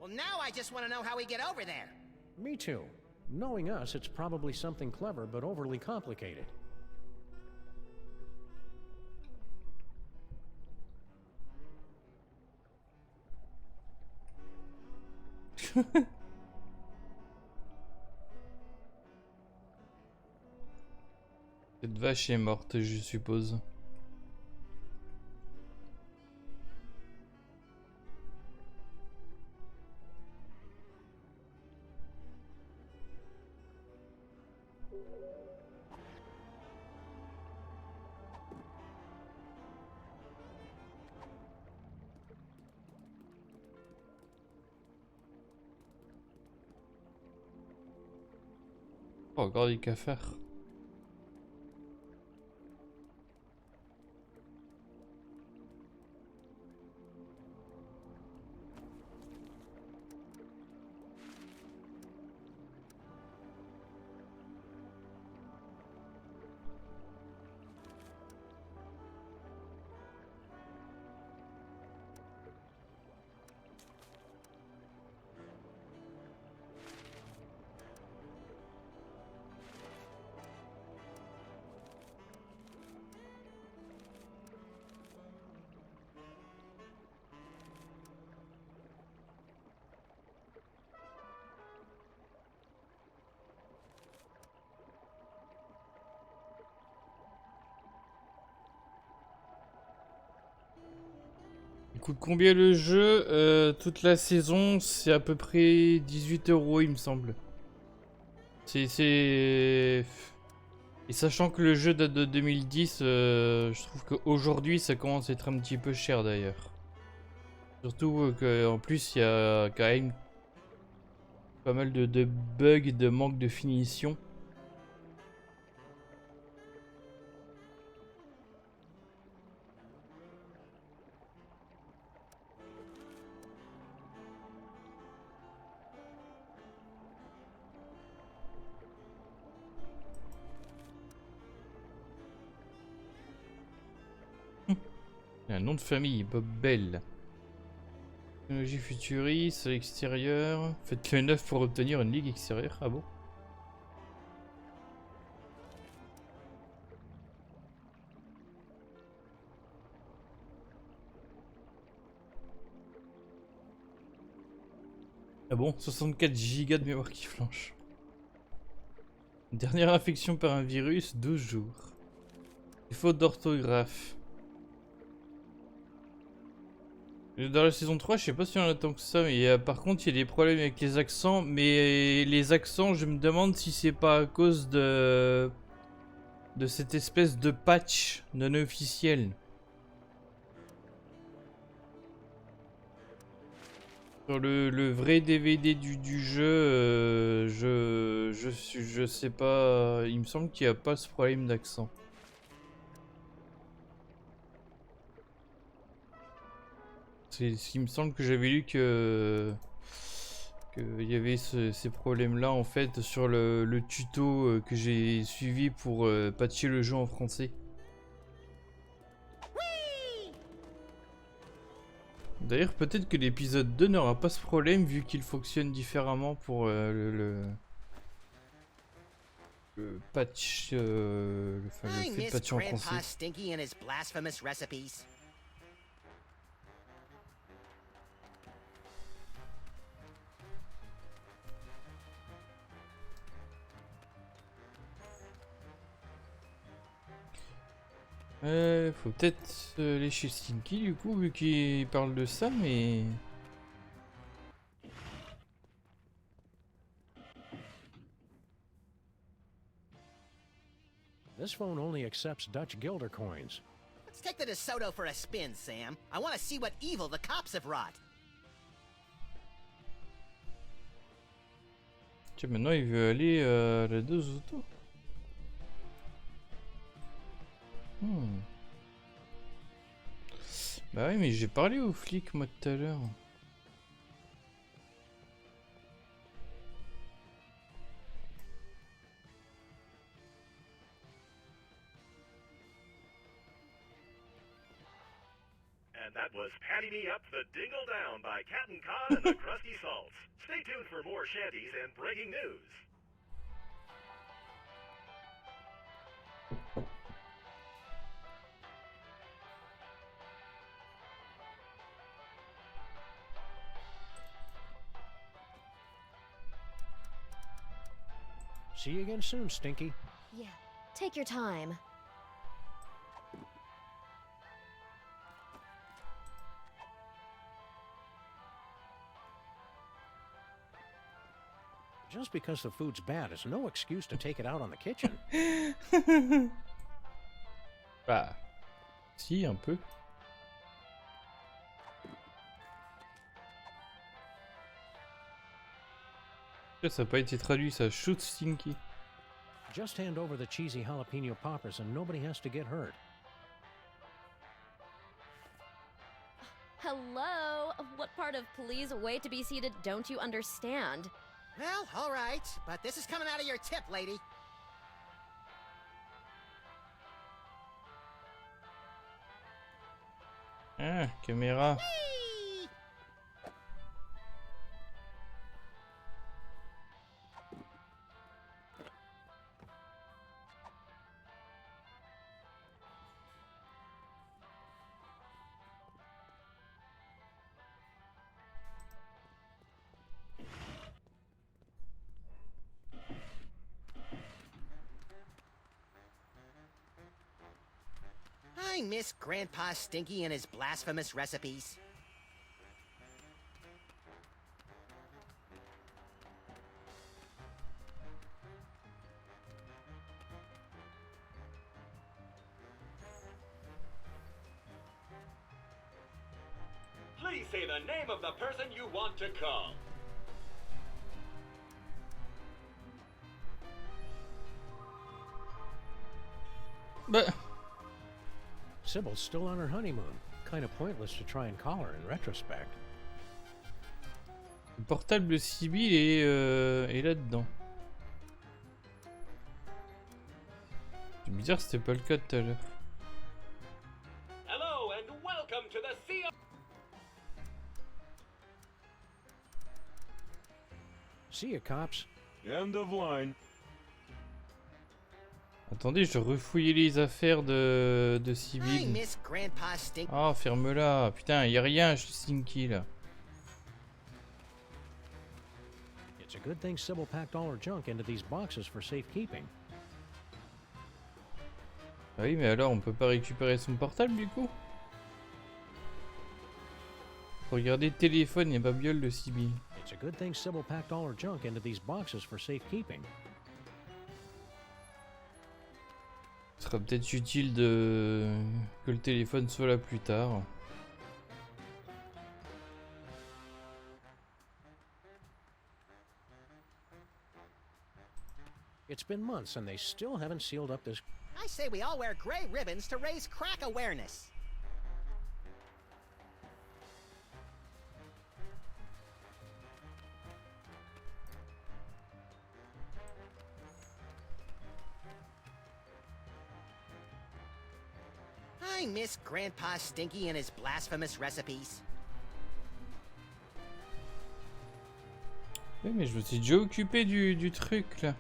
Well, now I just want to know how we get over there. Me too. Knowing us, it's probably something clever but overly complicated. Cette vache est morte, je suppose. Oh, encore des cafards. Il coûte combien le jeu? Toute la saison, c'est à peu près 18 €, il me semble. Et sachant que le jeu date de 2010, je trouve qu'aujourd'hui ça commence à être un petit peu cher d'ailleurs. Surtout qu'en plus il y a quand même pas mal de bugs, de manque de finition. Un nom de famille, Bob Bell. Technologie futuriste, à l'extérieur. Faites le 9 pour obtenir une ligue extérieure. Ah bon? Ah bon? 64 Go de mémoire qui flanche. Dernière infection par un virus, 12 jours. Faute d'orthographe. Dans la saison 3, je sais pas si on a tant que ça, mais par contre, il y a des problèmes avec les accents. Mais les accents, je me demande si c'est pas à cause de cette espèce de patch non officiel. Sur le vrai DVD du jeu, je sais pas, il me semble qu'il n'y a pas ce problème d'accent. Il me semble que j'avais lu qu'il y avait ces problèmes-là en fait sur le tuto que j'ai suivi pour patcher le jeu en français. D'ailleurs, peut-être que l'épisode 2 n'aura pas ce problème vu qu'il fonctionne différemment pour le patch, le fait de patcher en français. Stinky and his blasphemous recipes. Faut peut-être aller chez Stinky du coup, vu qu'il parle de ça, mais... This phone only accepts Dutch guilder coins. Let's take the DeSoto for a spin, Sam. I want to see what evil the cops have wrought. Tiens, maintenant il veut aller à la 2 auto. Bah oui, mais j'ai parlé aux flics moi tout à l'heure. And that was Patty Me Up the Dingle Down by Captain Cod and the Crusty Salts. Stay tuned for more shanties and breaking news. See you again soon, Stinky. Yeah, take your time. Just because the food's bad is no excuse to take it out on the kitchen. Bah, si, un peu. Ça n'a pas été traduit, ça. Shoot Stinky. Just hand over the cheesy jalapeno poppers and nobody has to get hurt. Hello? What part of please wait to be seated don't you understand? Well, all right, but this is coming out of your tip, lady. Ah, caméra. I miss Grandpa Stinky and his blasphemous recipes. Please say the name of the person you want to call. Bah. Sybil's still on her honeymoon. Kind of pointless to try and call her in retrospect. Le portable de Sibyl est là-dedans. Je vais me dire que c'était pas le cas tout à l'heure. Hello and welcome to the Saison. See ya, cops. End of line. Attendez, je refouillais les affaires de I Sibyl. miss Grandpa Stinky. Ah, ferme-la. Putain, y a rien chez Stinky là. It's a good thing Sybil packed all her junk into these boxes for safekeeping. Ah oui, mais alors on peut pas récupérer son portable du coup? Regardez le téléphone, y a babiole de Sibyl. It's a good thing Sybil packed all her junk into these boxes for safekeeping. Ce sera peut-être utile que le téléphone soit là plus tard. It's been months and they still haven't sealed up this... I say we all wear gray ribbons to raise crack awareness. I miss Grandpa Stinky and his blasphemous recipes. Oui, mais je me suis déjà occupé du truc là.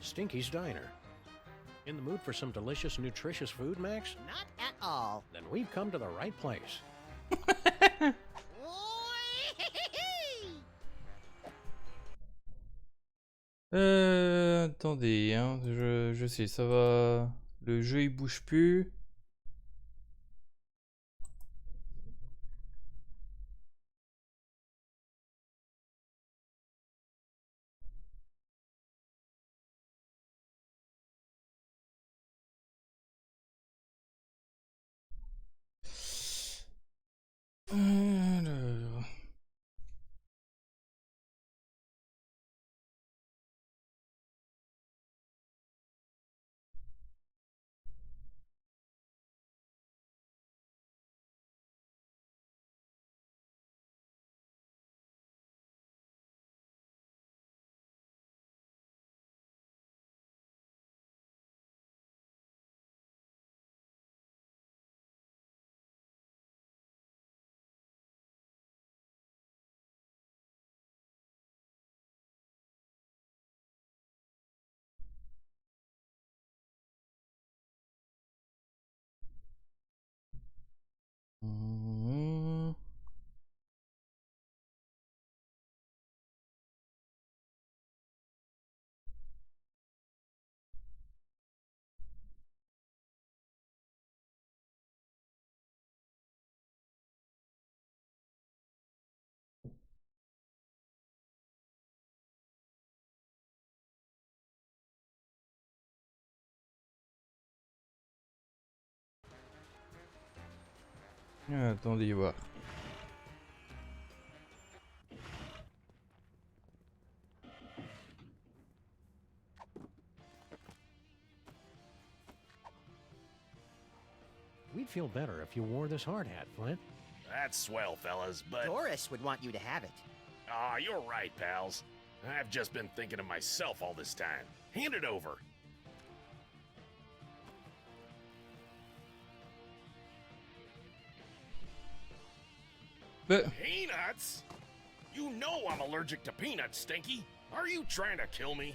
Stinky's Diner. In the mood for some delicious, nutritious food, Max? Not at all. Then we've come to the right place. Attendez, hein, je sais, ça va. Le jeu il bouge plus. Alors... Attendez voir. We'd feel better if you wore this hard hat, Flint. That's swell, fellas, but... Doris would want you to have it. Ah, you're right, pals. I've just been thinking of myself all this time. Hand it over. Peanuts? You know I'm allergic to peanuts, Stinky. Are you trying to kill me?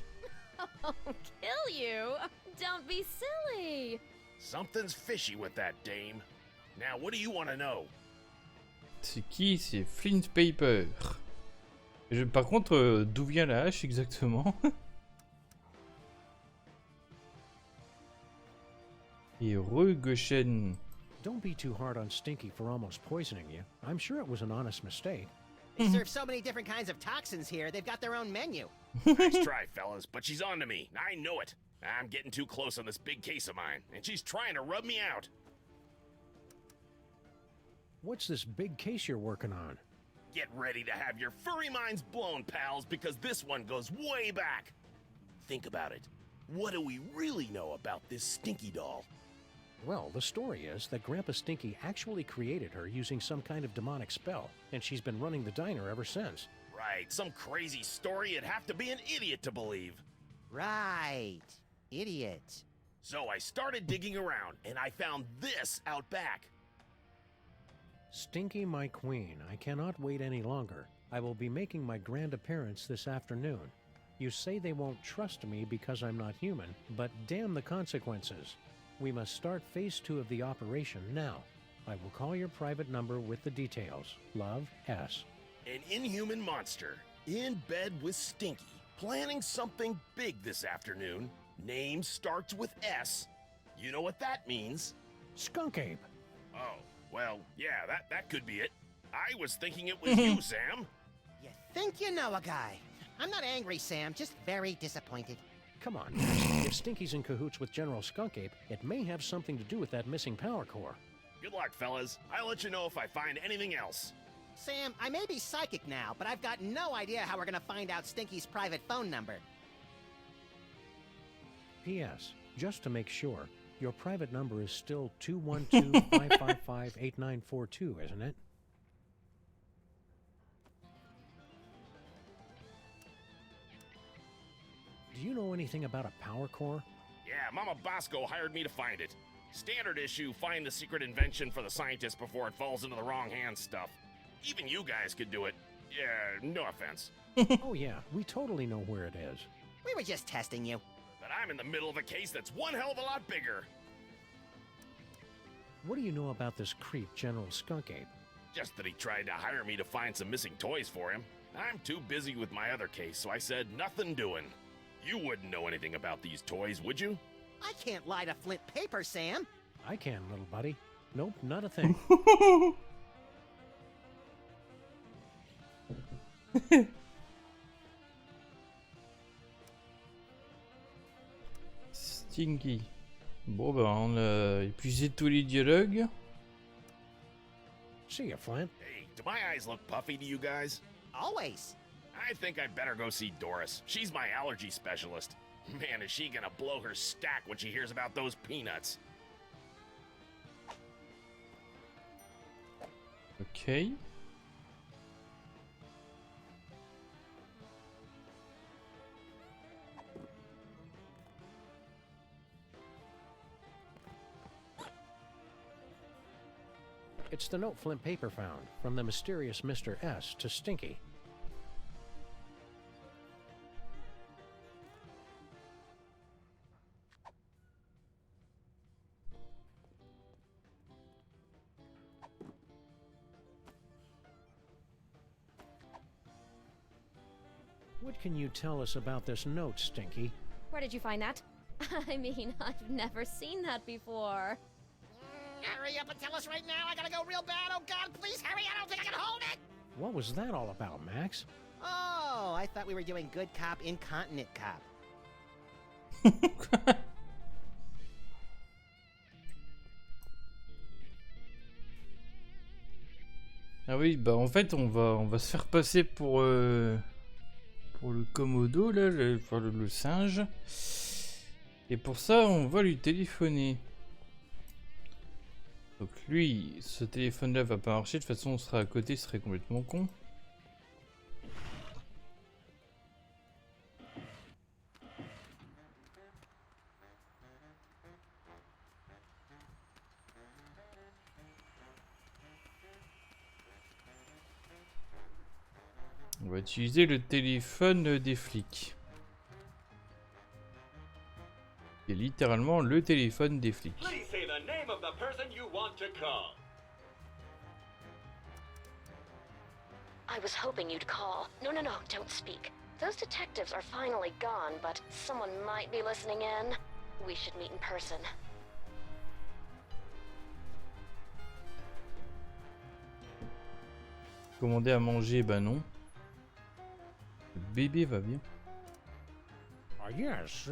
Oh, kill you? Don't be silly. Something's fishy with that dame. Now, what do you want to know? C'est qui? C'est Flint Paper. Par contre, d'où vient la hache exactement? Et Goshen. Don't be too hard on Stinky for almost poisoning you. I'm sure it was an honest mistake. They serve so many different kinds of toxins here, they've got their own menu. Nice try, fellas, but she's on to me. I know it. I'm getting too close on this big case of mine, and she's trying to rub me out. What's this big case you're working on? Get ready to have your furry minds blown, pals, because this one goes way back. Think about it. What do we really know about this Stinky doll? Well, the story is that Grandpa Stinky actually created her using some kind of demonic spell, and she's been running the diner ever since. Right, some crazy story you'd have to be an idiot to believe. Right, idiot. So I started digging around, and I found this out back. Stinky, my queen, I cannot wait any longer. I will be making my grand appearance this afternoon. You say they won't trust me because I'm not human, but damn the consequences. We must start phase 2 of the operation now. I will call your private number with the details. Love, S. An inhuman monster, in bed with Stinky, planning something big this afternoon. Name starts with S. You know what that means? Skunk ape. Oh, well, yeah, that could be it. I was thinking it was you, Sam. You think you know a guy. I'm not angry, Sam, just very disappointed. Come on. If Stinky's in cahoots with General Skunkape, it may have something to do with that missing power core. Good luck, fellas. I'll let you know if I find anything else. Sam, I may be psychic now, but I've got no idea how we're gonna find out Stinky's private phone number. P.S. Just to make sure, your private number is still 212-555-8942, isn't it? Do you know anything about a power core? Yeah, Mama Bosco hired me to find it. Standard issue, find the secret invention for the scientist before it falls into the wrong hands stuff. Even you guys could do it. Yeah, no offense. Oh yeah, we totally know where it is. We were just testing you. But I'm in the middle of a case that's one hell of a lot bigger. What do you know about this creep, General Skunkape? Just that he tried to hire me to find some missing toys for him. I'm too busy with my other case, so I said nothing doing. You wouldn't know anything about these toys, would you? I can't lie to Flint paper, Sam. I can, little buddy. Nope, not a thing. Stinky. Bon ben on a épuisé tous les dialogues. See ya, Flint. Hey, do my eyes look puffy to you guys? Always. I think I'd better go see Doris. She's my allergy specialist. Man, is she gonna blow her stack when she hears about those peanuts. Ok. It's the note Flint paper found, from the mysterious Mr. S to Stinky. What can you tell us about this note, Stinky? Where did you find that? I mean, I've never seen that before. Hurry up and tell us right now. I gotta go real bad. Oh, God, please hurry. I don't think I can hold it. What was that all about, Max? Oh, I thought we were doing good cop, incontinent cop. Ah oui, bah en fait on va se faire passer pour le Komodo là, le singe. Et pour ça on va lui téléphoner. Donc lui, ce téléphone là va pas marcher, de toute façon on sera à côté, ce serait complètement con. On va utiliser le téléphone des flics. C'est littéralement le téléphone des flics. Please say the name of the person you want to call. I was hoping you'd call. No, don't speak. Those detectives are finally gone, but someone might be listening in. We should meet in person. Commander à manger, bah non. Le bébé va bien. Yes.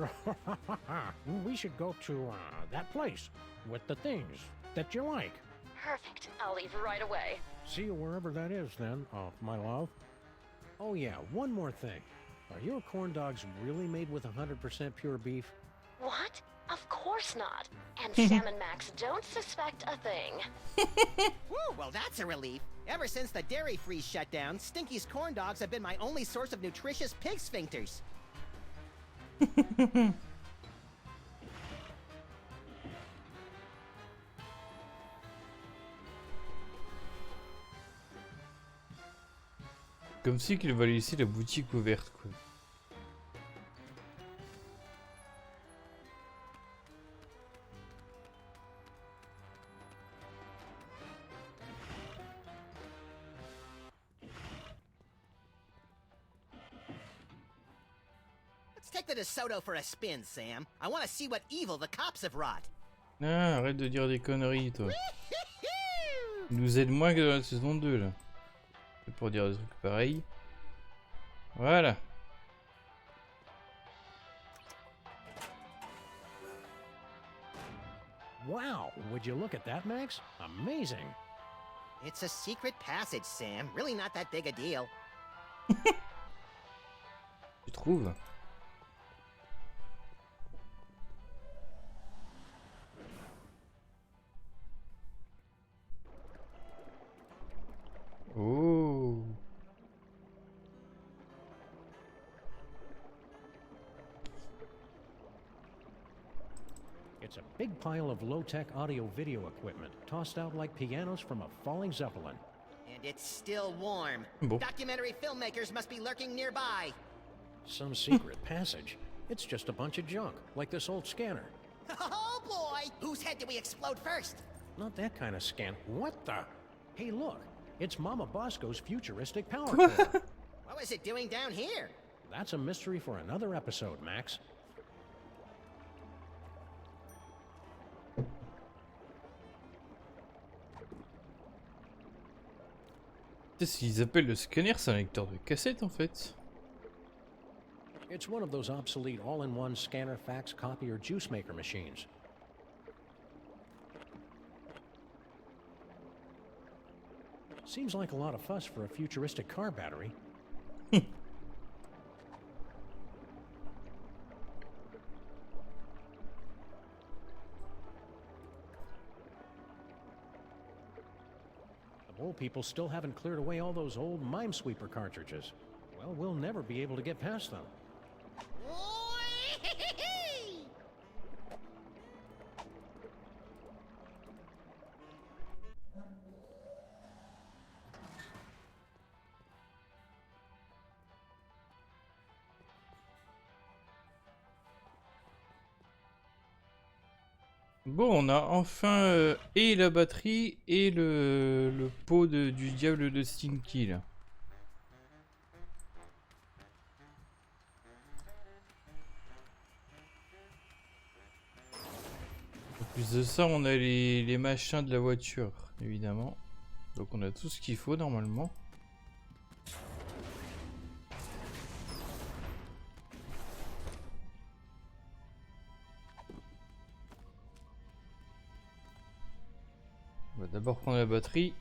We should go to that place with the things that you like. Perfect. I'll leave right away. See you wherever that is then, my love. Oh yeah, one more thing. Are your corn dogs really made with 100% pure beef? What? Of course not. And Sam and Max don't suspect a thing. Woo, well that's a relief. Ever since the dairy freeze shut down, Stinky's corn dogs have been my only source of nutritious pig sphincters. Comme si qu'il va laisser la boutique ouverte quoi. Take the DeSoto for a spin, Sam. I want to see what evil the cops have wrought. Ah, arrête de dire des conneries, toi. Il nous aide moins que dans la saison 2, là. C'est pour dire des trucs pareils. Voilà. Wow, would you look at that, Max? Amazing. It's a secret passage, Sam. Really not that big a deal. Tu trouves? Oh. It's a big pile of low-tech audio-video equipment, tossed out like pianos from a falling Zeppelin. And it's still warm. Bon. Documentary filmmakers must be lurking nearby. Some secret passage. It's just a bunch of junk, like this old scanner. Oh boy! Whose head did we explode first? Not that kind of scan. What the? Hey, look. It's Mama Bosco's futuristic power core. What was it doing down here? That's a mystery for another episode, Max. Ce qu'ils appellent le scanner, c'est un lecteur de cassette en fait. It's one of those obsolete all-in-one scanner, fax, copy, or juice maker machines. Seems like a lot of fuss for a futuristic car battery. The old people still haven't cleared away all those old Minesweeper cartridges. Well, we'll never be able to get past them. Bon, on a enfin et la batterie et le pot du diable de Stinky là. En plus de ça, on a les machins de la voiture, évidemment. Donc on a tout ce qu'il faut normalement. On va d'abord prendre la batterie.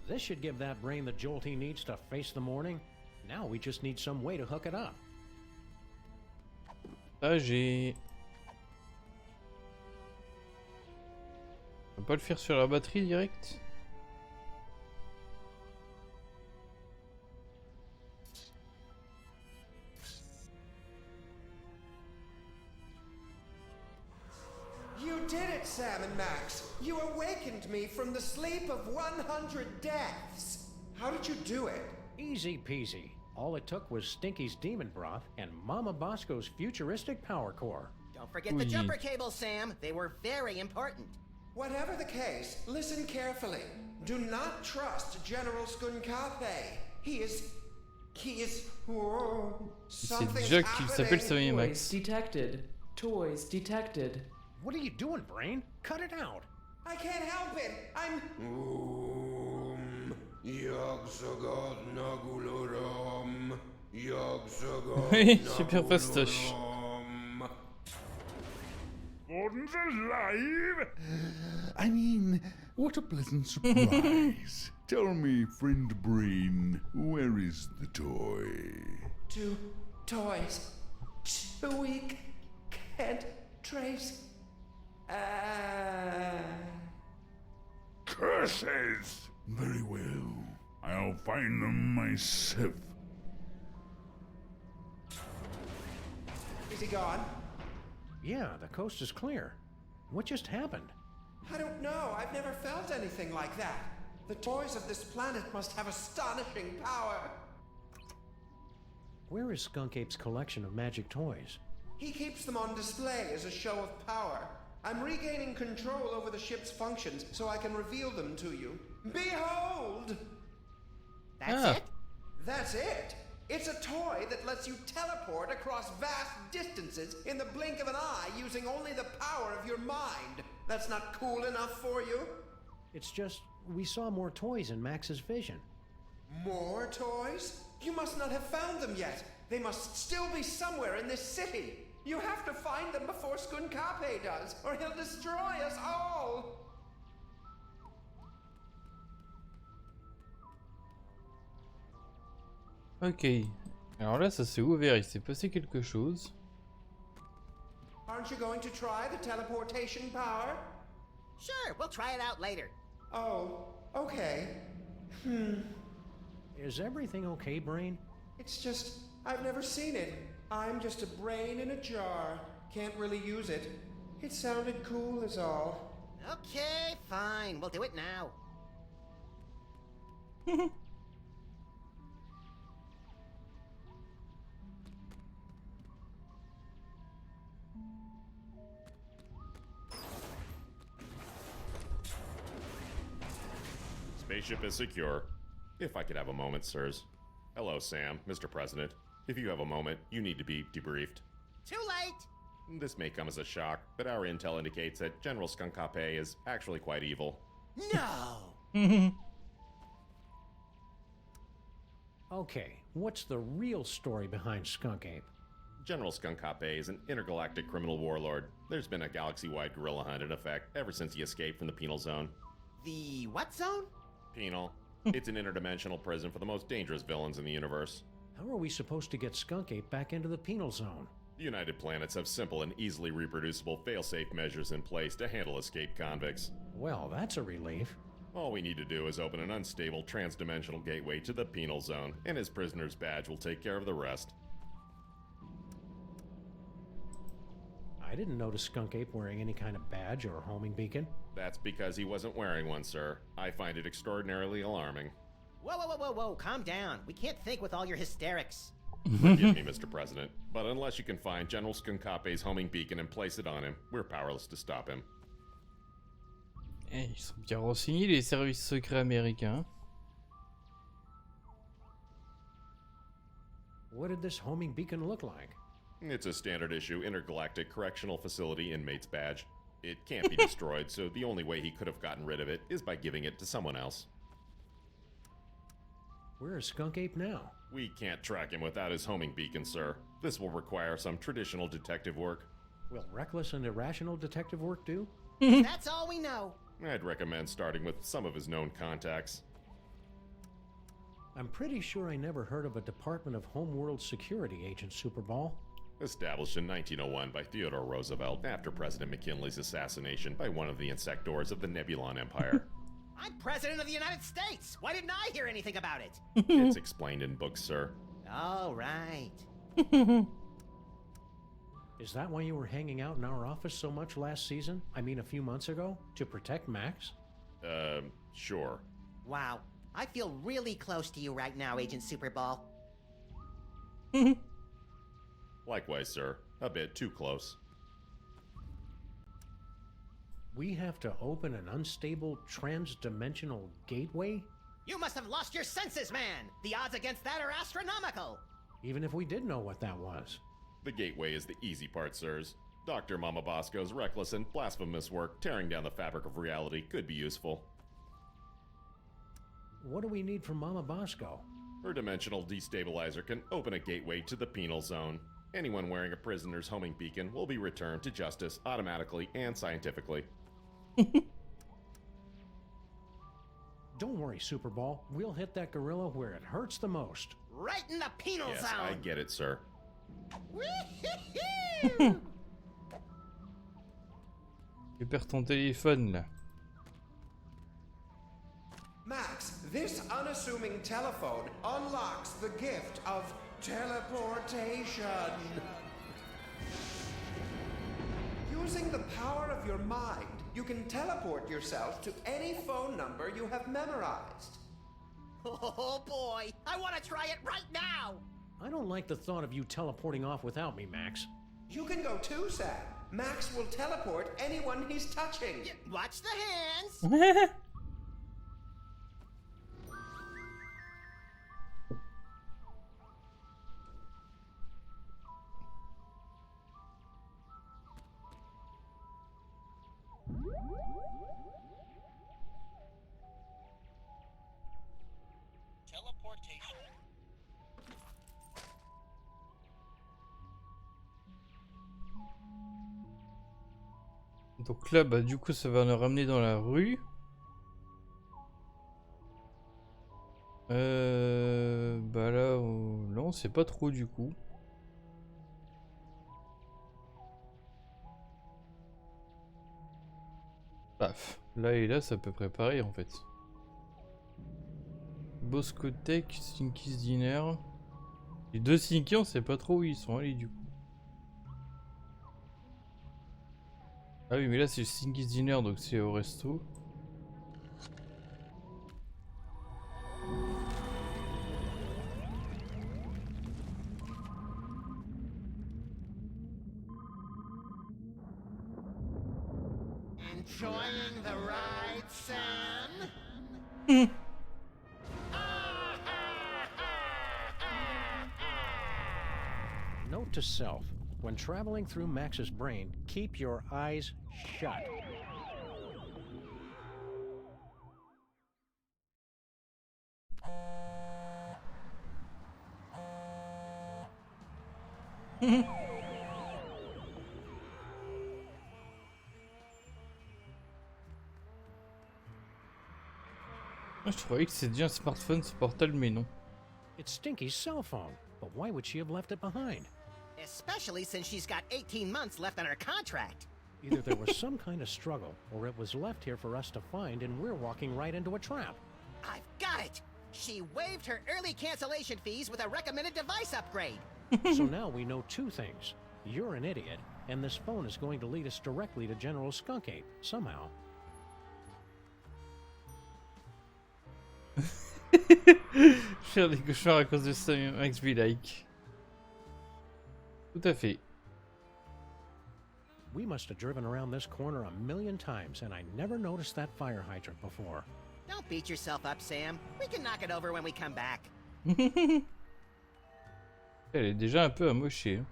This should give that brain the jolt he needs to face the morning. Now we just need some way to hook it up. Ah, j'ai... On peut pas le faire sur la batterie direct? You did it, Sam and Max. You awakened me from the sleep of 100 deaths. How did you do it? Easy peasy. All it took was Stinky's demon broth and Mama Bosco's futuristic power core. Don't forget the jumper cables, Sam. They were very important. Whatever the case, listen carefully. Do not trust General Skunkape. He is... Whoa, C'est Jack qui s'appelle Sammy Max. Toys detected. Toys detected. What are you doing, brain? Cut it out. I can't help it. I'm... Oui, super fastoche. Gordon's alive? I mean, what a pleasant surprise. Tell me, friend Brain, where is the toy? 2 toys. 2 week. Can't trace. Curses! Very well. I'll find them myself. Is he gone? Yeah, the coast is clear. What just happened? I don't know. I've never felt anything like that. The toys of this planet must have astonishing power. Where is Skunk Ape's collection of magic toys? He keeps them on display as a show of power. I'm regaining control over the ship's functions so I can reveal them to you. Behold! That's it? That's it! It's a toy that lets you teleport across vast distances in the blink of an eye using only the power of your mind. That's not cool enough for you? It's just, we saw more toys in Max's vision. More toys? You must not have found them yet. They must still be somewhere in this city. You have to find them before Skunkape does, or he'll destroy us all! Ok. Alors là, ça s'est ouvert, il s'est passé quelque chose. Aren't you going to try the teleportation power? Sure, we'll try it out later. Oh, okay. Is everything okay, Brain? It's just, I've never seen it. I'm just a brain in a jar. Can't really use it. It sounded cool is all. Okay, fine. We'll do it now. Spaceship is secure. If I could have a moment, sirs. Hello, Sam, Mr. President. If you have a moment, you need to be debriefed. Too late! This may come as a shock, but our intel indicates that General Skunkape is actually quite evil. No! Okay, what's the real story behind Skunk Ape? General Skunkape is an intergalactic criminal warlord. There's been a galaxy-wide guerrilla hunt in effect ever since he escaped from the penal zone. The what zone? Penal. It's an interdimensional prison for the most dangerous villains in the universe. How are we supposed to get Skunk Ape back into the penal zone? The United Planets have simple and easily reproducible fail-safe measures in place to handle escaped convicts. Well, that's a relief. All we need to do is open an unstable trans-dimensional gateway to the penal zone, and his prisoner's badge will take care of the rest. I didn't notice Skunk Ape wearing any kind of badge or homing beacon. That's because he wasn't wearing one, sir. I find it extraordinarily alarming. Whoa, calm down. We can't think with all your hysterics. Forgive me, Mr. President, but unless you can find General Skunkape's homing beacon and place it on him, we're powerless to stop him. Ils sont bien renseignés, les services secrets américains. What did this homing beacon look like? It's a standard issue intergalactic correctional facility inmate's badge. It can't be destroyed, so the only way he could have gotten rid of it is by giving it to someone else. Where is Skunk Ape now? We can't track him without his homing beacon, sir. This will require some traditional detective work. Will reckless and irrational detective work do? That's all we know. I'd recommend starting with some of his known contacts. I'm pretty sure I never heard of a Department of Homeworld Security agent, Superball. Established in 1901 by Theodore Roosevelt after President McKinley's assassination by one of the insectors of the Nebulon Empire. I'm President of the United States. Why didn't I hear anything about it? It's explained in books, sir. Oh, right. Is that why you were hanging out in our office so much last season? I mean, a few months ago? To protect Max? Sure. Wow. I feel really close to you right now, Agent Superball. Likewise, sir. A bit too close. We have to open an unstable trans-dimensional gateway? You must have lost your senses, man! The odds against that are astronomical! Even if we did know what that was. The gateway is the easy part, sirs. Dr. Mama Bosco's reckless and blasphemous work tearing down the fabric of reality could be useful. What do we need from Mama Bosco? Her dimensional destabilizer can open a gateway to the penal zone. Anyone wearing a prisoner's homing beacon will be returned to justice automatically and scientifically. Don't worry, Superball. We'll hit that gorilla where it hurts the most. Right in the penal Yes, zone! I get it, sir. Tu perds ton téléphone là. Max, this unassuming telephone unlocks the gift of teleportation. Using the power of your mind, you can teleport yourself to any phone number you have memorized. Oh boy, I want to try it right now! I don't like the thought of you teleporting off without me, Max. You can go too, Sam. Max will teleport anyone he's touching. Watch the hands! Teleportation. Donc là, bah du coup, ça va nous ramener dans la rue. Bah là, là, on sait pas trop du coup. Paf. Là et là, ça peut préparer en fait. Boscotech, Stinky's Dinner. Les deux Stinky, on sait pas trop où ils sont allés du coup. Ah oui, mais là c'est Stinky's Dinner, donc c'est au resto. Enjoying the ride, Sam? Note to self, when traveling through Max's brain, keep your eyes shut. Je croyais que c'était déjà un smartphone ce portable, mais non. It's Stinky's cell phone, but why would she have left it behind? Especially since she's got 18 months left on her contract. Either there was some kind of struggle, or it was left here for us to find and we're walking right into a trap. I've got it! She waived her early cancellation fees with a recommended device upgrade. So now we know two things. You're an idiot, and this phone is going to lead us directly to General Skunk Ape, somehow. Faire des cauchemars à cause de ça, Max be like. Tout à fait. We must have driven around this corner a million times, and I never noticed that fire hydrant before. Don't beat yourself up, Sam. We can knock it over when we come back. Elle est déjà un peu amochée.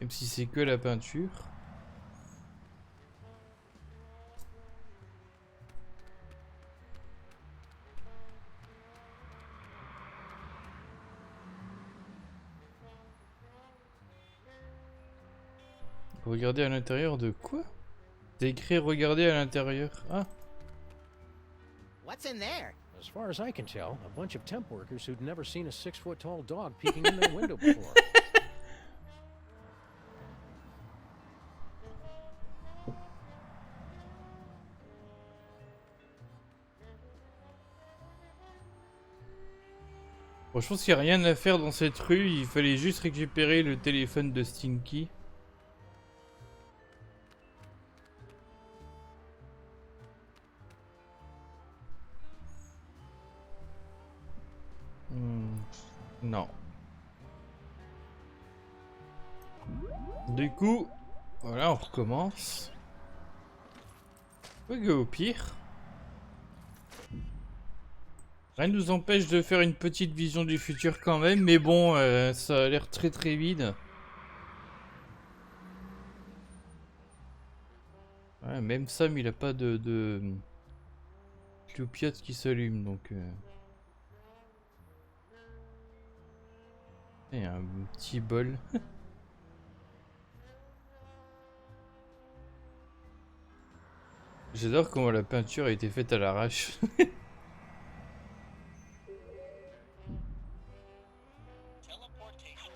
Même si c'est que la peinture. Regardez à l'intérieur de quoi? C'est écrit regarder à l'intérieur. Ah. What's in there? As far as I can tell, a bunch of temp workers who'd never seen a 6-foot-tall dog peeking in their window before. Bon, je pense qu'il n'y a rien à faire dans cette rue, il fallait juste récupérer le téléphone de Stinky. Non. Du coup, voilà, on recommence. Ok, au pire. Rien ne nous empêche de faire une petite vision du futur quand même, mais bon, ça a l'air très très vide. Ouais, même Sam, il a pas de cloupiote qui s'allume, donc... Et un petit bol. J'adore comment la peinture a été faite à l'arrache.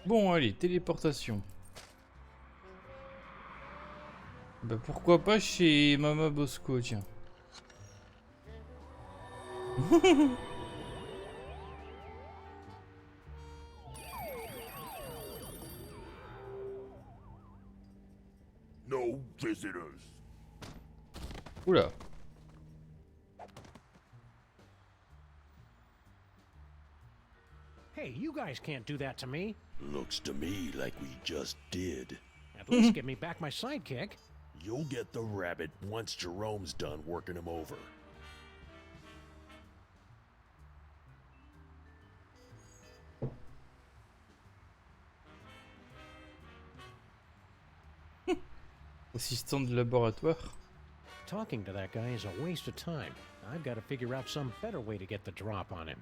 Bon, allez, téléportation. Bah pourquoi pas chez Mama Bosco, tiens. No visitors. Oula. Hey, you guys can't do that to me. Looks to me like we just did. At least give me back my sidekick. You'll get the rabbit once Jerome's done working him over. Assistant de laboratoire. Talking to that guy is a waste of time. I've got to figure out some better way to get the drop on him.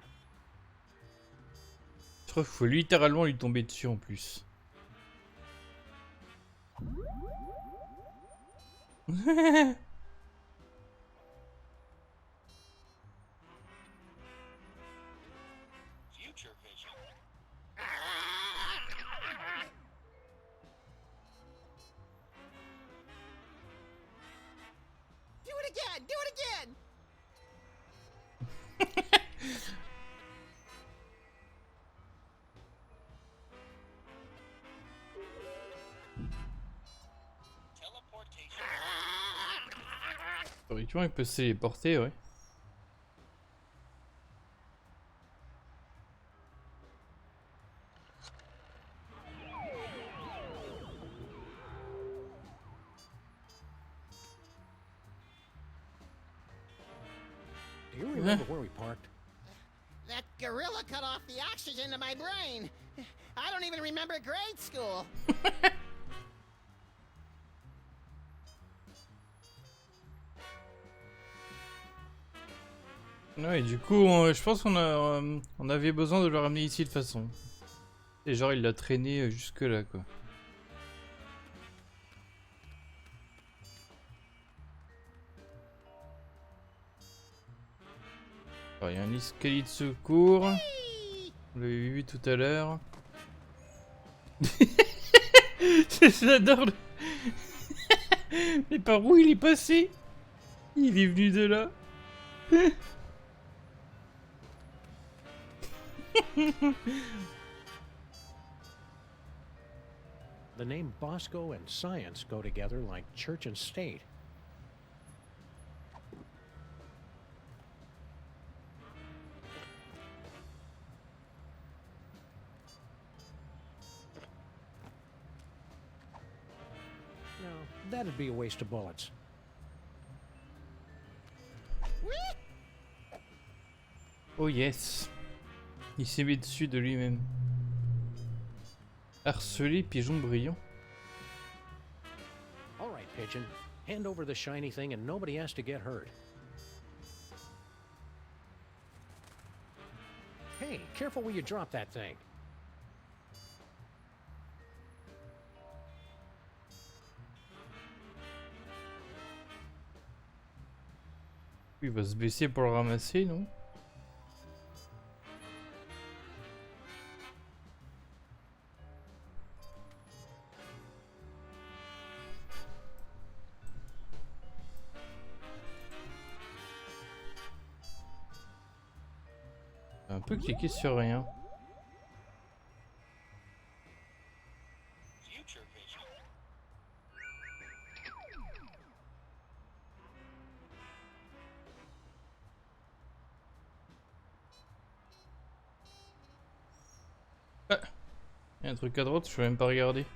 Je crois qu'il faut littéralement lui tomber dessus en plus. Future vision. Do it again! Do it again! Teleportation. Théoriquement, il peut se téléporter, ouais. Do you remember where we parked? That gorilla cut off the oxygen to my brain. I don't even remember grade school. Ouais, du coup, je pense on avait besoin de le ramener ici de toute façon. Et genre, il l'a traîné jusque là, quoi. Alors, il y a un escalier de secours. On l'avait vu tout à l'heure. J'adore le... Mais par où il est passé? Il est venu de là. The name Bosco and science go together like church and state. No, that'd be a waste of bullets. Oh yes. Il s'est mis dessus de lui-même. Harcelé pigeon brillant. All right, Pigeon. Hand over the shiny thing and nobody has to get hurt. Hey, careful where you drop that thing. Il va se baisser pour le ramasser, non? Un peu cliquer sur rien. Future vision. Ah, il y a un truc à droite, je peux même pas regarder.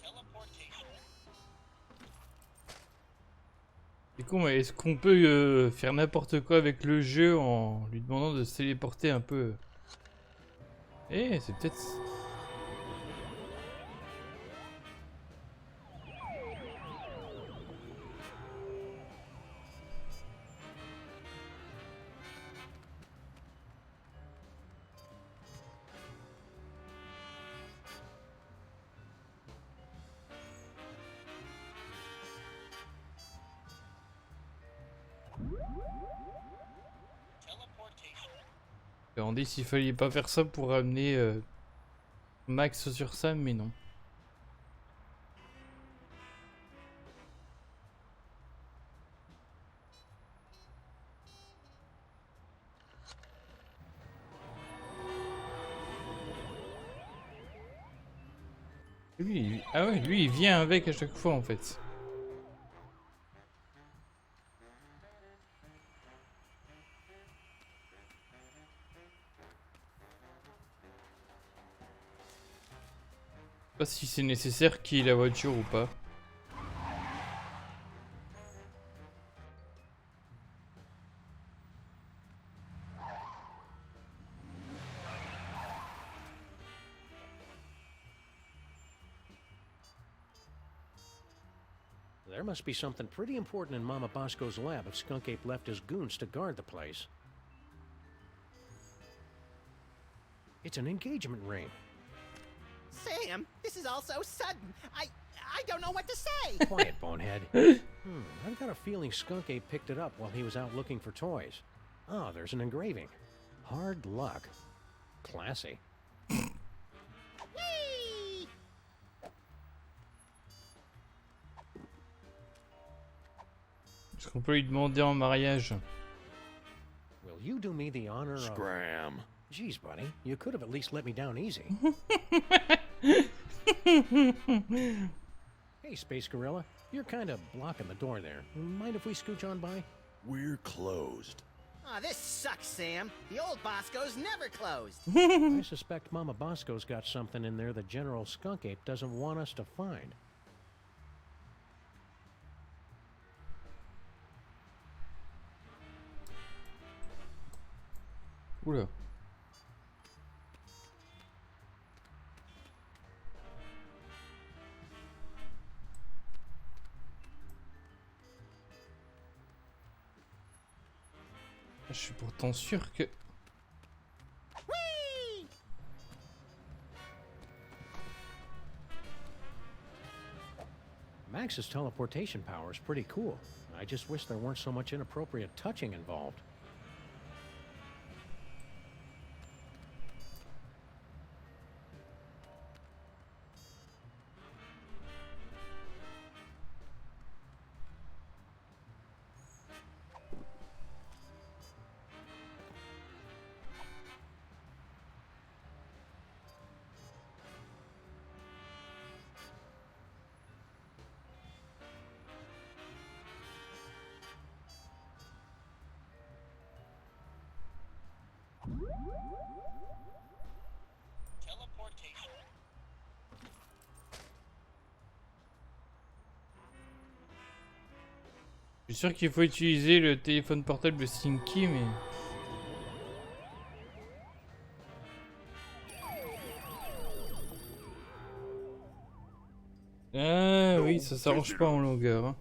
Teleportation. Du coup, est-ce qu'on peut faire n'importe quoi avec le jeu en lui demandant de se téléporter un peu? Eh, c'est peut-être... Je me demandais s'il fallait pas faire ça pour ramener Max sur Sam, mais non. Ah ouais, lui il vient avec à chaque fois en fait. Je sais pas si c'est nécessaire qu'il ait la voiture ou pas. There must be something pretty important in Mama Bosco's lab if Skunk Ape left his goons to guard the place. It's an engagement ring. Sam, this is all so sudden. I don't know what to say. Quiet, bonehead. I've got a feeling Skunk Ape picked it up while he was out looking for toys. Oh, there's an engraving. Hard luck. Classy. Whee! Est-ce qu'on peut lui demander en mariage? Will you do me the honor of... Scram. Geez, buddy, you could have at least let me down easy. Hey, Space Gorilla, you're kind of blocking the door there. Mind if we scooch on by? We're closed. Aw, this sucks, Sam. The old Bosco's never closed. I suspect Mama Bosco's got something in there that General Skunk Ape doesn't want us to find. Oula. Je suis pourtant sûr que... Whee! Max's teleportation power is pretty cool. I just wish there weren't so much inappropriate touching involved. Teleportation. Je suis sûr qu'il faut utiliser le téléphone portable Stinky, mais... Ah oui, ça s'arrange pas en longueur. Hein.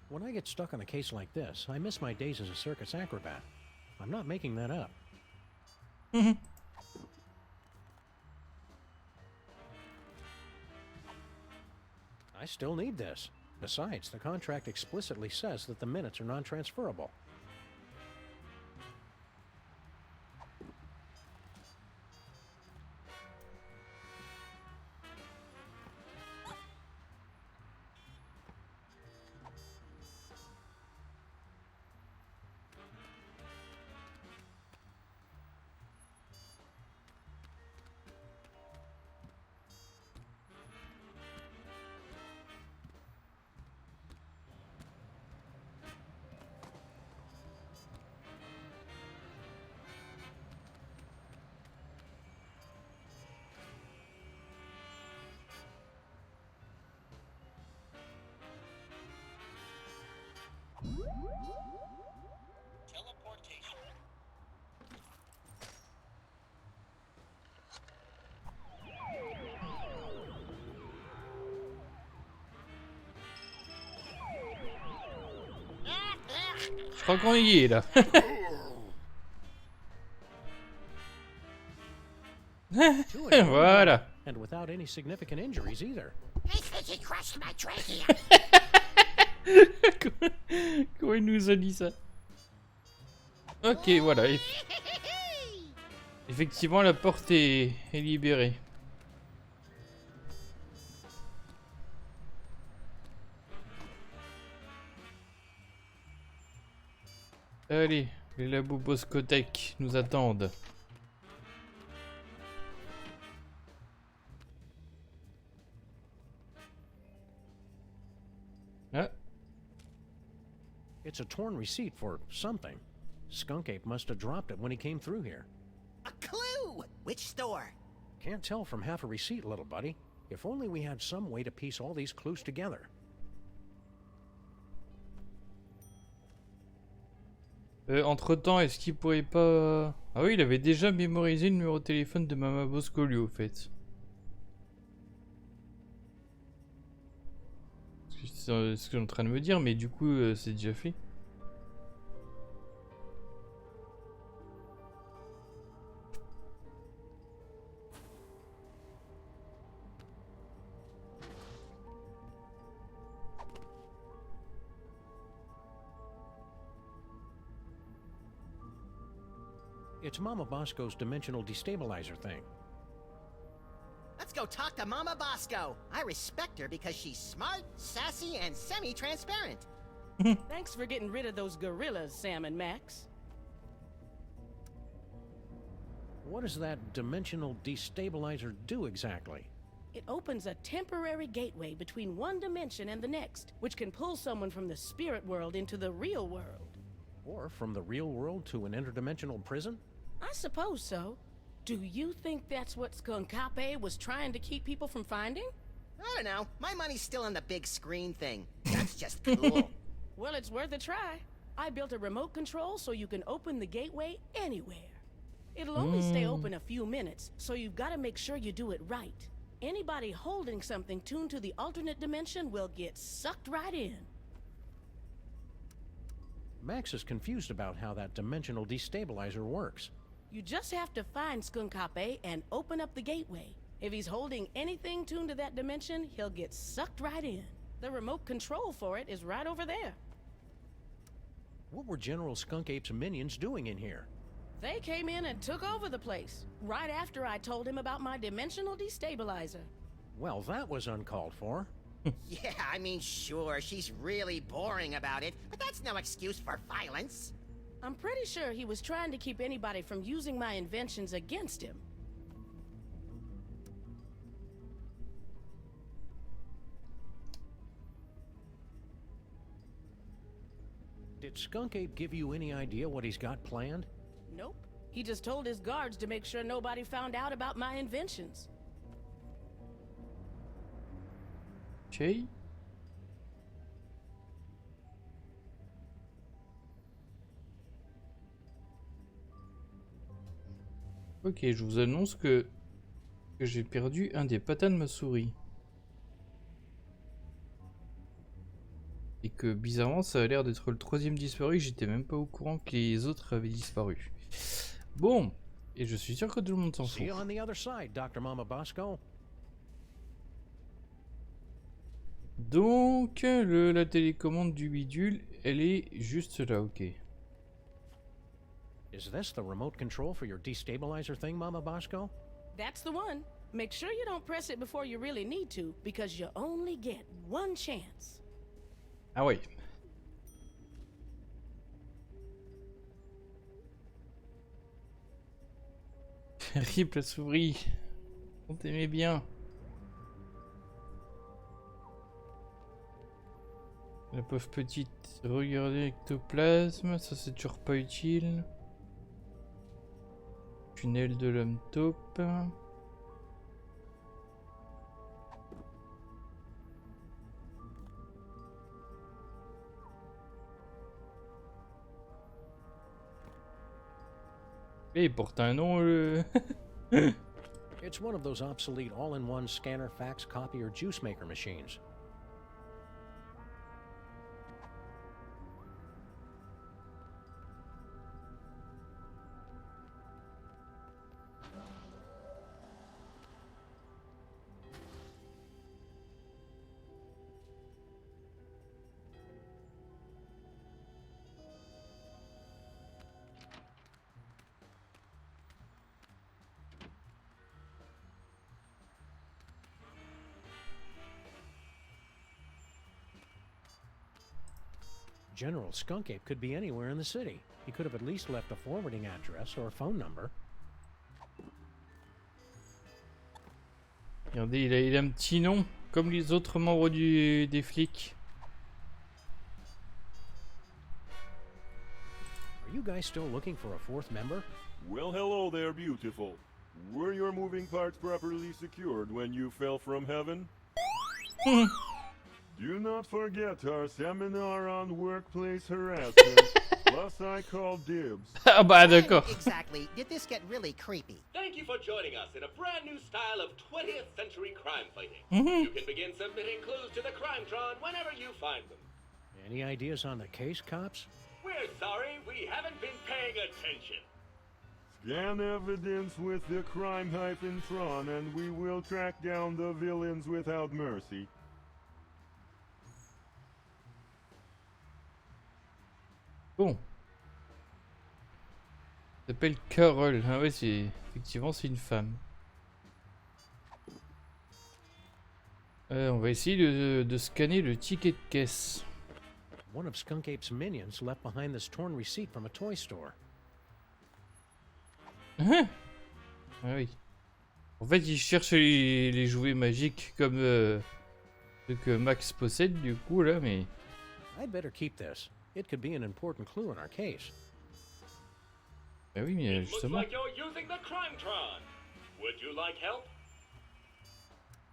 When I get stuck on a case like this, I miss my days as a circus acrobat. I'm not making that up. I still need this. Besides, the contract explicitly says that the minutes are non-transferable. Teleportation. Je crois qu'on y est là. Voilà. And without any significant injuries either. I think he crushed my trachea. Comment il nous a dit ça? Ok, voilà. Effectivement, la porte est libérée. Allez, les labos Boscotech nous attendent. Ah. It's a torn receipt for something. Skunk Ape must have dropped it when he came through here. A clue! Which store? Can't tell from half a receipt, little buddy. If only we had some way to piece all these clues together. Entre-temps, est-ce qu'il pourrait pas... Ah oui, il avait déjà mémorisé le numéro de téléphone de Mama Bosco, lui, au fait. C'est ce que je suis en train de me dire, mais du coup, c'est déjà fait. It's Mama Bosco's dimensional destabilizer thing. Let's go talk to Mama Bosco. I respect her because she's smart, sassy, and semi-transparent. Thanks for getting rid of those gorillas, Sam and Max. What does that dimensional destabilizer do exactly? It opens a temporary gateway between one dimension and the next, which can pull someone from the spirit world into the real world. Or from the real world to an interdimensional prison? I suppose so. Do you think that's what Skunkape was trying to keep people from finding? I don't know. My money's still on the big screen thing. That's just cool. Well, it's worth a try. I built a remote control so you can open the gateway anywhere. It'll only stay open a few minutes, so you've got to make sure you do it right. Anybody holding something tuned to the alternate dimension will get sucked right in. Max is confused about how that dimensional destabilizer works. You just have to find Skunkape and open up the gateway. If he's holding anything tuned to that dimension, he'll get sucked right in. The remote control for it is right over there. What were General Skunk Ape's minions doing in here? They came in and took over the place, right after I told him about my dimensional destabilizer. Well, that was uncalled for. Yeah, I mean, sure, she's really boring about it, but that's no excuse for violence. I'm pretty sure he was trying to keep anybody from using my inventions against him. Did Skunk Ape give you any idea what he's got planned? Nope. He just told his guards to make sure nobody found out about my inventions. Okay. Ok, je vous annonce que j'ai perdu un des patins de ma souris. Et que bizarrement ça a l'air d'être le troisième disparu, j'étais même pas au courant que les autres avaient disparu. Bon, et je suis sûr que tout le monde s'en fout. See you on the other side, Dr. Mama Bosco. Donc, la télécommande du bidule, elle est juste là, ok. Is this the remote control for your destabilizer thing, Mama Bosco? That's the one. Make sure you don't press it before you really need to, because you only get one chance. Ah ouais. Rip la souris. On t'aimait bien. La pauvre petite, regardez ectoplasme, ça c'est toujours pas utile. Tunnel de l'homme taupe. Et il porte un nom le... It's one of those obsolete all-in-one scanner, fax, copy, or juice maker machines. General Skunk Ape could be anywhere in the city. He could have at least left a forwarding address or a phone number. Regardez, il a un petit nom, comme les autres membres des flics. Are you guys still looking for a fourth member? Well, hello there, beautiful. Were your moving parts properly secured when you fell from heaven? Do not forget our seminar on workplace harassment. Plus, I call dibs. Ah bah d'accord. Exactly. Did this get really creepy? Thank you for joining us in a brand new style of 20th century crime fighting. Mhm. You can begin submitting clues to the Crimetron whenever you find them. Any ideas on the case, cops? We're sorry, we haven't been paying attention. Scan evidence with the crime-tron and we will track down the villains without mercy. Bon. Elle s'appelle Carole. Ah ouais, c'est effectivement c'est une femme. On va essayer de scanner le ticket de caisse. One of Skunk Ape's minions left behind this torn receipt from a toy store. Ah oui. En fait, il cherche les jouets magiques comme ceux que Max possède du coup là, mais... I'd better keep this. It could be an important clue in our case. Bah oui, mais Looks justement. like you're using the Crimetron. Would you like help?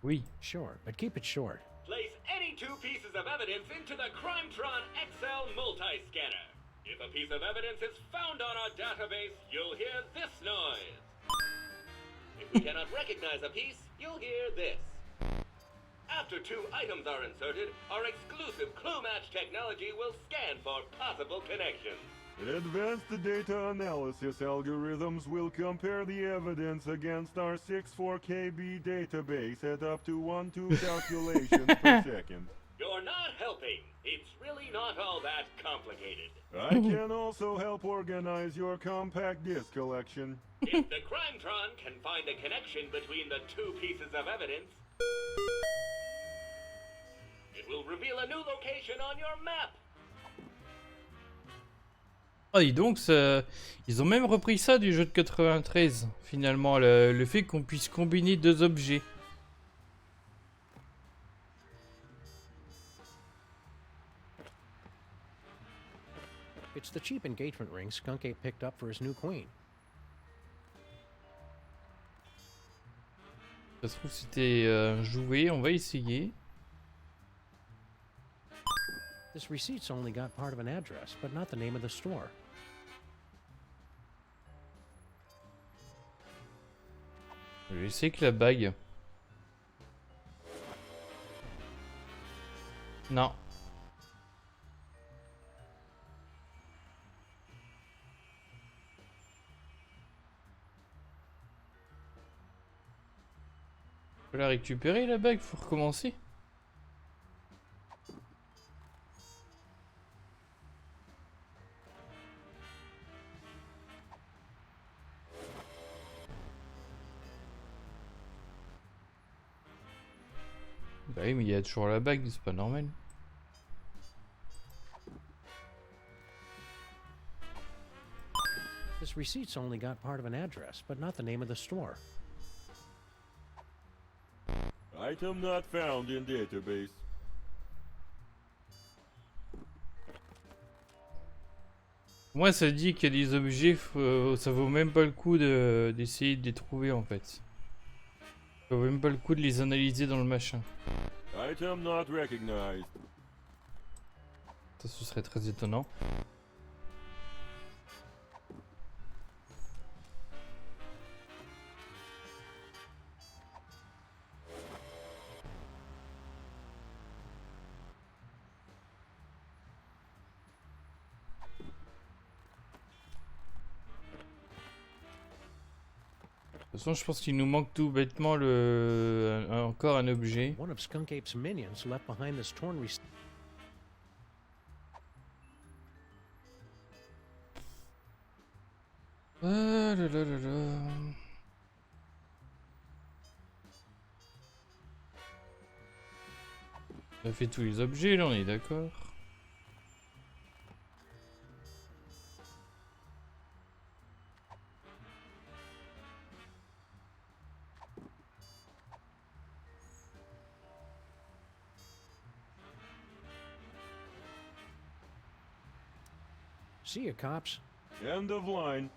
Oui. Sure, but keep it short. Place any two pieces of evidence into the Crimetron XL multi-scanner. If a piece of evidence is found on our database, you'll hear this noise. If we cannot recognize a piece, you'll hear this. After two items are inserted, our exclusive clue match technology will scan for possible connections. Advanced data analysis algorithms will compare the evidence against our 64KB database at up to 1-2 calculations per second. You're not helping. It's really not all that complicated. I can also help organize your compact disc collection. If the Crimetron can find a connection between the two pieces of evidence, it will reveal a new location on your map. Ah, et donc, ça... ils ont même repris ça du jeu de 93, finalement, le fait qu'on puisse combiner deux objets. It's the cheap engagement ring Skunk Ape picked up for his new queen. Ça se trouve c'était un jouet, on va essayer. This receipt's only got part of an address, but not the name of the store. Je vais essayer que la bague. Non. Faut la récupérer la bague, faut recommencer. Bah oui, mais il y a toujours la bague, c'est pas normal. This receipt's only got part of an address, but not the name of the store. Item not found in database. Moi, ça dit qu'il y a des objets, ça vaut même pas le coup d'essayer de les trouver en fait. Ça vaut même pas le coup de les analyser dans le machin. Item not recognized. Ça, ce serait très étonnant. De toute façon, je pense qu'il nous manque tout bêtement encore un objet. One of Skunk Ape's minions left behind this torn receipt. Ah là là là là. On a fait tous les objets, là, on est d'accord. See ya, cops. End of line.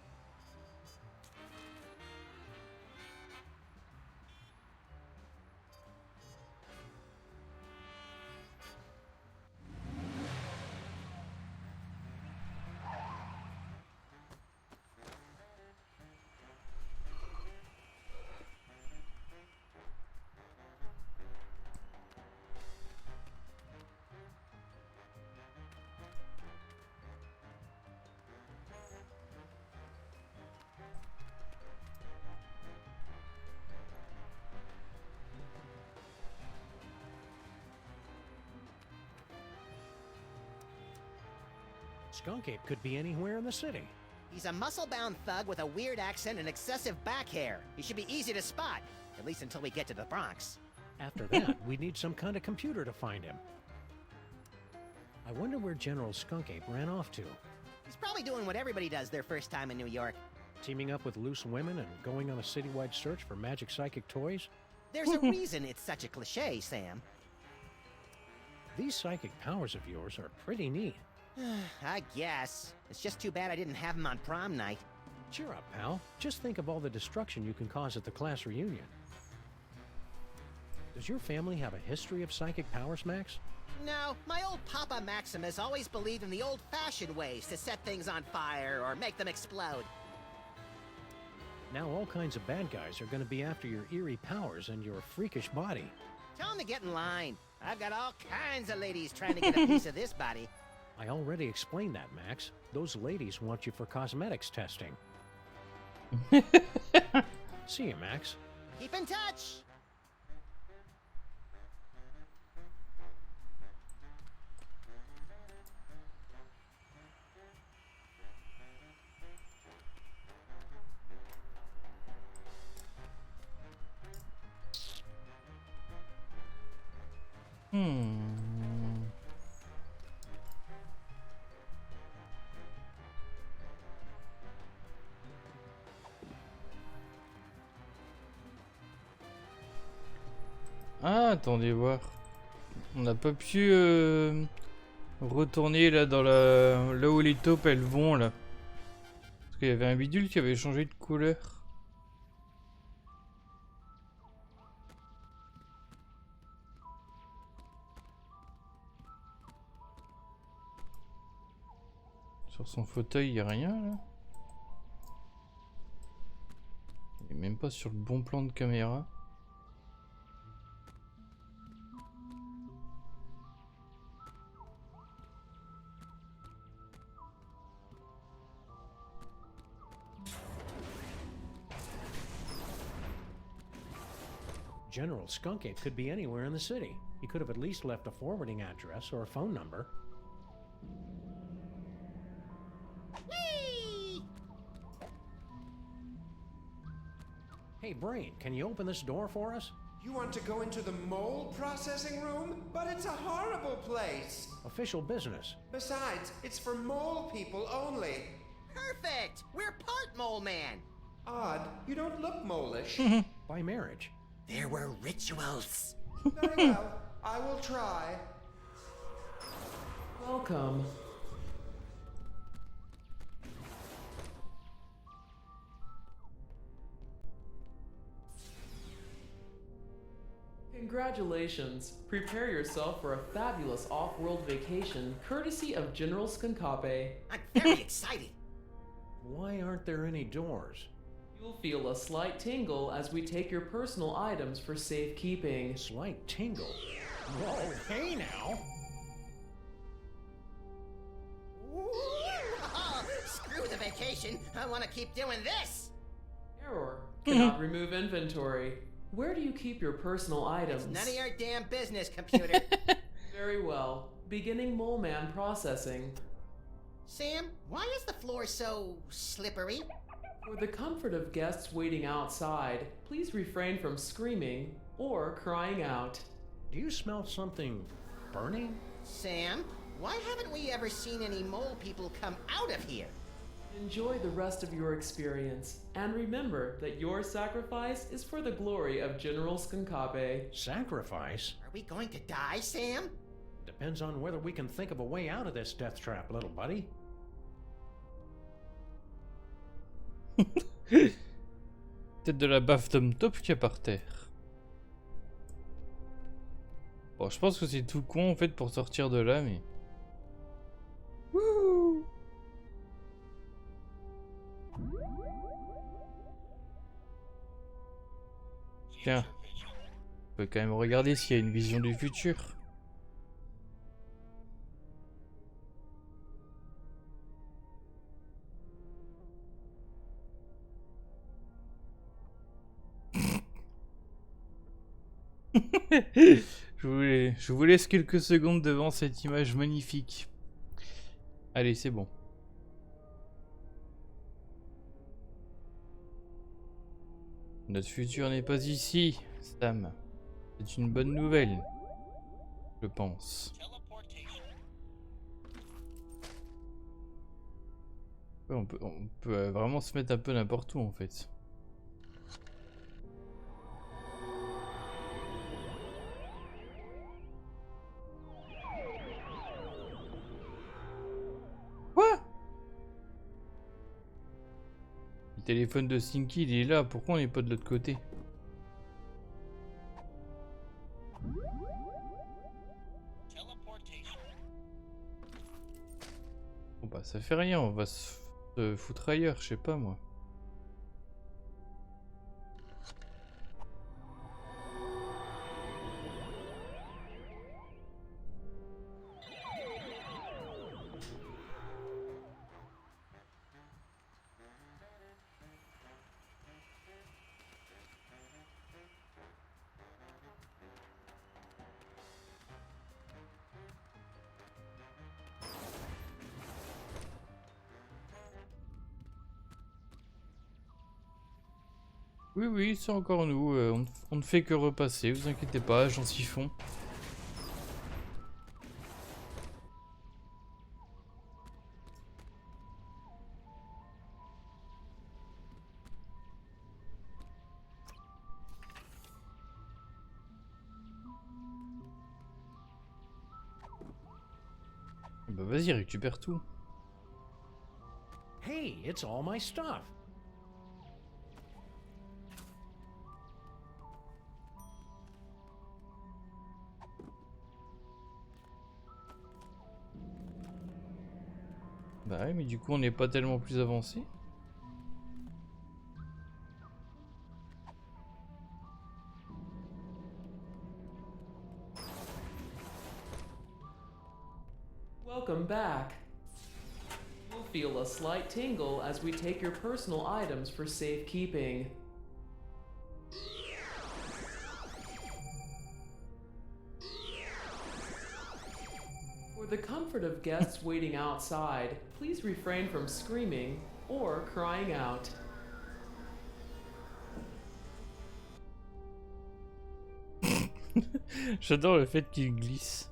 Skunk Ape could be anywhere in the city. He's a muscle-bound thug with a weird accent and excessive back hair. He should be easy to spot, at least until we get to the Bronx. After that, we need some kind of computer to find him. I wonder where General Skunk Ape ran off to. He's probably doing what everybody does their first time in New York. Teaming up with loose women and going on a citywide search for magic psychic toys? There's a reason it's such a cliche, Sam. These psychic powers of yours are pretty neat. I guess. It's just too bad I didn't have him on prom night. Cheer up, pal. Just think of all the destruction you can cause at the class reunion. Does your family have a history of psychic powers, Max? No, my old Papa Maximus always believed in the old-fashioned ways to set things on fire or make them explode. Now all kinds of bad guys are going to be after your eerie powers and your freakish body. Tell him to get in line. I've got all kinds of ladies trying to get a piece of this body. I already explained that, Max. Those ladies want you for cosmetics testing. See you, Max. Keep in touch! Ah, attendez voir. On n'a pas pu retourner là dans là où les taupes elles vont là. Parce qu'il y avait un bidule qui avait changé de couleur. Sur son fauteuil, il n'y a rien là. Il n'est même pas sur le bon plan de caméra. General Skunk Ape could be anywhere in the city. He could have at least left a forwarding address or a phone number. Whee! Hey, Brain, can you open this door for us? You want to go into the mole processing room? But it's a horrible place. Official business. Besides, it's for mole people only. Perfect! We're part mole man. Odd, you don't look mole-ish. By marriage. There were rituals. Very well, I will try. Welcome. Congratulations! Prepare yourself for a fabulous off-world vacation courtesy of General Skunkape. I'm very excited. Why aren't there any doors? You'll feel a slight tingle as we take your personal items for safekeeping. Slight tingle? Whoa, hey now! Screw the vacation. I want to keep doing this. Error. Cannot remove inventory. Where do you keep your personal items? It's none of your damn business, computer. Very well. Beginning Mole Man processing. Sam, why is the floor so slippery? For the comfort of guests waiting outside, please refrain from screaming or crying out. Do you smell something burning? Sam, why haven't we ever seen any mole people come out of here? Enjoy the rest of your experience, and remember that your sacrifice is for the glory of General Skunkape. Sacrifice? Are we going to die, Sam? Depends on whether we can think of a way out of this death trap, little buddy. Peut-être de la baffe d'homme top qu'il y a par terre. Bon, je pense que c'est tout con en fait pour sortir de là, mais... Wouhou! Tiens, on peut quand même regarder s'il y a une vision du futur. Je vous laisse quelques secondes devant cette image magnifique. Allez, c'est bon. Notre futur n'est pas ici, Sam. C'est une bonne nouvelle, je pense. Ouais, on peut vraiment se mettre un peu n'importe où en fait. Quoi? Le téléphone de Stinky, il est là. Pourquoi on n'est pas de l'autre côté? Bon bah ça fait rien, on va se foutre ailleurs, je sais pas moi. Oui, oui, c'est encore nous. On ne fait que repasser, vous inquiétez pas, j'en siphon. Bah vas-y, récupère tout. Hey, it's all my stuff. Bah ouais, mais du coup on n'est pas tellement plus avancé. Welcome back. You'll feel a slight tingle as we take your personal items for safekeeping. For the comfort of guests waiting outside, please refrain from screaming or crying out. J'adore le fait qu'il glisse.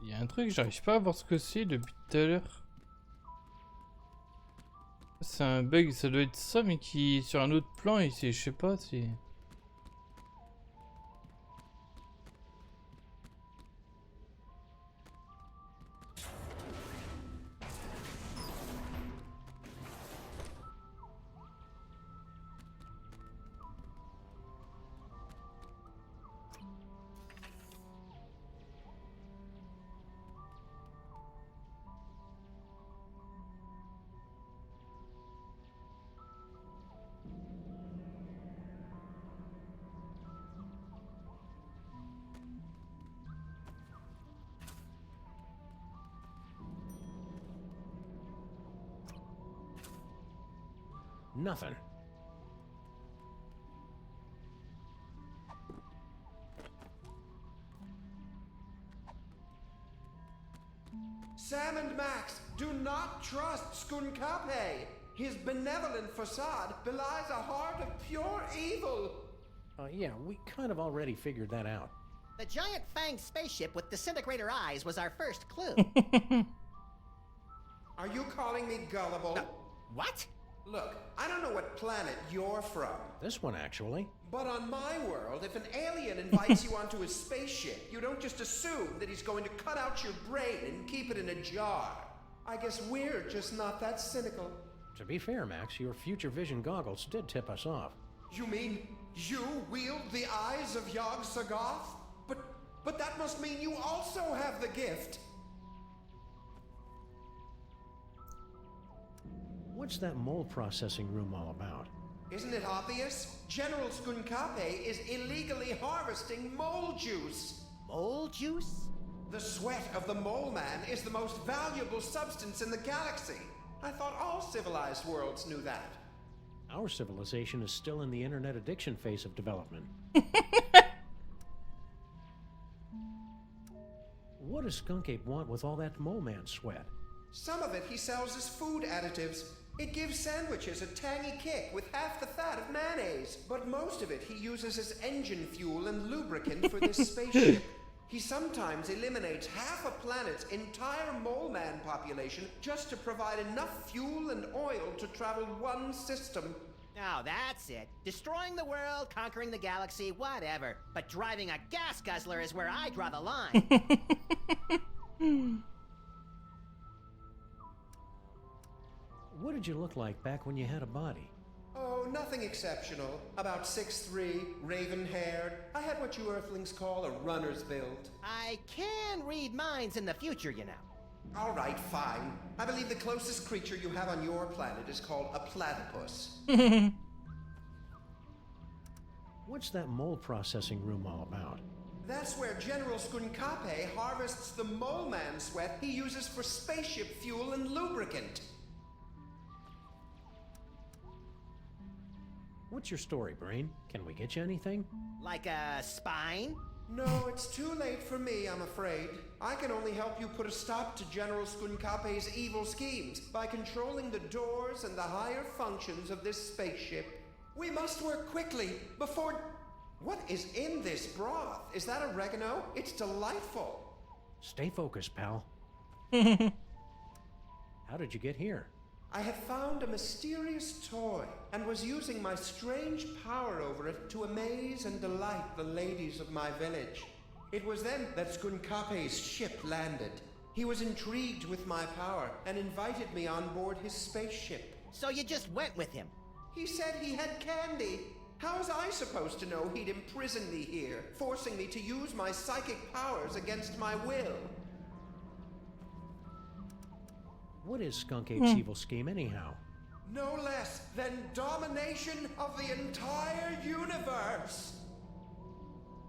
Il y a un truc, j'arrive pas à voir ce que c'est depuis tout à l'heure. C'est un bug, ça doit être ça, mais qui est sur un autre plan et c'est, je sais pas, c'est... Nothing. Sam and Max, do not trust Skunkape. His benevolent facade belies a heart of pure evil. Yeah, we kind of already figured that out. The giant fanged spaceship with disintegrator eyes was our first clue. Are you calling me gullible? What? Look, I don't know what planet you're from. This one, actually. But on my world, if an alien invites you onto his spaceship, you don't just assume that he's going to cut out your brain and keep it in a jar. I guess we're just not that cynical. To be fair, Max, your future vision goggles did tip us off. You mean you wield the eyes of Yog-Sothoth? But that must mean you also have the gift. What's that mold processing room all about? Isn't it obvious? General Skunkape is illegally harvesting mole juice. Mole juice? The sweat of the mole man is the most valuable substance in the galaxy. I thought all civilized worlds knew that. Our civilization is still in the internet addiction phase of development. What does Skunk Ape want with all that mole man sweat? Some of it he sells as food additives. It gives sandwiches a tangy kick with half the fat of mayonnaise. But most of it he uses as engine fuel and lubricant for this spaceship. He sometimes eliminates half a planet's entire mole man population just to provide enough fuel and oil to travel one system. Oh, that's it. Destroying the world, conquering the galaxy, whatever. But driving a gas guzzler is where I draw the line. What did you look like back when you had a body? Oh, nothing exceptional. About 6'3", raven-haired. I had what you Earthlings call a runner's build. I can read minds in the future, you know. All right, fine. I believe the closest creature you have on your planet is called a platypus. What's that mold processing room all about? That's where General Skunkape harvests the mole man sweat he uses for spaceship fuel and lubricant. What's your story, Brain? Can we get you anything? Like a spine? No, it's too late for me, I'm afraid. I can only help you put a stop to General Skunkape's evil schemes by controlling the doors and the higher functions of this spaceship. We must work quickly before... What is in this broth? Is that oregano? It's delightful. Stay focused, pal. How did you get here? I had found a mysterious toy and was using my strange power over it to amaze and delight the ladies of my village. It was then that Skunkape's ship landed. He was intrigued with my power and invited me on board his spaceship. So you just went with him? He said he had candy. How was I supposed to know he'd imprison me here, forcing me to use my psychic powers against my will? What is Skunk Ape's evil scheme, anyhow? No less than domination of the entire universe!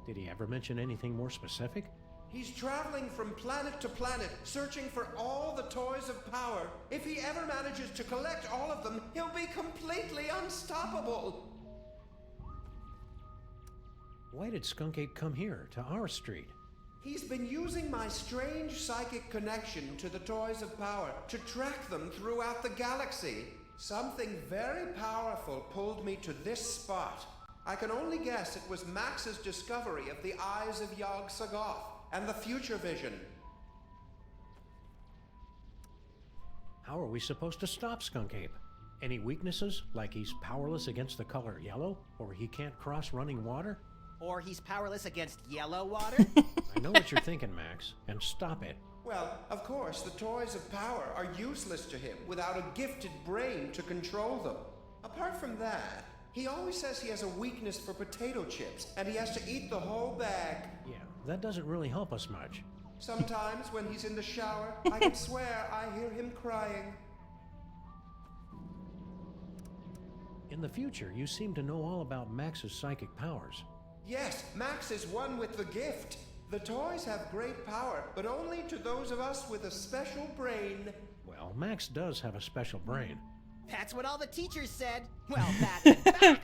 Did he ever mention anything more specific? He's traveling from planet to planet, searching for all the toys of power. If he ever manages to collect all of them, he'll be completely unstoppable! Why did Skunk Ape come here, to our street? He's been using my strange psychic connection to the toys of power to track them throughout the galaxy. Something very powerful pulled me to this spot. I can only guess it was Max's discovery of the eyes of Yog-Sothoth and the future vision. How are we supposed to stop Skunk Ape? Any weaknesses, like he's powerless against the color yellow, or he can't cross running water? Or he's powerless against yellow water? I know what you're thinking, Max, and stop it. Well, of course, the toys of power are useless to him without a gifted brain to control them. Apart from that, he always says he has a weakness for potato chips, and he has to eat the whole bag. Yeah, that doesn't really help us much. Sometimes when he's in the shower, I can swear I hear him crying. In the future, you seem to know all about Max's psychic powers. Yes, Max is one with the gift. The toys have great power, but only to those of us with a special brain. Well, Max does have a special brain. That's what all the teachers said. Well, back!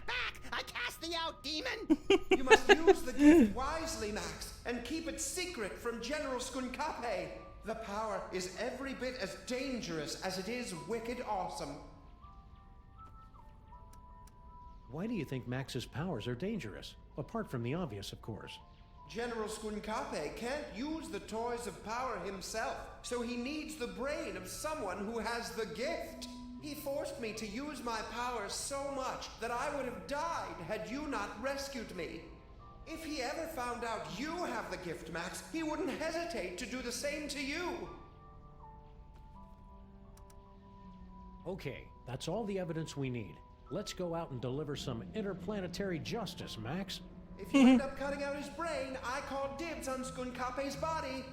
I cast thee out, demon! You must use the gift wisely, Max, and keep it secret from General Skunkape. The power is every bit as dangerous as it is wicked awesome. Why do you think Max's powers are dangerous? Apart from the obvious, of course. General Skunkape can't use the toys of power himself, so he needs the brain of someone who has the gift. He forced me to use my powers so much that I would have died had you not rescued me. If he ever found out you have the gift, Max, he wouldn't hesitate to do the same to you. Okay, that's all the evidence we need. Let's go out and deliver some interplanetary justice, Max. If you end up cutting out his brain, I call dibs on Skunkape's body.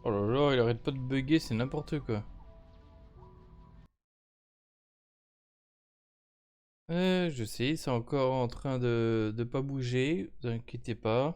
Oh là là, il arrête pas de bugger, c'est n'importe quoi. Je sais, c'est encore en train de pas bouger, vous inquiétez pas.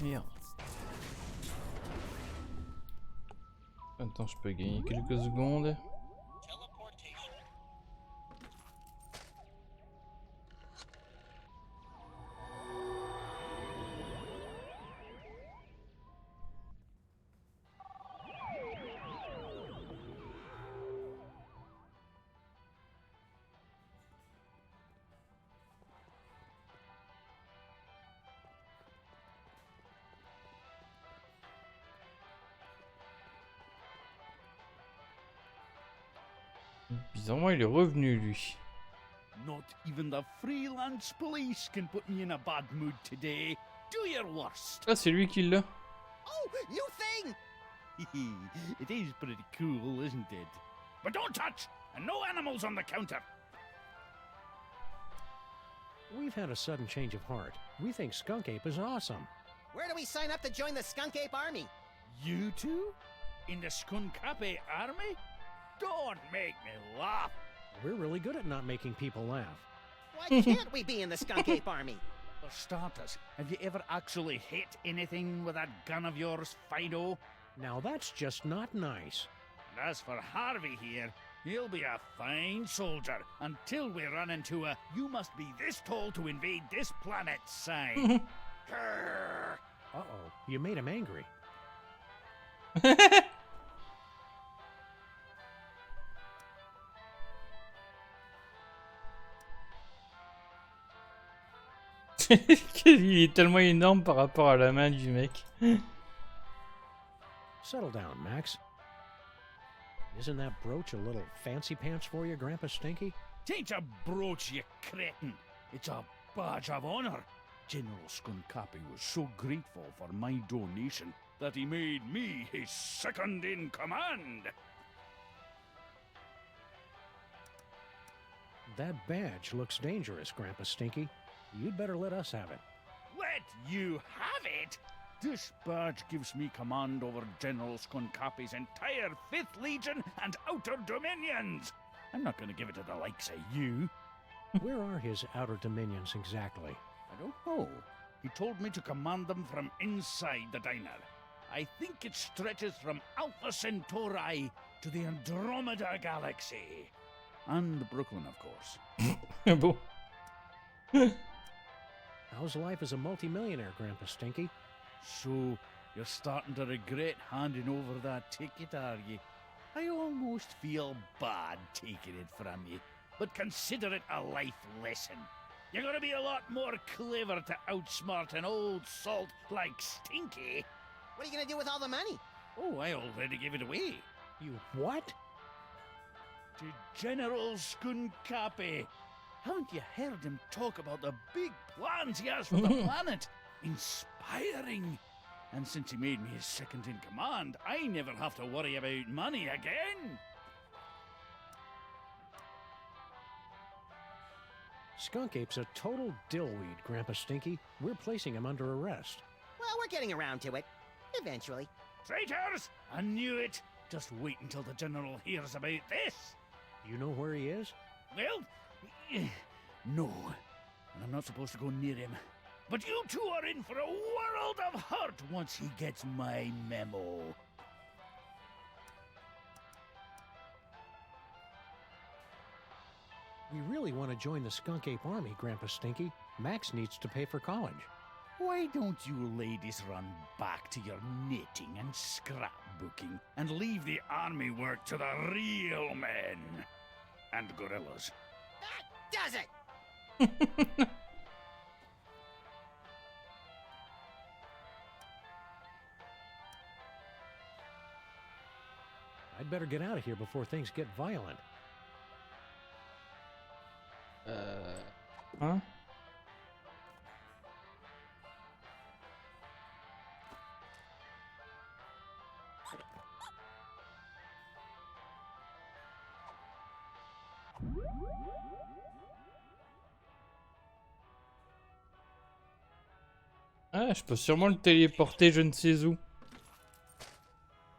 Merde. Attends, je peux gagner quelques secondes. Bizarrement, il est revenu, lui. Not even the freelance police can put me in a bad mood today. Do your worst. Ah, c'est lui qui l'a. Oh, new thing! It is pretty cool, isn't it? But don't touch! And no animals on the counter! We've had a sudden change of heart. We think Skunk Ape is awesome. Where do we sign up to join the Skunk Ape Army? You two? In the Skunkape army? Don't make me laugh! We're really good at not making people laugh. Why can't we be in the Skunk Ape Army? For starters, have you ever actually hit anything with that gun of yours, Fido? Now that's just not nice. And as for Harvey here, he'll be a fine soldier until we run into a "you must be this tall to invade this planet" sign. Uh-oh, you made him angry. Il est tellement énorme par rapport à la main du mec. Settle down, Max. Isn't that brooch a little fancy pants for you, Grandpa Stinky? Tain't a brooch, you cretin. It's a badge of honor. General Scuncapi was so grateful for my donation that he made me his second in command. That badge looks dangerous, Grandpa Stinky. You'd better let us have it. Let you have it? This badge gives me command over General Scuncapi's entire 5th Legion and Outer Dominions. I'm not going to give it to the likes of you. Where are his Outer Dominions exactly? I don't know. He told me to command them from inside the diner. I think it stretches from Alpha Centauri to the Andromeda Galaxy. And Brooklyn, of course. Bon. How's life as a multimillionaire, Grandpa Stinky? So, you're starting to regret handing over that ticket, are you? I almost feel bad taking it from you, but consider it a life lesson. You're gonna be a lot more clever to outsmart an old salt like Stinky. What are you gonna do with all the money? Oh, I already gave it away. You what? To General Scuncapi. Haven't you heard him talk about the big plans he has for the planet? Inspiring. And since he made me his second in command, I never have to worry about money again. Skunkape's a total dillweed, Grandpa Stinky. We're placing him under arrest. Well, we're getting around to it. Eventually. Traitors! I knew it. Just wait until the General hears about this. You know where he is? Well, no. And I'm not supposed to go near him. But you two are in for a world of hurt once he gets my memo. We really want to join the Skunkape army, Grandpa Stinky. Max needs to pay for college. Why don't you ladies run back to your knitting and scrapbooking and leave the army work to the real men and gorillas? That does it! I'd better get out of here before things get violent. Hein? Ah, je peux sûrement le téléporter je ne sais où.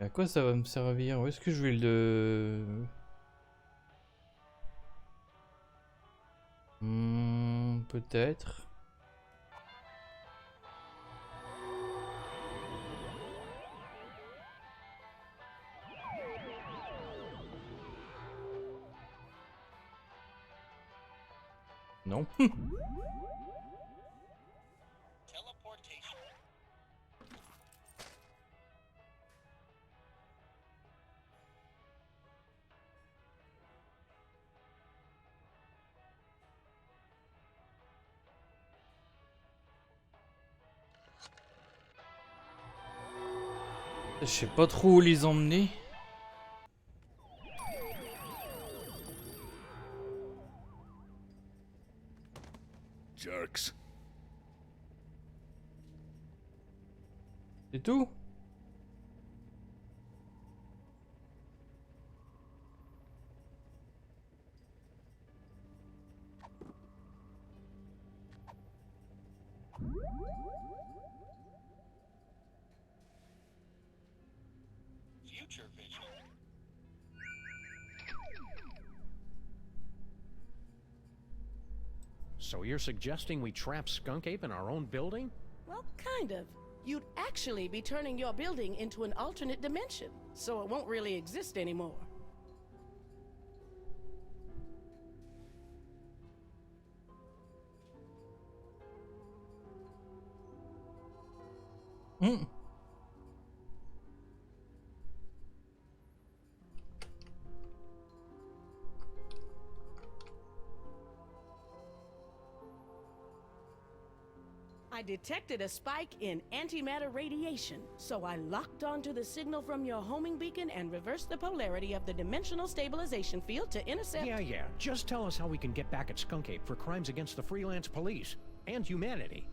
À quoi ça va me servir? Où est-ce que je vais le... peut-être. Non. Je sais pas trop où les emmener. Jerks. C'est tout? Future vision. So you're suggesting we trap Skunkape in our own building? Well, kind of. You'd actually be turning your building into an alternate dimension, so it won't really exist anymore. I detected a spike in antimatter radiation, so I locked onto the signal from your homing beacon and reversed the polarity of the dimensional stabilization field to intercept... Yeah. Just tell us how we can get back at Skunk Ape for crimes against the freelance police and humanity.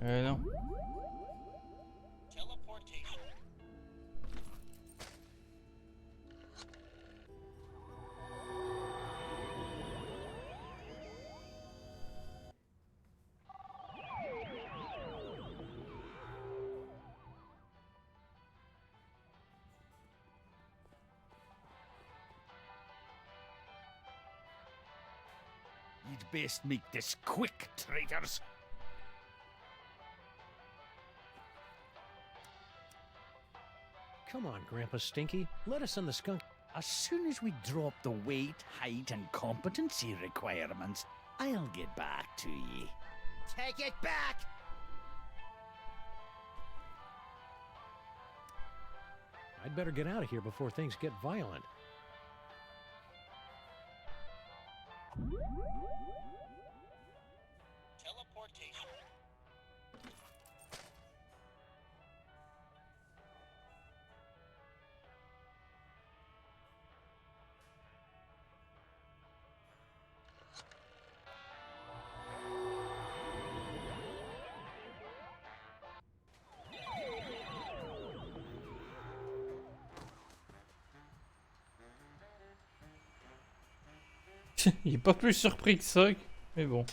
Non. Teleportation. You'd best make this quick, traitors. Come on, Grandpa Stinky. Let us in the skunk. As soon as we drop the weight, height, and competency requirements, I'll get back to ye. Take it back! I'd better get out of here before things get violent. Teleportation. Il est pas plus surpris que ça, mais bon.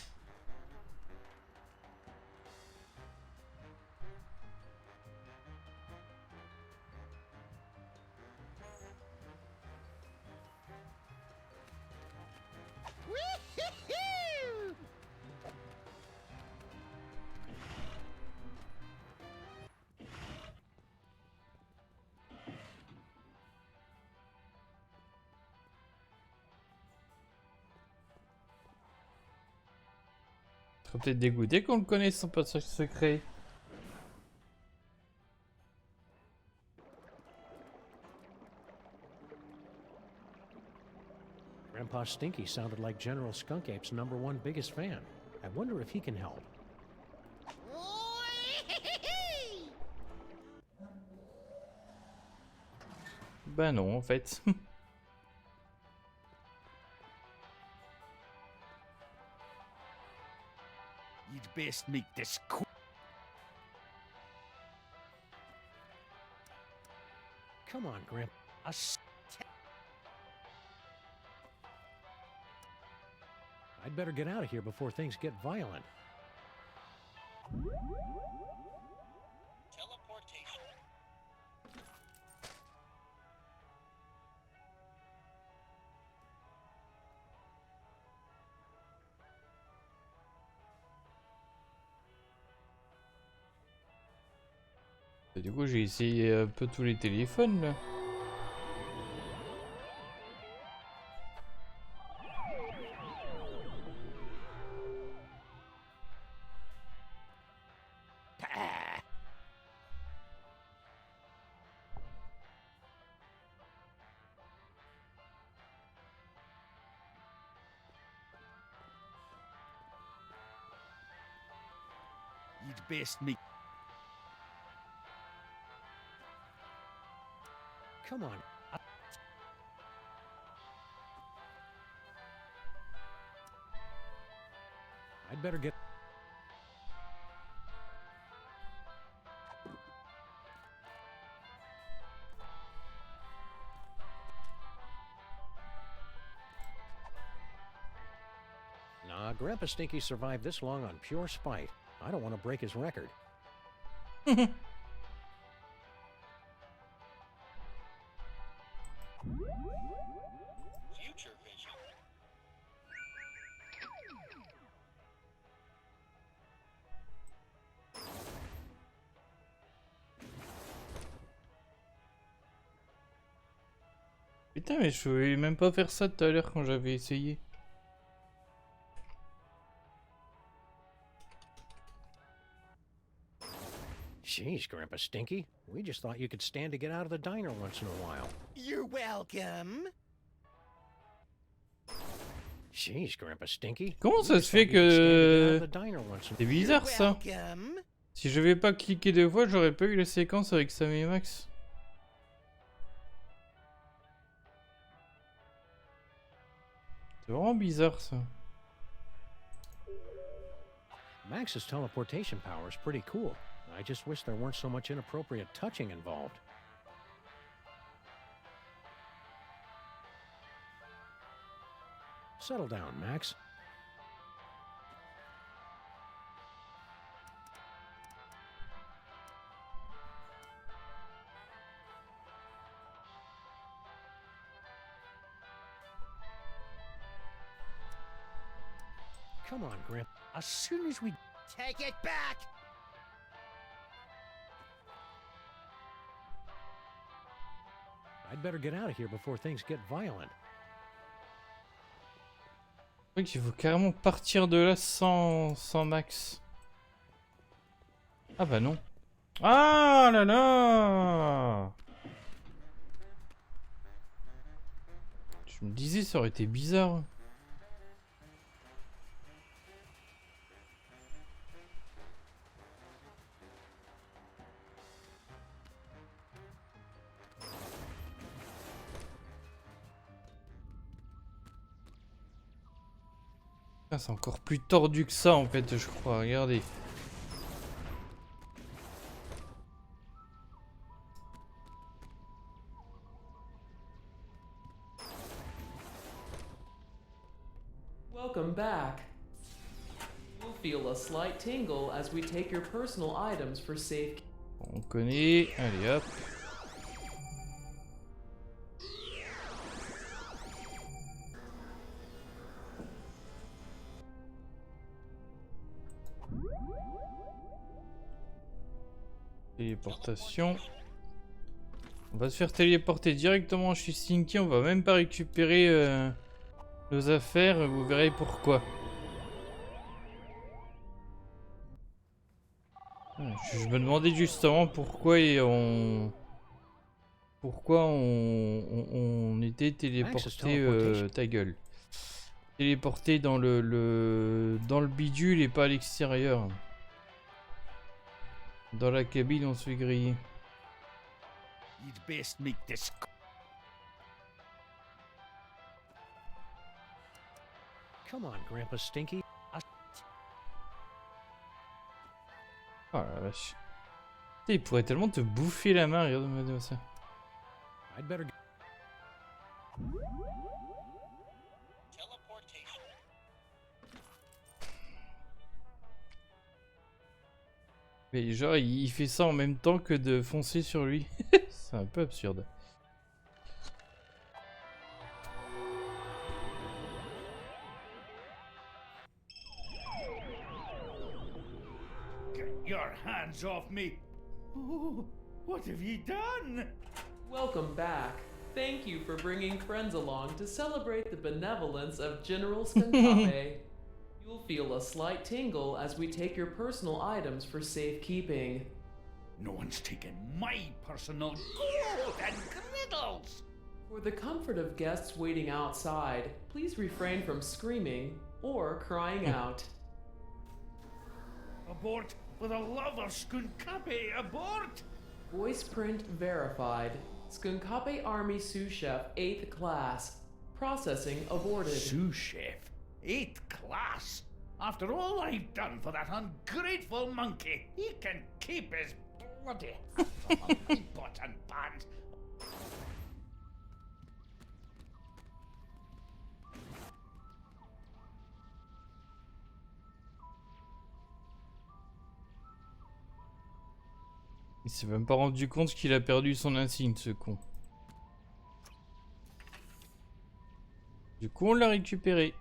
Il serait peut-être dégoûté qu'on le connaisse son passage secret. Grandpa Stinky sounded like General Skunk Ape's #1 biggest fan. I wonder if he can help. Bah non, en fait. You'd best make this quick. Come on, Grandpa. I'd better get out of here before things get violent. Teleportation. Et du coup, j'ai essayé un peu tous les téléphones là. You'd best make. Come on. I'd better get... Nah, Grandpa Stinky survived this long on pure spite. I don't want to break his record. Future vision. Putain, mais je pouvais même pas faire ça tout à l'heure quand j'avais essayé. Jeez, Grandpa Stinky. We just thought you could stand to get out of the diner once in a while. You're welcome. Jeez, Grandpa Stinky. Comment ça se fait que... C'est bizarre ça. Si je vais pas cliquer 2 fois, j'aurais pas eu la séquence avec Sam et Max. C'est vraiment bizarre ça. Max's teleportation power is pretty cool. I just wish there weren't so much inappropriate touching involved. Settle down, Max. Come on, Grandpa. As soon as we... Take it back! I'd better get out of here before things get violent. Je crois qu'il faut carrément partir de là sans Max. Ah bah non. Ah là là! Je me disais ça aurait été bizarre. C'est encore plus tordu que ça en fait, je crois. Regardez. Welcome back. You'll feel a slight tingle as we take your personal items for safe. On connaît. Allez hop. Téléportation. On va se faire téléporter directement chez Stinky. On va même pas récupérer nos affaires. Vous verrez pourquoi. Je me demandais justement pourquoi on était téléporté. Ta gueule. Téléporté dans le bidule et pas à l'extérieur. Dans la cabine, on se fait griller. You'd best make this. Come on, Grandpa Stinky. Oh la vache. Il pourrait tellement te bouffer la main, regarde-moi ça. I'd better... Mais genre, il fait ça en même temps que de foncer sur lui. C'est un peu absurde. Get your hands off me! Oh, what have you done? Welcome back. Thank you for bringing friends along to celebrate the benevolence of General Skunkape. You'll feel a slight tingle as we take your personal items for safekeeping. No one's taken my personal gold and griddles! For the comfort of guests waiting outside, please refrain from screaming or crying out. Abort! For the love of Skunkape, abort! Voice print verified. Skunkape Army Sous Chef 8th Class. Processing aborted. Sous Chef? 8th class? After all I've done for that ungrateful monkey, he can keep his bloody hands off of my pots and pans. Il s'est même pas rendu compte qu'il a perdu son insigne, ce con. Du coup, on l'a récupéré.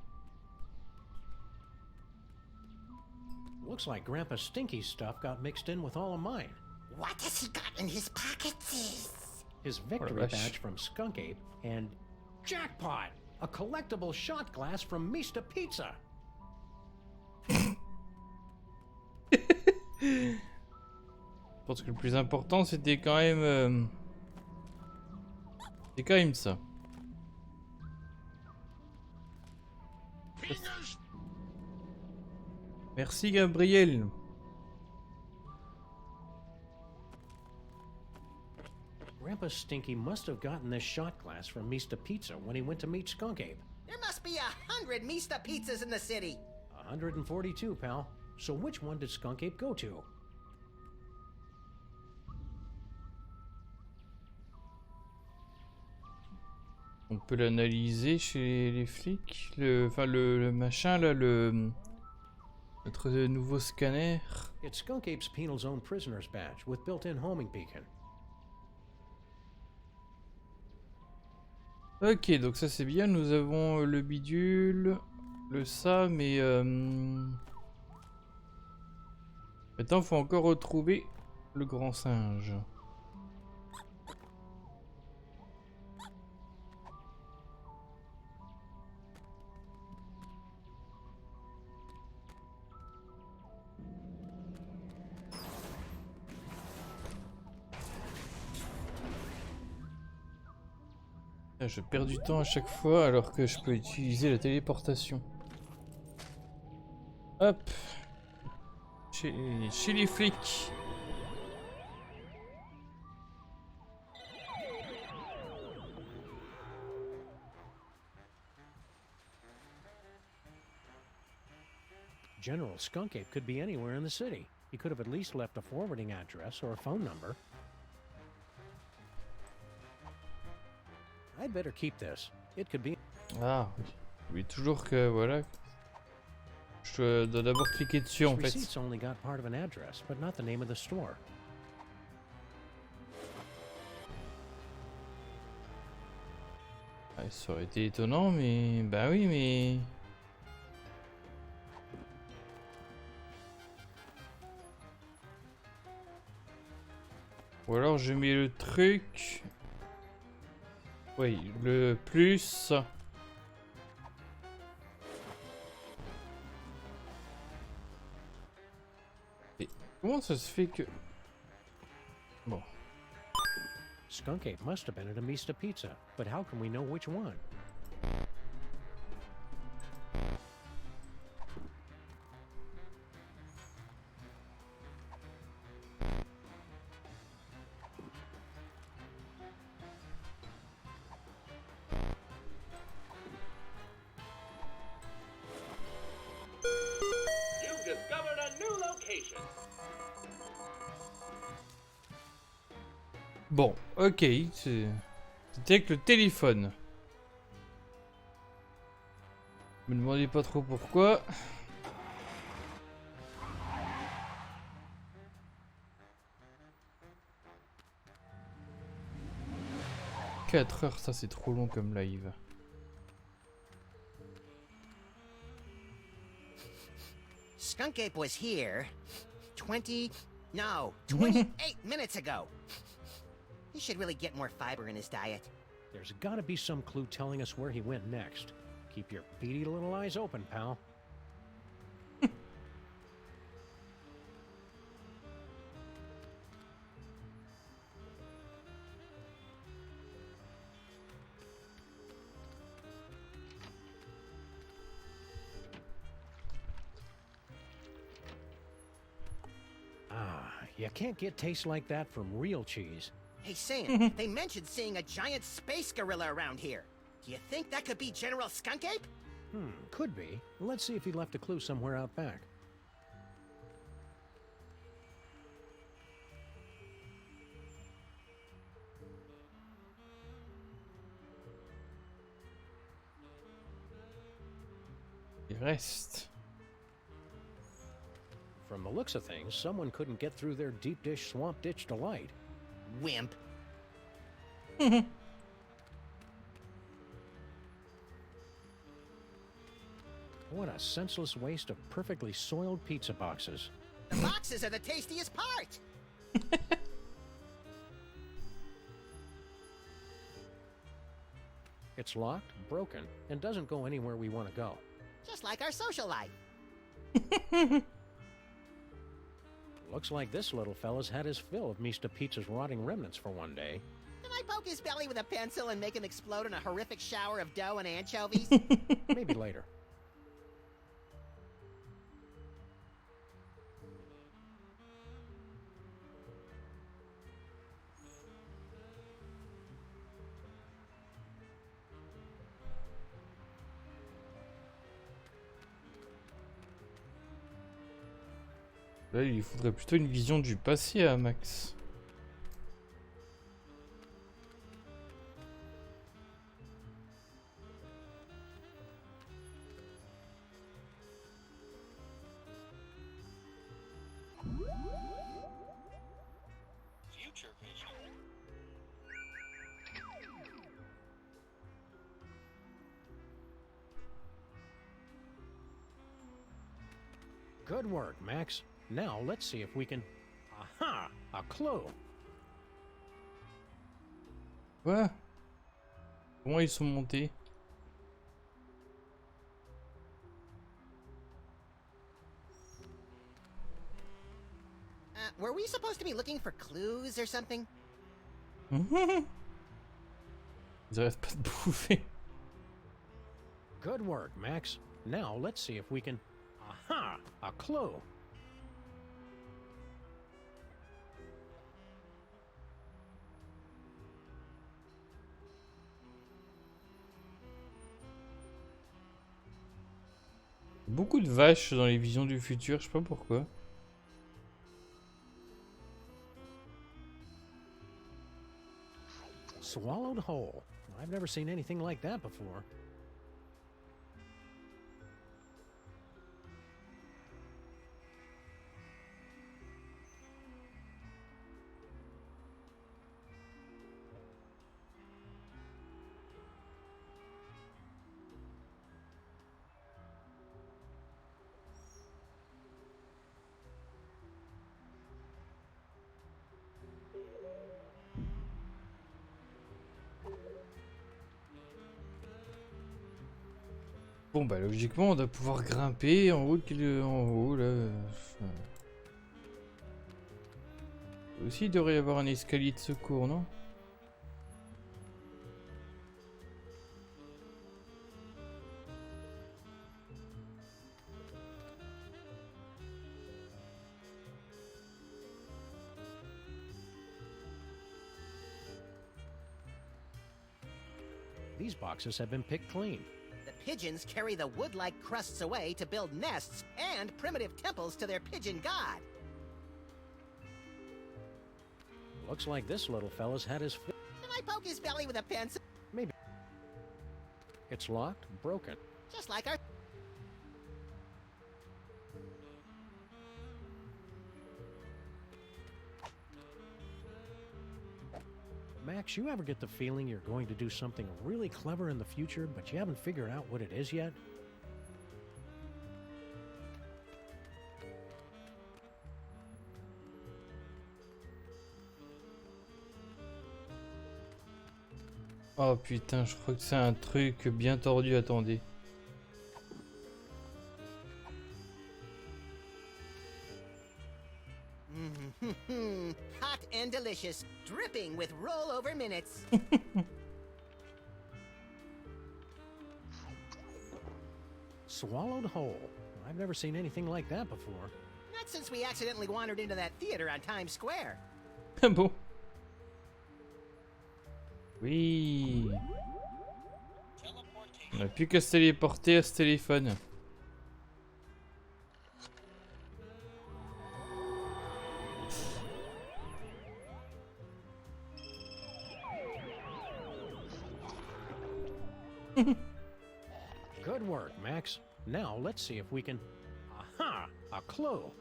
Looks like Grandpa Stinky's stuff got mixed in with all of mine. What has he got in his pockets? His victory badge from Skunk Ape and jackpot! A collectible shot glass from Mista Pizza. Je pense que le plus important c'était quand même ça. Merci Gabriel. Grandpa Stinky must have gotten this shot glass from Mista Pizza when he went to meet Skunk Ape. There must be 100 Mista pizzas in the city. 142, pal. So which one did Skunk Ape go to? On peut l'analyser chez les flics. Le machin là, notre nouveau scanner. It's Skunk Ape's penal zone prisoner's badge with built-in homing beacon. Ok, donc ça c'est bien. Nous avons le bidule, le ça, mais maintenant il faut encore retrouver le grand singe. Je perds du temps à chaque fois alors que je peux utiliser la téléportation. Hop. Chez les flics. General Skunk Ape could be anywhere in the city. He could have at least left a forwarding address or a phone number. I'd better keep this. It could be. Ah, oui, toujours que voilà. Je dois d'abord cliquer dessus en fait. Receipts only got part of an address, but not the name of the store. Ah, ça aurait été étonnant, mais bah oui, mais. Ou alors je mets le truc. Oui, le plus. Et comment ça se fait que... Bon. Skunk Ape must have been at a Mista Pizza, but how can we know which one? Bon, ok, c'était avec le téléphone. Me demandez pas trop pourquoi. « 4 heures, ça c'est trop long comme live. » Skunk Ape was here 28 minutes ago. He should really get more fiber in his diet. There's gotta be some clue telling us where he went next. Keep your beady little eyes open, pal. You can't get taste like that from real cheese. Hey Sam, they mentioned seeing a giant space gorilla around here. Do you think that could be General Skunk Ape? Could be. Let's see if he left a clue somewhere out back. Il reste. From the looks of things, someone couldn't get through their deep dish swamp ditch delight. Wimp. What a senseless waste of perfectly soiled pizza boxes. The boxes are the tastiest part! It's locked, broken, and doesn't go anywhere we want to go. Just like our social life. Looks like this little fella's had his fill of Mista Pizza's rotting remnants for one day. Can I poke his belly with a pencil and make him explode in a horrific shower of dough and anchovies? Maybe later. Là, il faudrait plutôt une vision du passé à Max. Future vision. Good work, Max. Now let's see if we can... Aha! A clue! Quoi? Comment ils sont montés? Were we supposed to be looking for clues or something? Ils arrêtent pas de bouffer. Good work, Max. Now let's see if we can... Aha! A clue! Beaucoup de vaches dans les visions du futur, je sais pas pourquoi. Swallowed whole. I've never seen anything like that before. Bon bah logiquement on doit pouvoir grimper en haut, en haut là. Aussi il devrait y avoir un escalier de secours, non? These boxes have been picked clean. The pigeons carry the wood-like crusts away to build nests and primitive temples to their pigeon god. Looks like this little fella's had his... Can I poke his belly with a pencil? Maybe. It's locked, broken. Just like our... Max, you ever get the feeling you're going to do something really clever in the future, but you haven't figured out what it is yet? Oh putain, je crois que c'est un truc bien tordu, attendez. Hot and delicious, dripping with rollover minutes. Swallowed whole. I've never seen anything like that before. Not since we accidentally wandered into that theater on Times Square. Ah bon? Oui. On n'a plus qu'à se téléporter à ce téléphone. Good work, Max. Now let's see if we can... Aha! A clue!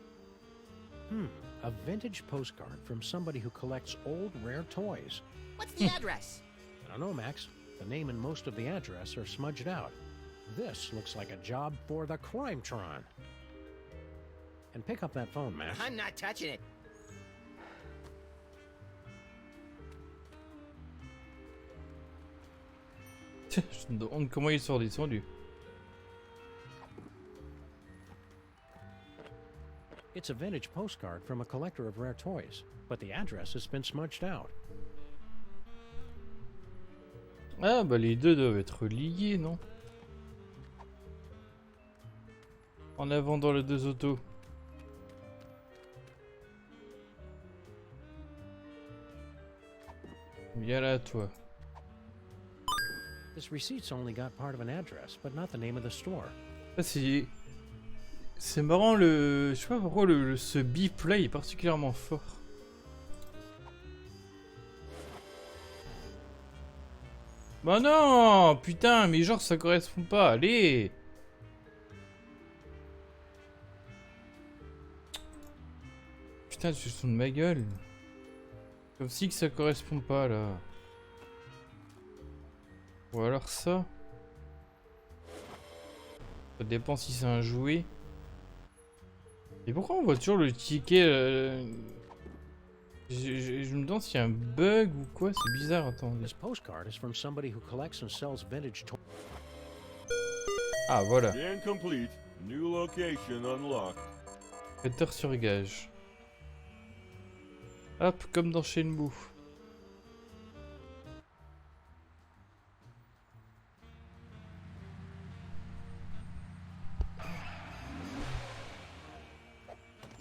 A vintage postcard from somebody who collects old, rare toys. What's the address? I don't know, Max. The name and most of the address are smudged out. This looks like a job for the Crimetron. And pick up that phone, Max. I'm not touching it. Je me demande comment ils sont descendus. It's a vintage postcard from a collector of rare toys, but the address has been smudged out. Ah bah les deux doivent être liés, non? En avant dans les deux autos. Viens là, toi. This receipt's only got part of an address, but not the name of the store. Ah, c'est C'est marrant le... Je sais pas pourquoi ce bip là est particulièrement fort. Bah non, putain, mais genre ça correspond pas, allez. Putain, tu te fous de ma gueule. Comme si que ça correspond pas là. Ou alors ça. Ça dépend si c'est un jouet. Et pourquoi on voit toujours le ticket je me demande s'il y a un bug ou quoi, c'est bizarre, attendez. Ah voilà. Scan complete. New location unlocked. Prêteur sur gage. Hop, comme dans Shenmue.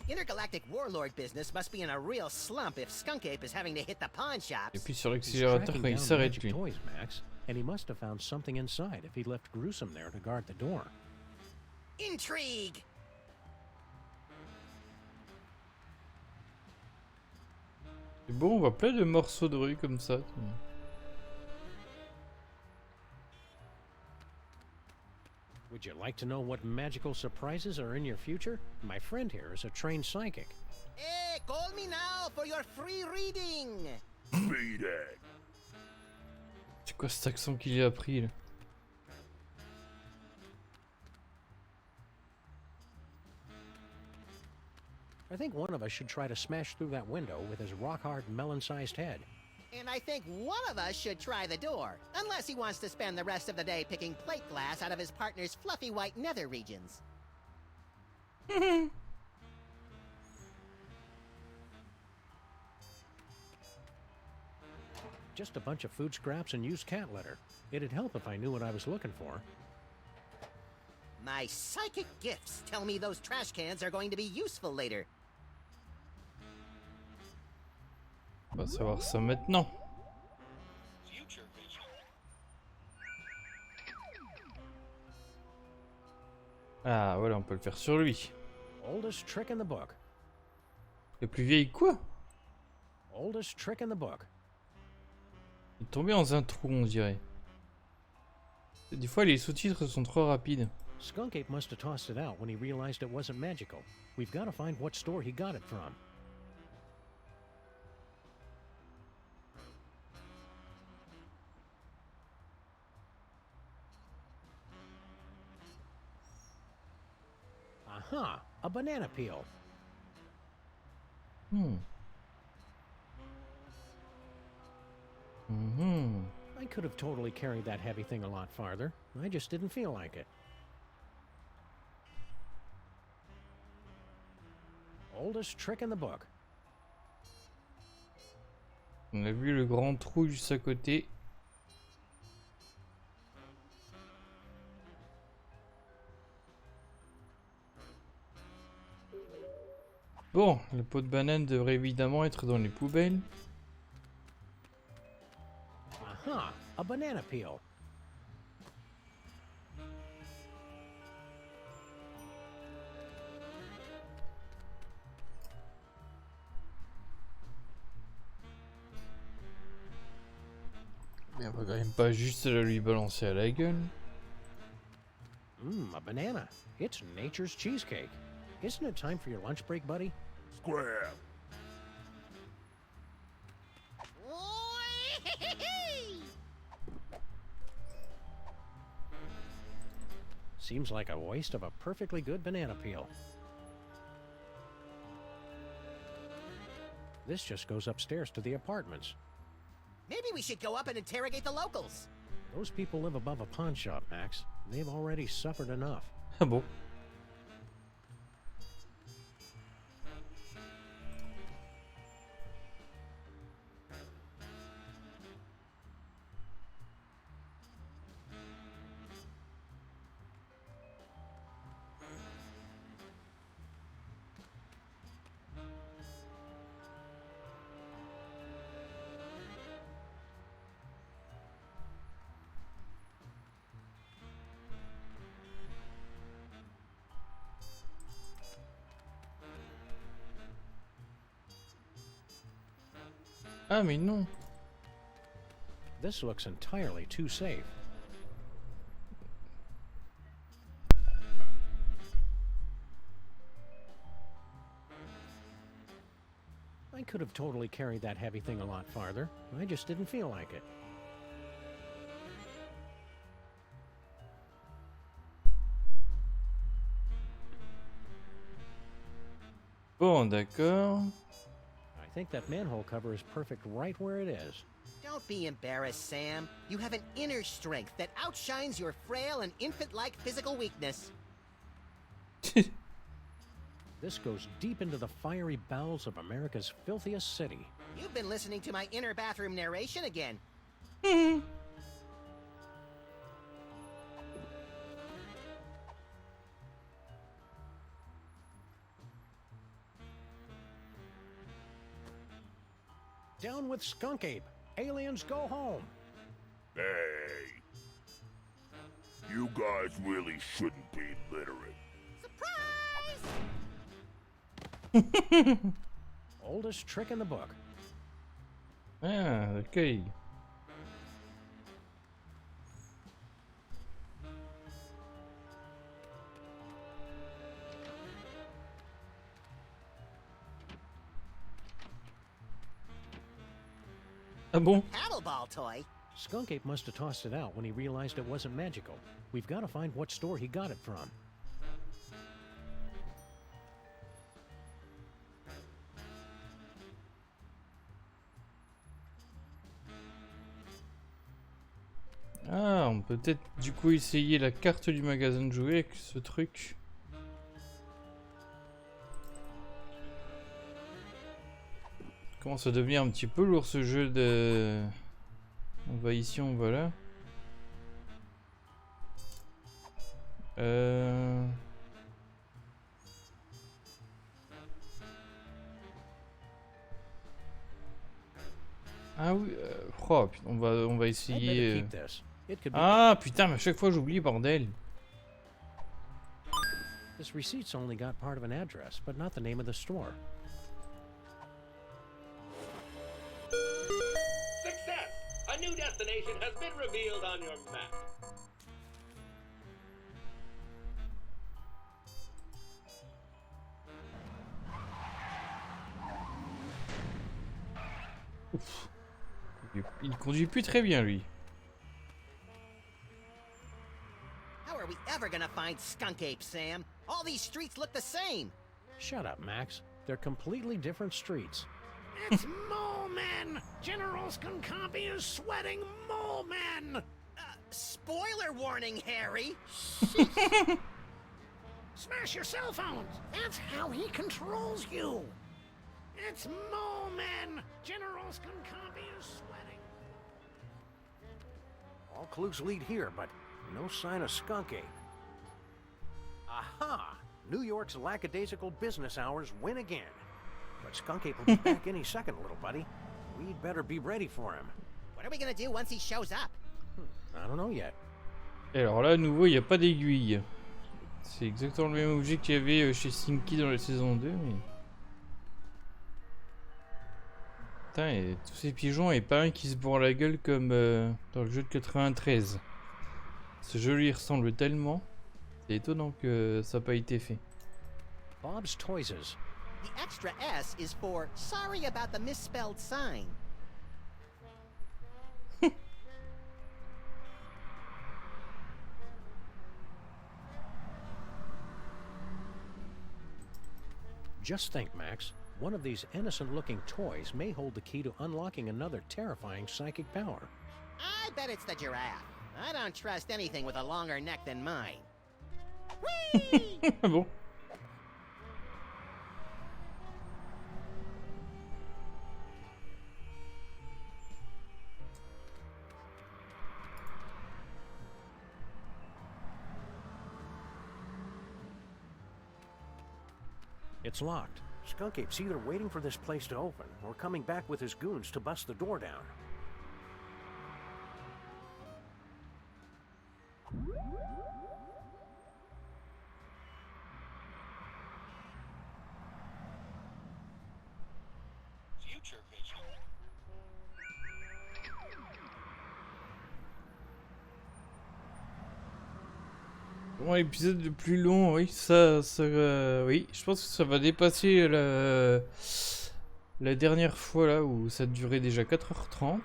Intergalactic warlord business must be in a real slump if Skunk Ape is having to hit the pawn shops. Et puis sur l'accélérateur quand il s'arrête lui. Toys, Max, and he must have found something inside if he left Gruesome there to guard the door. Intrigue! C'est bon, on voit plein de morceaux de rue comme ça. Would you like to know what magical surprises are in your future? My friend here is a trained psychic. Hey, call me now for your free reading! C'est quoi cet accent qu'il a appris là? I think one of us should try to smash through that window with his rock-hard melon-sized head. And I think one of us should try the door, unless he wants to spend the rest of the day picking plate glass out of his partner's fluffy white nether regions. Just a bunch of food scraps and used cat litter. It'd help if I knew what I was looking for. My psychic gifts tell me those trash cans are going to be useful later. On va savoir ça maintenant. Ah voilà, on peut le faire sur lui. Oldest trick in the book. Le plus vieil quoi? Oldest trick in the book. Il est tombé dans un trou, on dirait. Des fois, les sous-titres sont trop rapides. Skunk Ape must have tossed it out when he realized it wasn't magical. We've got to find what store he got it from. Aha! A banana peel. I could have totally carried that heavy thing a lot farther. I just didn't feel like it. Oldest trick in the book. On a vu le grand trou juste à côté. Bon, le pot de banane devrait évidemment être dans les poubelles. Aha! A banana peel. Mais on va quand même pas juste le lui balancer à la gueule. A banana. It's nature's cheesecake. Isn't it time for your lunch break, buddy? Square. Seems like a waste of a perfectly good banana peel. This just goes upstairs to the apartments. Maybe we should go up and interrogate the locals. Those people live above a pawn shop, Max. They've already suffered enough. Ah bon? Ah mais non. This looks entirely too safe. I could have totally carried that heavy thing a lot farther. I just didn't feel like it. Bon, d'accord. I think that manhole cover is perfect right where it is. Don't be embarrassed, Sam. You have an inner strength that outshines your frail and infant-like physical weakness. This goes deep into the fiery bowels of America's filthiest city. You've been listening to my inner bathroom narration again. Down with Skunk Ape! Aliens go home! Hey. You guys really shouldn't be literate. Oldest trick in the book. Ah, ok. Ah bon? Paddleball toy? Skunk Ape must have tossed it out when he realized it wasn't magical. We've got to find what store he got it from. Ah, on peut peut-être du coup essayer la carte du magasin de jouets avec ce truc. Commence à devenir un petit peu lourd ce jeu de... On va ici, on va là. Ah oui, oh, putain, on va essayer. Ah putain, mais à chaque fois j'oublie, bordel. This receipt's only got part of an address, but not the name of the store. Success! A new destination has been revealed on your map. Ouf. Il conduit plus très bien lui. How are we ever gonna find Skunk Ape, Sam? All these streets look the same. Shut up, Max. They're completely different streets. It's Mole Men! General Skunkapi is sweating Mole Men! Spoiler warning, Harry! Smash your cell phones! That's how he controls you! It's Mole Men! General Skunkapi is sweating. All clues lead here, but no sign of Skunk Ape. Aha! New York's lackadaisical business hours win again. But Skunk Ape will be back any second, little buddy. We'd better be ready for him. What are we gonna do once he shows up? I don't know yet. Et alors là, à nouveau, il n'y a pas d'aiguille. C'est exactement le même objet qu'il y avait chez Stinky dans la saison 2, mais... Putain, et tous ces pigeons et pas un qui se bourre la gueule comme dans le jeu de 93. Ce jeu lui ressemble tellement. C'est étonnant que ça n'a pas été fait. Bob's Toyses. The extra S is for sorry about the misspelled sign. Just think, Max. One of these innocent-looking toys may hold the key to unlocking another terrifying psychic power. I bet it's the giraffe. I don't trust anything with a longer neck than mine. Ah bon? It's locked. Skunk Ape's either waiting for this place to open or coming back with his goons to bust the door down. Future vision. Bon, l'épisode le plus long, oui, oui, je pense que ça va dépasser la dernière fois là où ça durait déjà 4h30.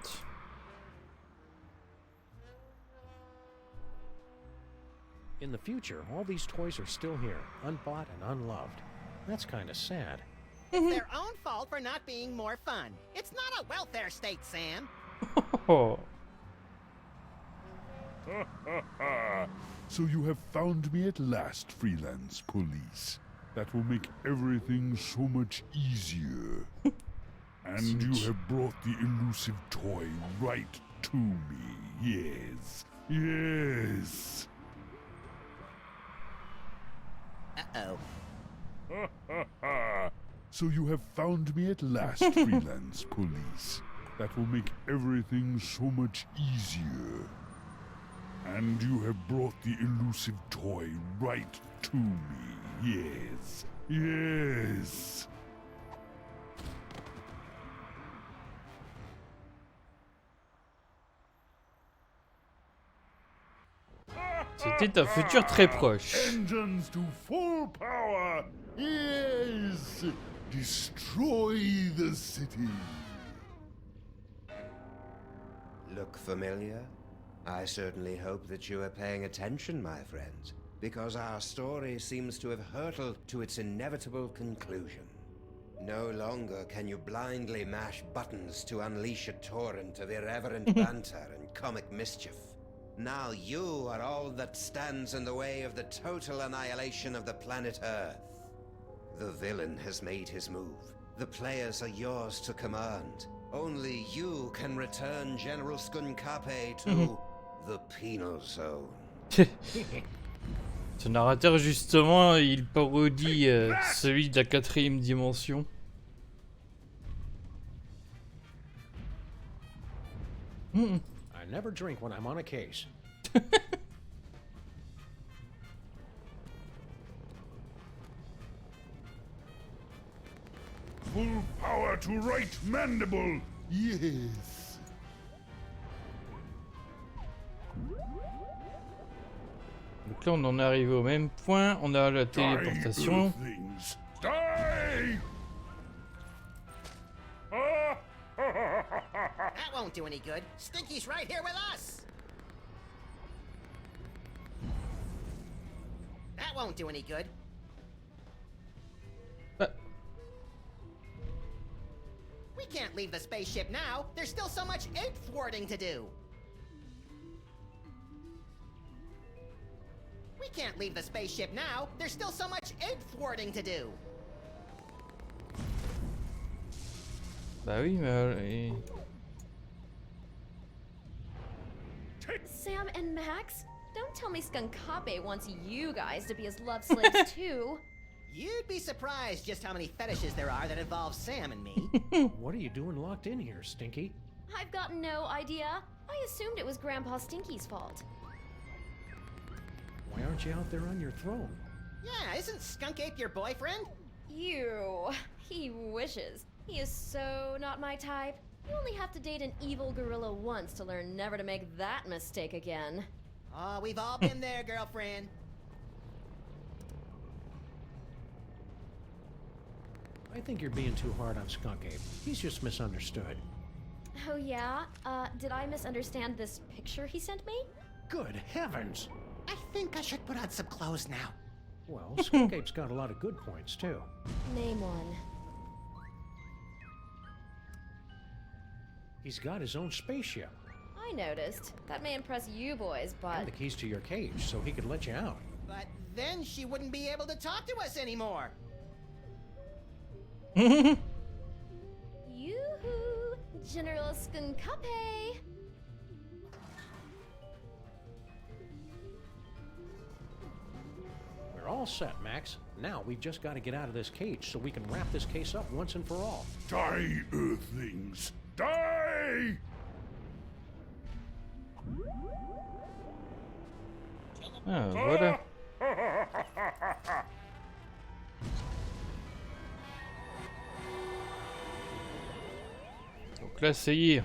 In the future, all these toys are still here, unbought and unloved. That's kind of sad. It's their own fault for not being more fun. It's not a welfare state, Sam. Oh. So you have found me at last, freelance police. That will make everything so much easier. And you have brought the elusive toy right to me. Yes. Yes. Uh-oh. So you have found me at last, freelance police. That will make everything so much easier. And you have brought the elusive toy right to me. Yes. Yes. C'était un futur très proche. Engines to full power. Yes. Destroy the city. Look familiar? I certainly hope that you are paying attention, my friends, because our story seems to have hurtled to its inevitable conclusion. No longer can you blindly mash buttons to unleash a torrent of irreverent banter and comic mischief. Now you are all that stands in the way of the total annihilation of the planet Earth. The villain has made his move. The players are yours to command. Only you can return General Skunkape to the penal zone. Ce narrateur, justement, il parodie celui de la 4e dimension. I never drink when I'm on a case. Full power to right mandible. Yes. Donc là, on en est arrivé au même point. On a la téléportation. Die! That won't do any good. Stinky's right here with us. That won't do any good. We can't leave the spaceship now. There's still so much ape thwarting to do. We can't leave the spaceship now. There's still so much ape thwarting to do. Bah oui, mais... Sam and Max, don't tell me Skunkape wants you guys to be his love slaves too. You'd be surprised just how many fetishes there are that involve Sam and me. What are you doing locked in here, Stinky? I've got no idea. I assumed it was Grandpa Stinky's fault. Why aren't you out there on your throne? Yeah, isn't Skunk Ape your boyfriend? Ew. He wishes. He is so not my type. You only have to date an evil gorilla once to learn never to make that mistake again. Oh, we've all been there, girlfriend. I think you're being too hard on Skunk Ape. He's just misunderstood. Oh yeah? Did I misunderstand this picture he sent me? Good heavens! I think I should put on some clothes now. Well, Skunk Ape's got a lot of good points, too. Name one. He's got his own spaceship. I noticed. That may impress you boys, but... And the keys to your cage, so he could let you out. But then she wouldn't be able to talk to us anymore. Yoo-hoo! General Skunkape! We're all set, Max. Now we've just got to get out of this cage so we can wrap this case up once and for all. Die, Earthlings! Die! Ah, voilà. Donc là, ça y est.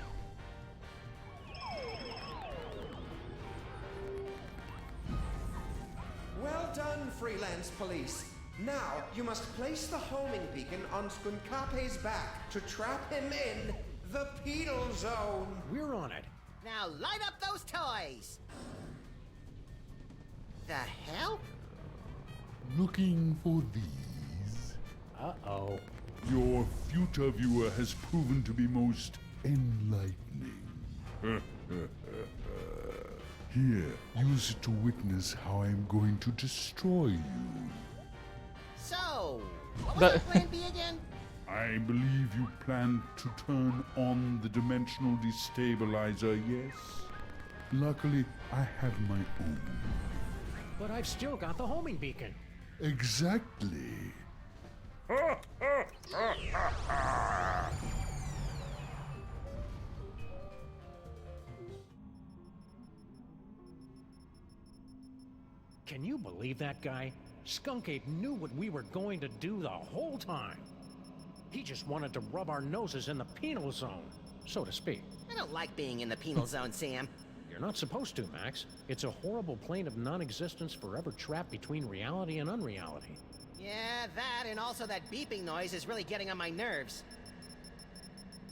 police. Now, you must place the homing beacon on Skunkape's back to trap him in the penal zone. We're on it. Now light up those toys! The hell? Looking for these? Uh-oh. Your future viewer has proven to be most enlightening. Here, use it to witness how I am going to destroy you. So, what was our plan B again? I believe you plan to turn on the dimensional destabilizer, yes? Luckily, I have my own. But I've still got the homing beacon. Exactly. Can you believe that guy? Skunk Ape knew what we were going to do the whole time. He just wanted to rub our noses in the penal zone, so to speak. I don't like being in the penal zone, Sam. You're not supposed to, Max. It's a horrible plane of non-existence forever trapped between reality and unreality. Yeah, that and also that beeping noise is really getting on my nerves.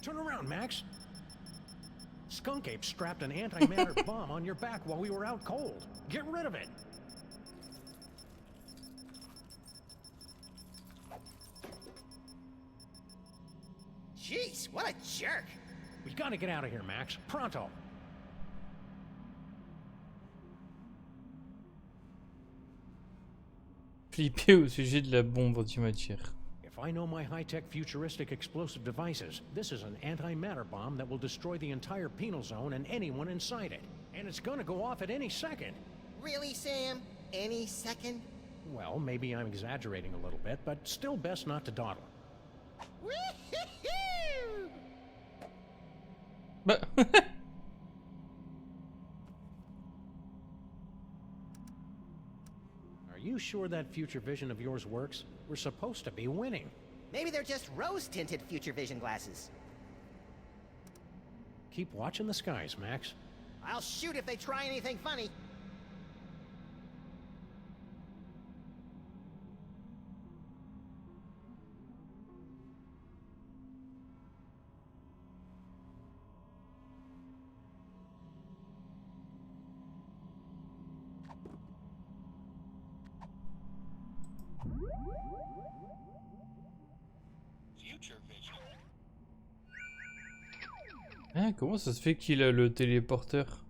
Turn around, Max. Skunk Ape strapped an antimatter bomb on your back while we were out cold. Get rid of it. Jeez, what a jerk! We gotta get out of here, Max. Pronto. Flipper au sujet de la bombe antimatière. If I know my high-tech futuristic explosive devices, this is an antimatter bomb that will destroy the entire penal zone and anyone inside it. And it's gonna go off at any second. Really, Sam? Any second? Well, maybe I'm exaggerating a little bit, but still best not to dawdle. But Are you sure that future vision of yours works? We're supposed to be winning. Maybe they're just rose-tinted future vision glasses. Keep watching the skies, Max. I'll shoot if they try anything funny. Hein, comment ça se fait qu'il a le téléporteur?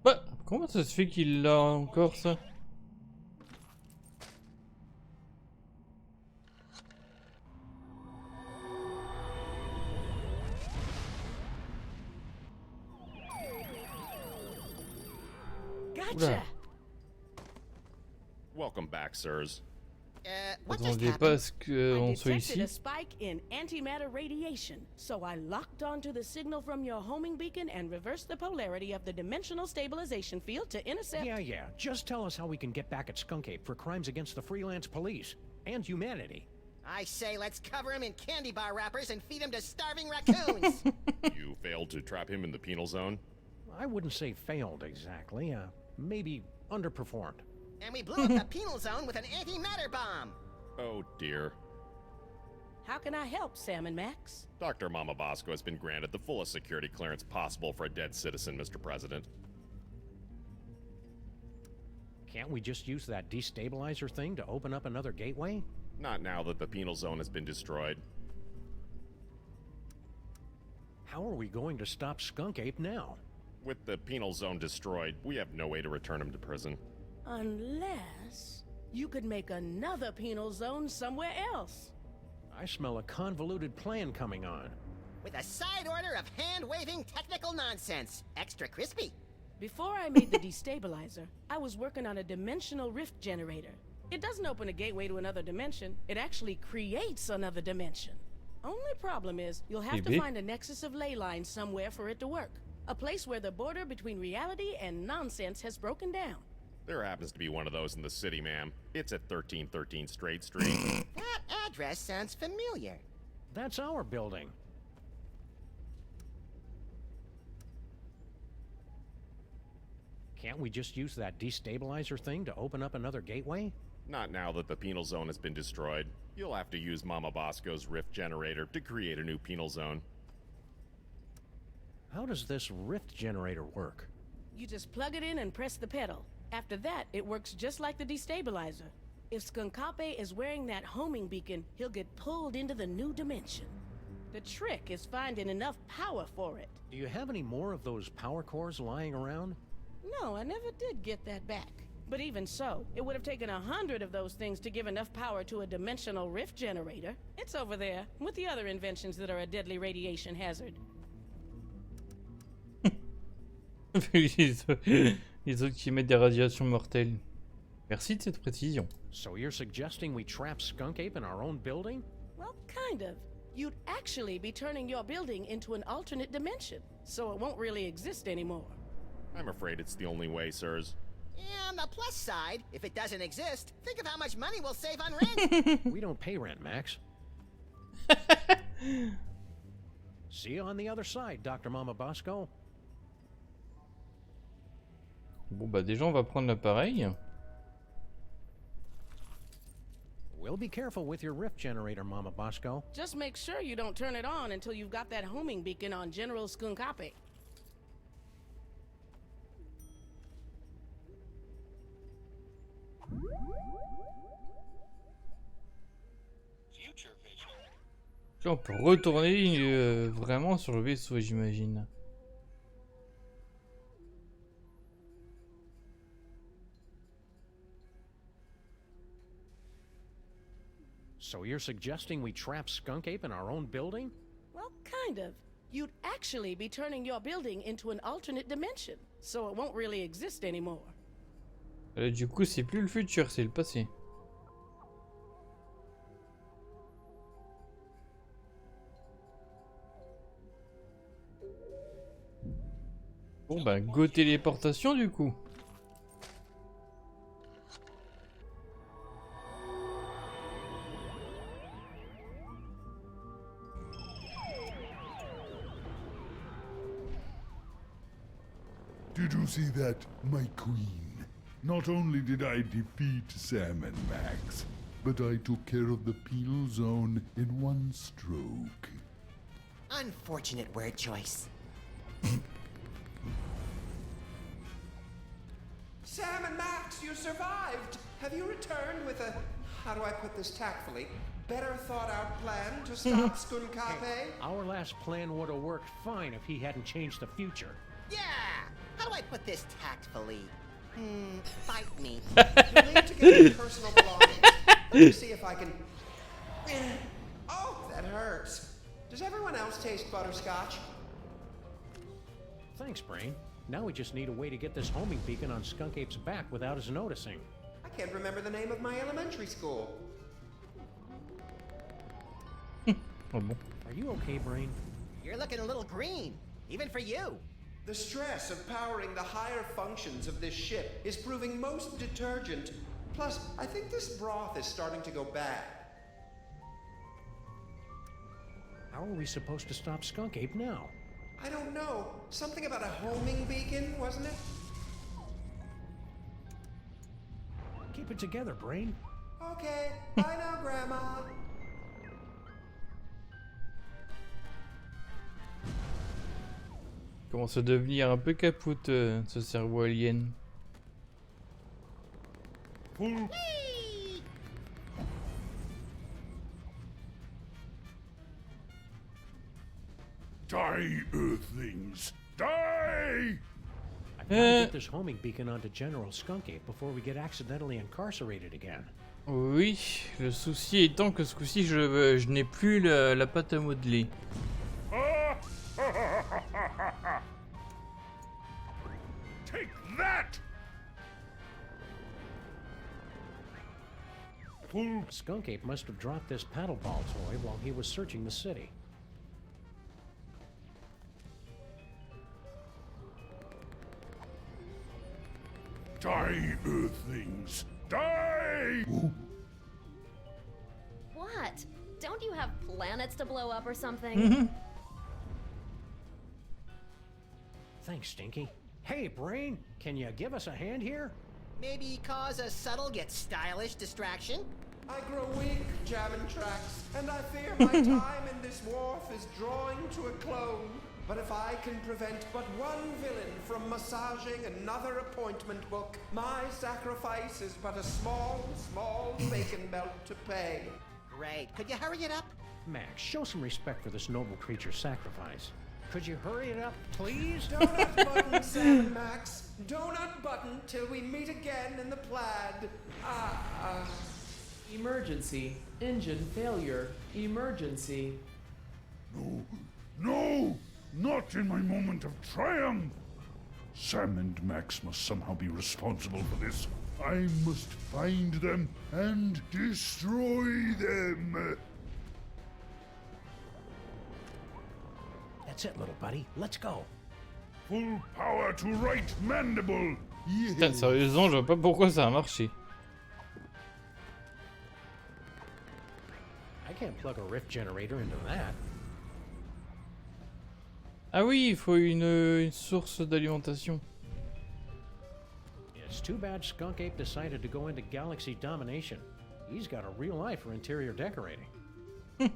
Bah, comment ça se fait qu'il l'a encore ça? Gotcha. Welcome back, sirs. What just Attendez pas à ce I qu'on soit detected ici. a spike in antimatter radiation, so I locked onto the signal from your homing beacon and reversed the polarity of the dimensional stabilization field to intercept. Yeah. Just tell us how we can get back at Skunk Ape for crimes against the freelance police and humanity. I say let's cover him in candy bar wrappers and feed him to starving raccoons. You failed to trap him in the penal zone? I wouldn't say failed exactly. Maybe underperformed. And we blew up the penal zone with an antimatter bomb. Oh dear. How can I help, Sam and Max? Dr. Mama Bosco has been granted the fullest security clearance possible for a dead citizen, Mr. President. Can't we just use that destabilizer thing to open up another gateway? Not now that the penal zone has been destroyed. How are we going to stop Skunk Ape now? With the penal zone destroyed, we have no way to return him to prison. Unless you could make another penal zone somewhere else. I smell a convoluted plan coming on. With a side order of hand-waving technical nonsense. Extra crispy. Before I made the destabilizer, I was working on a dimensional rift generator. It doesn't open a gateway to another dimension, it actually creates another dimension. Only problem is, you'll have to find a nexus of ley lines somewhere for it to work. A place where the border between reality and nonsense has broken down. There happens to be one of those in the city, ma'am. It's at 1313 Straight Street. That address sounds familiar. That's our building. Can't we just use that destabilizer thing to open up another gateway? Not now that the penal zone has been destroyed. You'll have to use Mama Bosco's rift generator to create a new penal zone. How does this rift generator work? You just plug it in and press the pedal. After that, it works just like the destabilizer. If Skunkape is wearing that homing beacon, he'll get pulled into the new dimension. The trick is finding enough power for it. Do you have any more of those power cores lying around? No, I never did get that back. But even so, it would have taken 100 of those things to give enough power to a dimensional rift generator. It's over there, with the other inventions that are a deadly radiation hazard. Les autres qui mettent des radiations mortelles. Merci de cette précision. So you're suggesting we trap Skunk Ape in our own building? Well, kind of. You'd actually be turning your building into an alternate dimension, so it won't really exist anymore. I'm afraid it's the only way, sirs. Yeah, on the plus side, if it doesn't exist, think of how much money we'll save on rent. We don't pay rent, Max. See you on the other side, Dr. Mama Bosco. Bon bah déjà on va prendre l'appareil. We'll be careful with your rift generator, Mama Bosco. Just make sure you don't turn it on until you've got that homing beacon on General Skunkape. Là on peut retourner vraiment sur le vaisseau, j'imagine. So you're suggesting we trap Skunk Ape in our own building? Well, kind of. You'd actually be turning your building into an alternate dimension, so it won't really exist anymore. Du coup, c'est plus le futur, c'est le passé. Bon bah, go téléportation du coup. Did you see that, my queen? Not only did I defeat Sam and Max, but I took care of the penal zone in one stroke. Unfortunate word choice. Sam and Max, you survived! Have you returned with a, how do I put this tactfully, better thought out plan to stop Skunkape? Our last plan would have worked fine if he hadn't changed the future. Yeah! How do I put this tactfully? Bite me. You'll need to get your personal belongings. Let me see if I can... Oh, that hurts. Does everyone else taste butterscotch? Thanks, Brain. Now we just need a way to get this homing beacon on Skunk Ape's back without us noticing. I can't remember the name of my elementary school. Oh bon. Are you okay, Brain? You're looking a little green, even for you. The stress of powering the higher functions of this ship is proving most detergent. Plus, I think this broth is starting to go bad. How are we supposed to stop Skunk Ape now? I don't know. Something about a homing beacon, wasn't it? Keep it together, Brain. Okay. Bye now, Grandma. Commence à devenir un peu capote ce cerveau alien. Die, Earthlings! Die! I gotta get this homing beacon onto General Skunk Ape before we get accidentally incarcerated again. Oui, le souci étant que ce coup-ci je n'ai plus la pâte à modeler. Take that! Full Skunk Ape must have dropped this paddle ball toy while he was searching the city. die, Earthlings! Die! What? Don't you have planets to blow up or something? Thanks, Stinky. Hey, Brain, can you give us a hand here? Maybe cause a subtle yet stylish distraction? I grow weak, jamming tracks, and I fear my time in this wharf is drawing to a close. But if I can prevent but one villain from massaging another appointment book, my sacrifice is but a small, small bacon belt to pay. Great. Could you hurry it up? Max, show some respect for this noble creature's sacrifice. Could you hurry it up, please? Donut button, Sam and Max. Donut button till we meet again in the plaid. Emergency. Engine failure. Emergency. No, no! Not in my moment of triumph! Sam and Max must somehow be responsible for this. I must find them and destroy them! That's it, little buddy. Let's go. Full power to right mandible! Putain, sérieusement, je vois pas pourquoi ça a marché. I can't plug a rift generator into that. Ah oui, il faut une source d'alimentation. It's too bad Skunk Ape decided to go into galaxy domination. He's got a real eye for interior decorating. On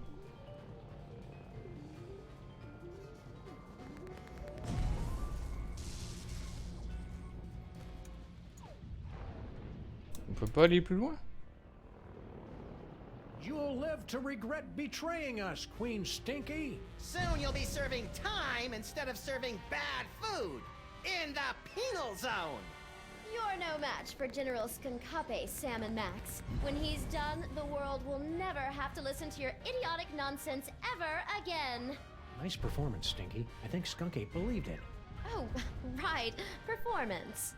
peut pas aller plus loin? You'll live to regret betraying us, Queen Stinky. Soon you'll be serving time instead of serving bad food. In the penal zone. You're no match for General Skunkape, Sam and Max. When he's done, the world will never have to listen to your idiotic nonsense ever again. Nice performance, Stinky. I think Skunk Ape believed it. Oh, right. Performance.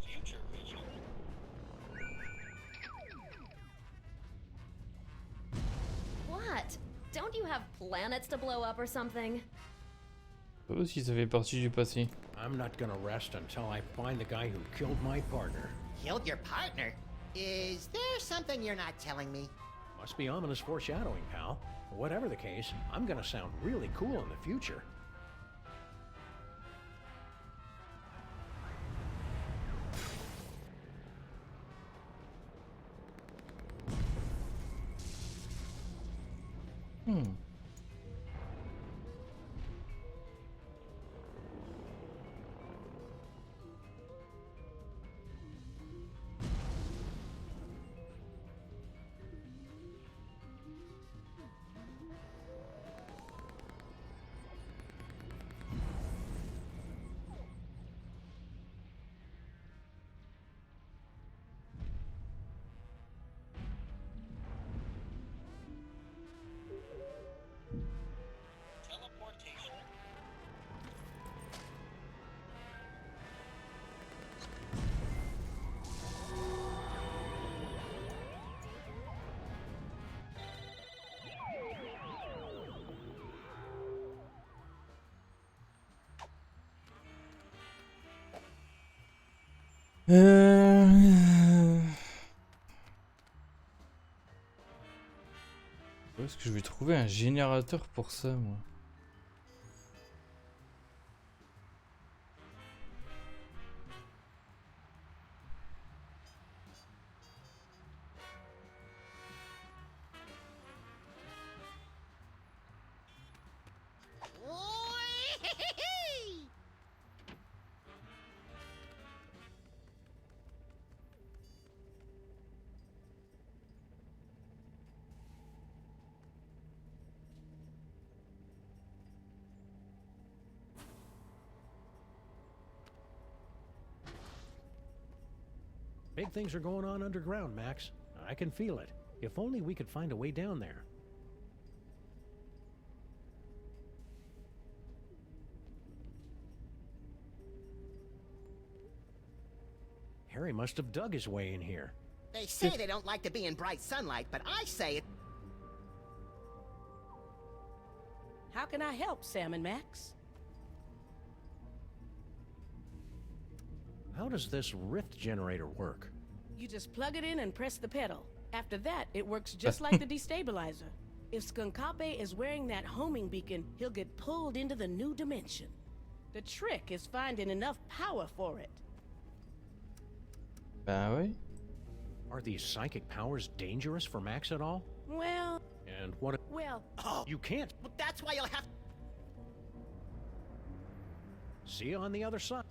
Future vision. What? Don't you have planets to blow up or something? Ça aussi, ça fait partie du passé. I'm not gonna rest until I find the guy who killed my partner. Killed your partner? Is there something you're not telling me? Must be ominous foreshadowing, pal. Whatever the case, I'm gonna sound really cool in the future. Teleportation. Où est-ce que je vais trouver un générateur pour ça, moi? Big things are going on underground, Max. I can feel it. If only we could find a way down there. Harry must have dug his way in here. They say they don't like to be in bright sunlight, but I say it. How can I help, Sam and Max? How does this rift generator work? You just plug it in and press the pedal. After that, it works just like the destabilizer. If Skunkape is wearing that homing beacon, he'll get pulled into the new dimension. The trick is finding enough power for it. Bah ouais. Are these psychic powers dangerous for Max at all? Well... And what... Well... Oh, you can't... Well, that's why you'll have... See you on the other side.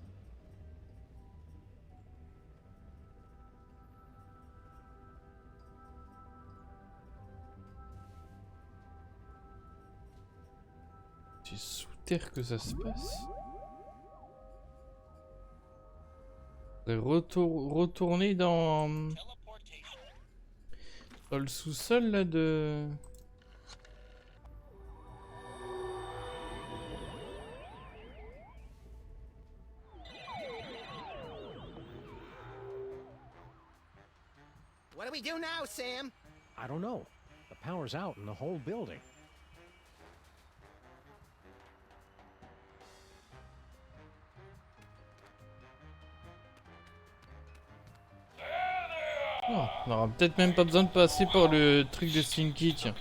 C'est sous terre que ça se passe. Retourner dans le sous-sol là de... What do we do now, Sam? I don't know. The power's out in the whole building. Oh, on aura peut-être même pas besoin de passer par le truc de Stinky, tiens.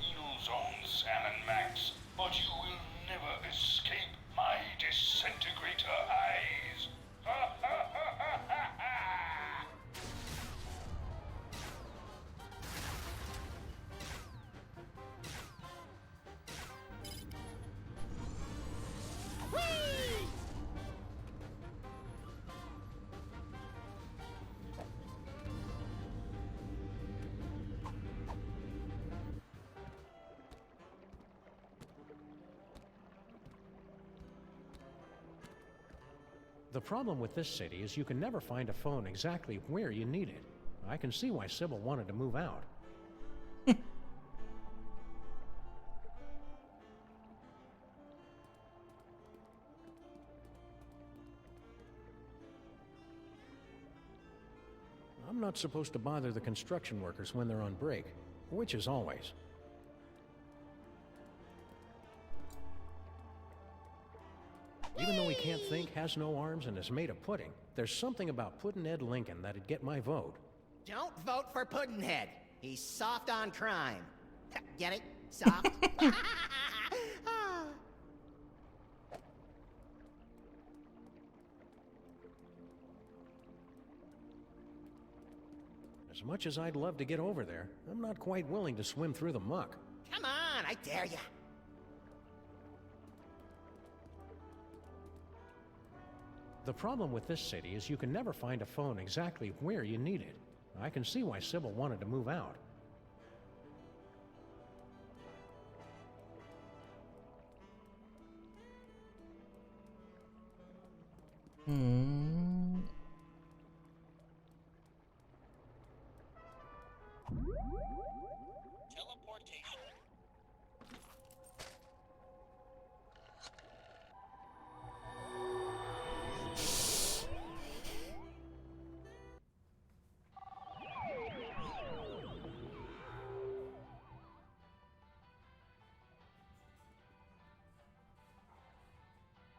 The problem with this city is you can never find a phone exactly where you need it. I can see why Sybil wanted to move out. I'm not supposed to bother the construction workers when they're on break, which is always. Even though he can't think, has no arms, and is made of pudding, there's something about Puddinhead Lincoln that'd get my vote. Don't vote for Puddinhead. He's soft on crime. Get it? Soft? As much as I'd love to get over there, I'm not quite willing to swim through the muck. Come on, I dare ya. The problem with this city is you can never find a phone exactly where you need it. I can see why Sybil wanted to move out.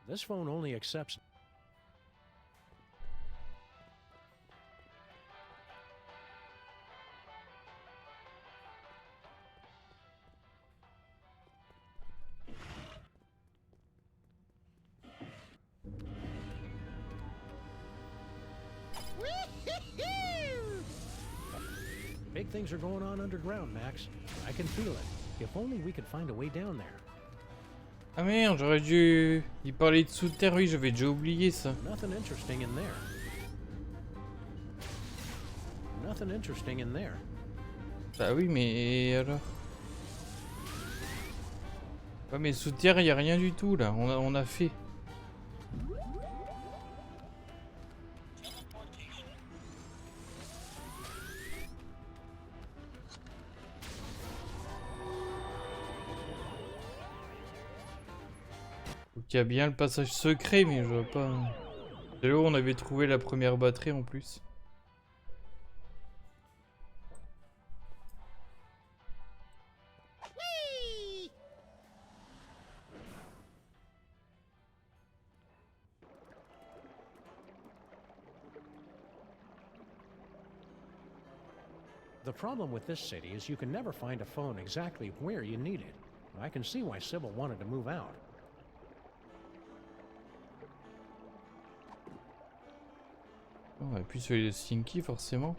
This phone only accepts... Big things are going on underground, Max. I can feel it. If only we could find a way down there. Ah merde, j'aurais dû y parler de sous terre, oui, j'avais déjà oublié ça. Nothing interesting in there. Nothing interesting in there. Bah oui, mais alors... Ouais, mais sous terre, il y a rien du tout là, on a fait. qu'il y a bien le passage secret, mais je vois pas. C'est là où on avait trouvé la première batterie en plus. The problem with this city is you can never find a phone exactly where you need it. I can see why Sybil wanted to move out. On appuie sur les Stinky forcément.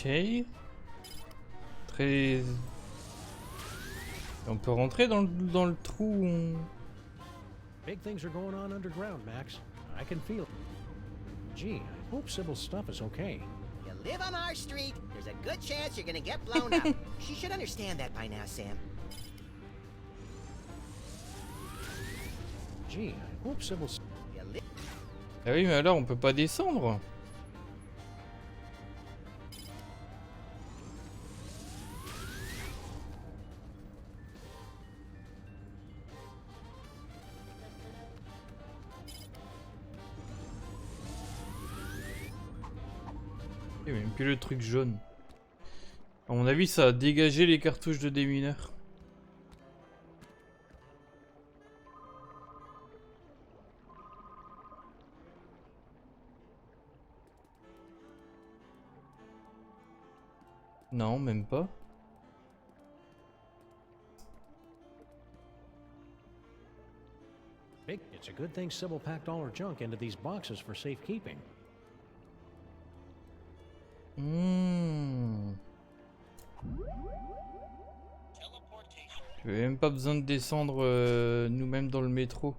Ok. Très... On peut rentrer dans le trou où on... Big things are going on underground, Max. I can feel it. Gee, I hope Sybil's stuff is okay. You live on our street, there's a good chance you're gonna get blown up. She should understand that by now, Sam. Gee, I hope Sybil's... Ah oui, mais alors on peut pas descendre. Il y a même plus le truc jaune. À mon avis, ça a dégagé les cartouches de démineur. Non, même pas. It's a good thing Sybil packed all her junk into these boxes for safekeeping. J'ai même pas besoin de descendre nous-mêmes dans le métro.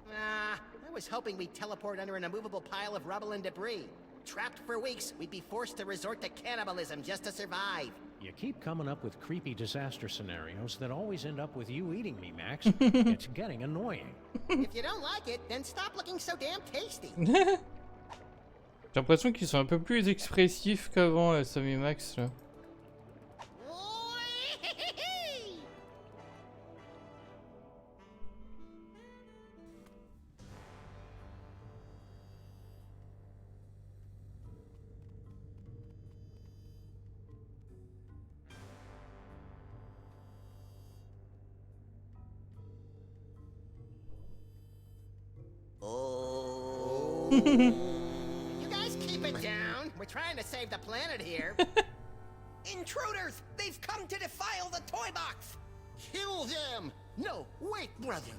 I was hoping we'd teleport under an immovable pile of rubble and debris. Trapped for weeks, we'd be forced to resort to cannibalism just to survive. You keep coming up with creepy disaster scenarios that always end up with you eating me, Max. It's getting annoying. If you don't like it, then stop looking so damn tasty. J'ai l'impression qu'ils sont un peu plus expressifs qu'avant, Sam et Max là. You guys keep it down. We're trying to save the planet here. Intruders! They've come to defile the toy box! Kill them! No, wait, brother.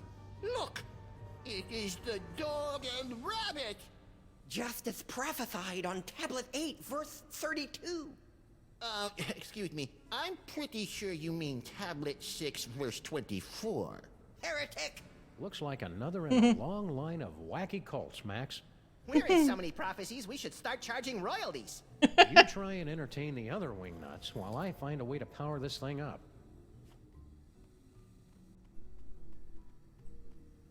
Look! It is the dog and rabbit! Just as prophesied on Tablet 8, verse 32. Excuse me. I'm pretty sure you mean Tablet 6, verse 24. Heretic! Looks like another in a long line of wacky cults, Max. We're in so many prophecies, we should start charging royalties. You try and entertain the other wingnuts while I find a way to power this thing up.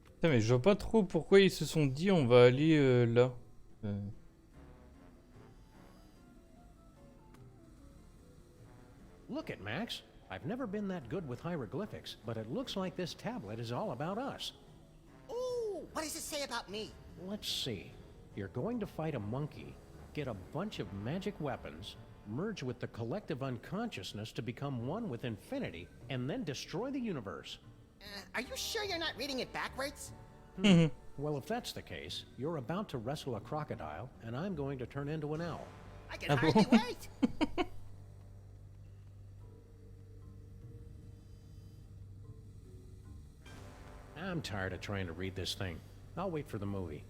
Putain, mais je vois pas trop pourquoi ils se sont dit on va aller là. Look at Max. I've never been that good with hieroglyphics, but it looks like this tablet is all about us. Ooh, what does it say about me? Let's see. You're going to fight a monkey, get a bunch of magic weapons, merge with the collective unconsciousness to become one with infinity, and then destroy the universe. Are you sure you're not reading it backwards? Well, if that's the case, you're about to wrestle a crocodile, and I'm going to turn into an owl. I can hardly wait! I'm tired of trying to read this thing. I'll wait for the movie.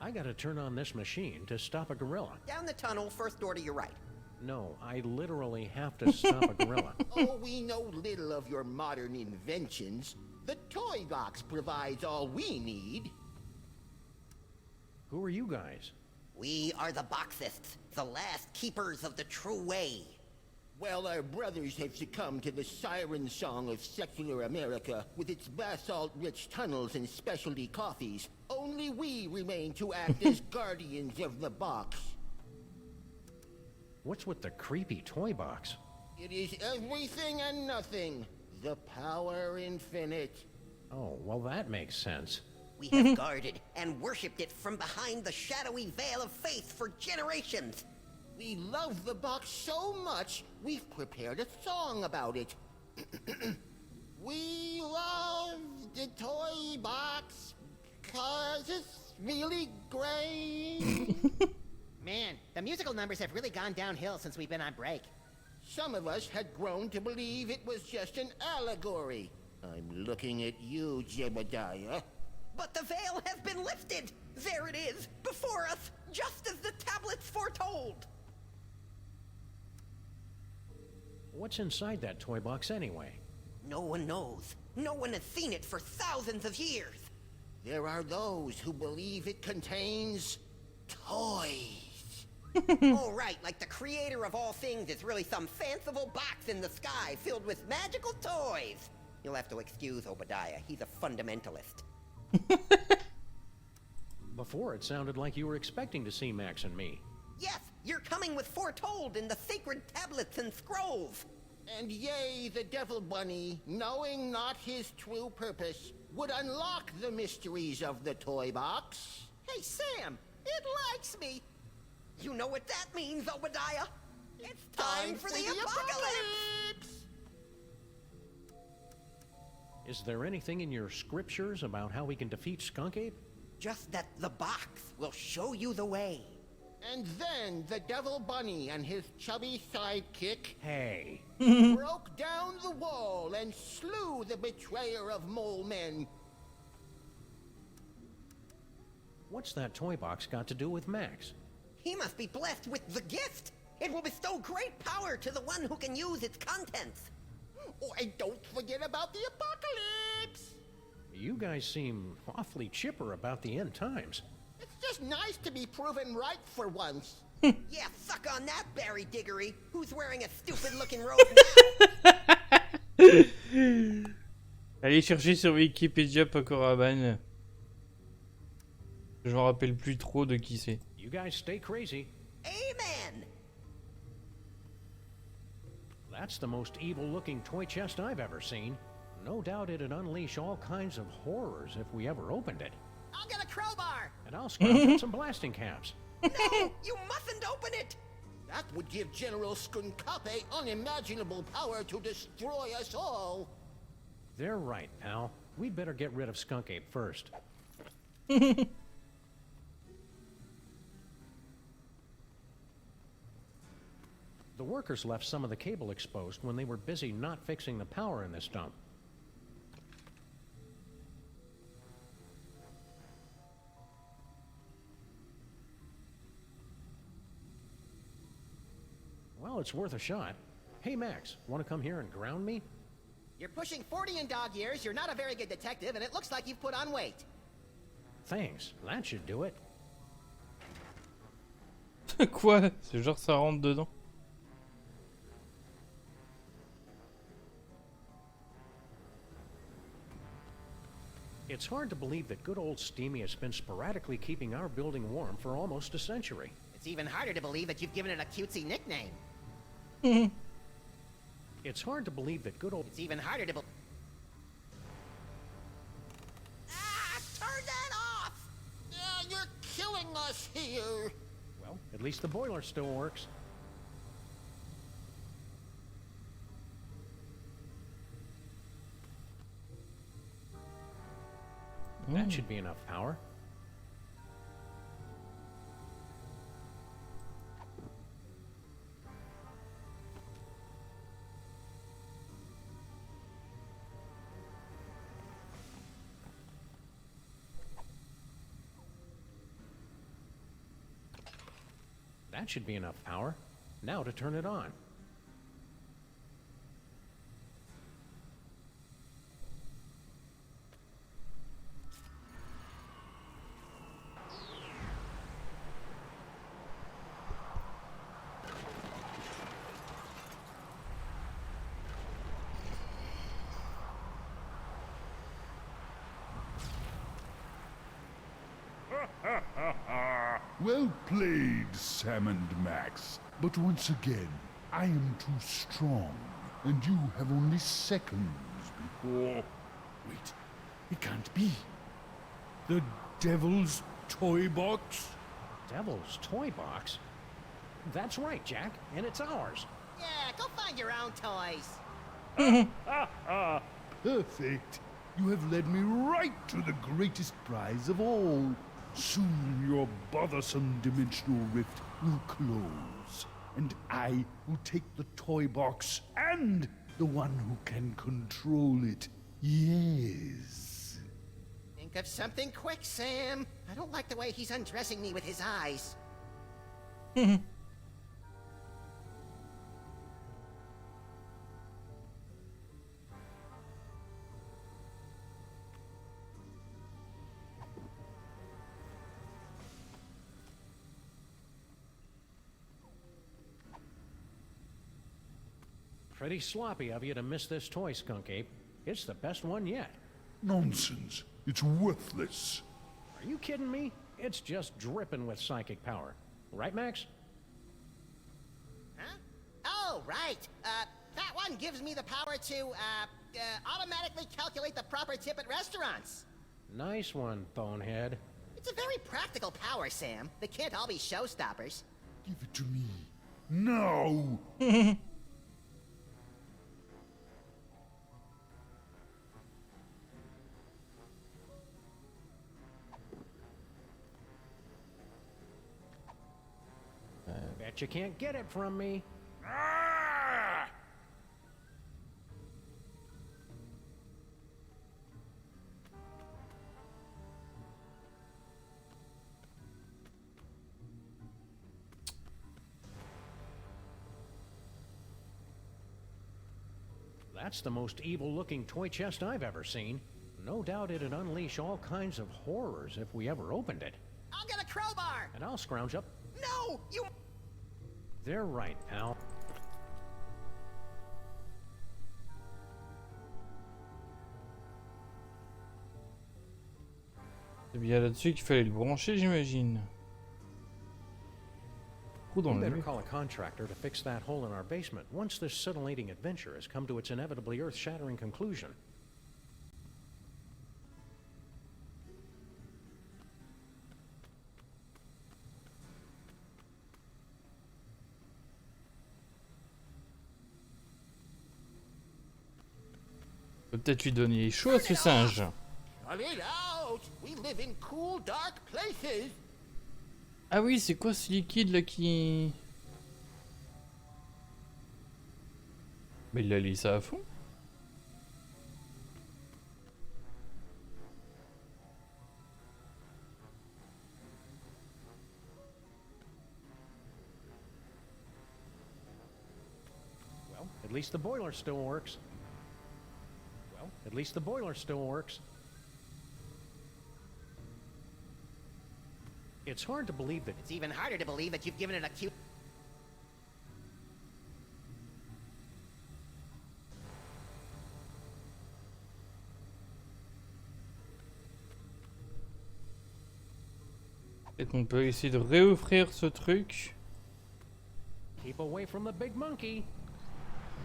I gotta turn on this machine to stop a gorilla. Down the tunnel, first door to your right. No, I literally have to stop a gorilla. Oh, we know little of your modern inventions. The toy box provides all we need. Who are you guys? We are the Boxists, the last keepers of the true way. Well, our brothers have succumbed to the siren song of secular America with its basalt-rich tunnels and specialty coffees. Only we remain to act as guardians of the box. What's with the creepy toy box? It is everything and nothing. The power infinite. Oh, well that makes sense. We have guarded and worshipped it from behind the shadowy veil of faith for generations. We love the box so much, we've prepared a song about it. We love the toy box, 'cause it's really great. Man, the musical numbers have really gone downhill since we've been on break. Some of us had grown to believe it was just an allegory. I'm looking at you, Jebediah. But the veil has been lifted! There it is, before us, just as the tablets foretold! What's inside that toy box anyway? No one knows. No one has seen it for thousands of years. There are those who believe it contains toys. Oh, right, like the creator of all things is really some fanciful box in the sky filled with magical toys. You'll have to excuse Obadiah, he's a fundamentalist. Before it sounded like you were expecting to see Max and me. Yes, you're coming with foretold in the sacred tablets and scrolls. And Hiei, the devil bunny, knowing not his true purpose, would unlock the mysteries of the toy box. Hey, Sam, it likes me. You know what that means, Obadiah? It's time for the apocalypse! Is there anything in your scriptures about how we can defeat Skunk Ape? Just that the box will show you the way. And then the devil bunny and his chubby sidekick Hey. broke down the wall and slew the betrayer of mole men. What's that toy box got to do with Max? He must be blessed with the gift. It will bestow great power to the one who can use its contents. Oh, and don't forget about the apocalypse. You guys seem awfully chipper about the end times. It's just nice to be proven right for once. Yeah, suck on that, Barry Diggory. Who's wearing a stupid-looking robe now? Allez chercher sur Wikipédia Paco Rabanne. Je me rappelle plus trop de qui c'est. You guys stay crazy. Amen! That's the most evil-looking toy chest I've ever seen. No doubt it'd unleash all kinds of horrors if we ever opened it. I'll get a crowbar! And I'll scrounge up some blasting caps. No! You mustn't open it! That would give General Skunkape unimaginable power to destroy us all. They're right, pal. We'd better get rid of Skunk Ape first. The workers left some of the cable exposed when they were busy not fixing the power in this dump. Well, it's worth a shot. Hey, Max, want to come here and ground me? You're pushing 40 in dog years, you're not a very good detective, and it looks like you've put on weight. Thanks, that should do it. Quoi? C'est genre ça rentre dedans. It's hard to believe that good old Steamy has been sporadically keeping our building warm for almost a century. It's even harder to believe that you've given it a cutesy nickname. It's hard to believe that good old... It's even harder to believe... Ah! Turn that off! You're killing us here. Well, at least the boiler still works. That should be enough power. That should be enough power. Now to turn it on. Well played, Sam and Max. But once again, I am too strong, and you have only seconds before... Wait, it can't be. The Devil's Toy Box? Devil's Toy Box? That's right, Jack, and it's ours. Yeah, go find your own toys. Perfect. You have led me right to the greatest prize of all. Soon your bothersome dimensional rift will close, and I will take the toy box and the one who can control it. Yes. Think of something quick, Sam. I don't like the way he's undressing me with his eyes. Pretty sloppy of you to miss this toy, Skunk Ape. It's the best one yet. Nonsense. It's worthless. Are you kidding me? It's just dripping with psychic power. Right, Max? Huh? Oh, right. That one gives me the power to, automatically calculate the proper tip at restaurants. Nice one, Bonehead. It's a very practical power, Sam. They can't all be showstoppers. Give it to me. Now! Bet you can't get it from me. That's the most evil-looking toy chest I've ever seen. No doubt it'd unleash all kinds of horrors if we ever opened it. I'll get a crowbar! And I'll scrounge up... No! You... They're right, pal. C'est bien là-dessus qu'il fallait le brancher, j'imagine. Trou dans We le better mur. call a contractor to fix that hole in our basement once this scintillating adventure has come to its inevitably earth-shattering conclusion. Faut peut-être lui donner chaud à ce singe. Cut it out! We live in cool, dark places. Ah oui, c'est quoi ce liquide là qui... Mais il a mis ça à fond. Well, at least the boiler still works. Well, at least the boiler still works. It's hard to believe that... It's even harder to believe that you've given it a cute... Peut-être qu'on peut essayer de réoffrir ce truc. Keep away from the big monkey.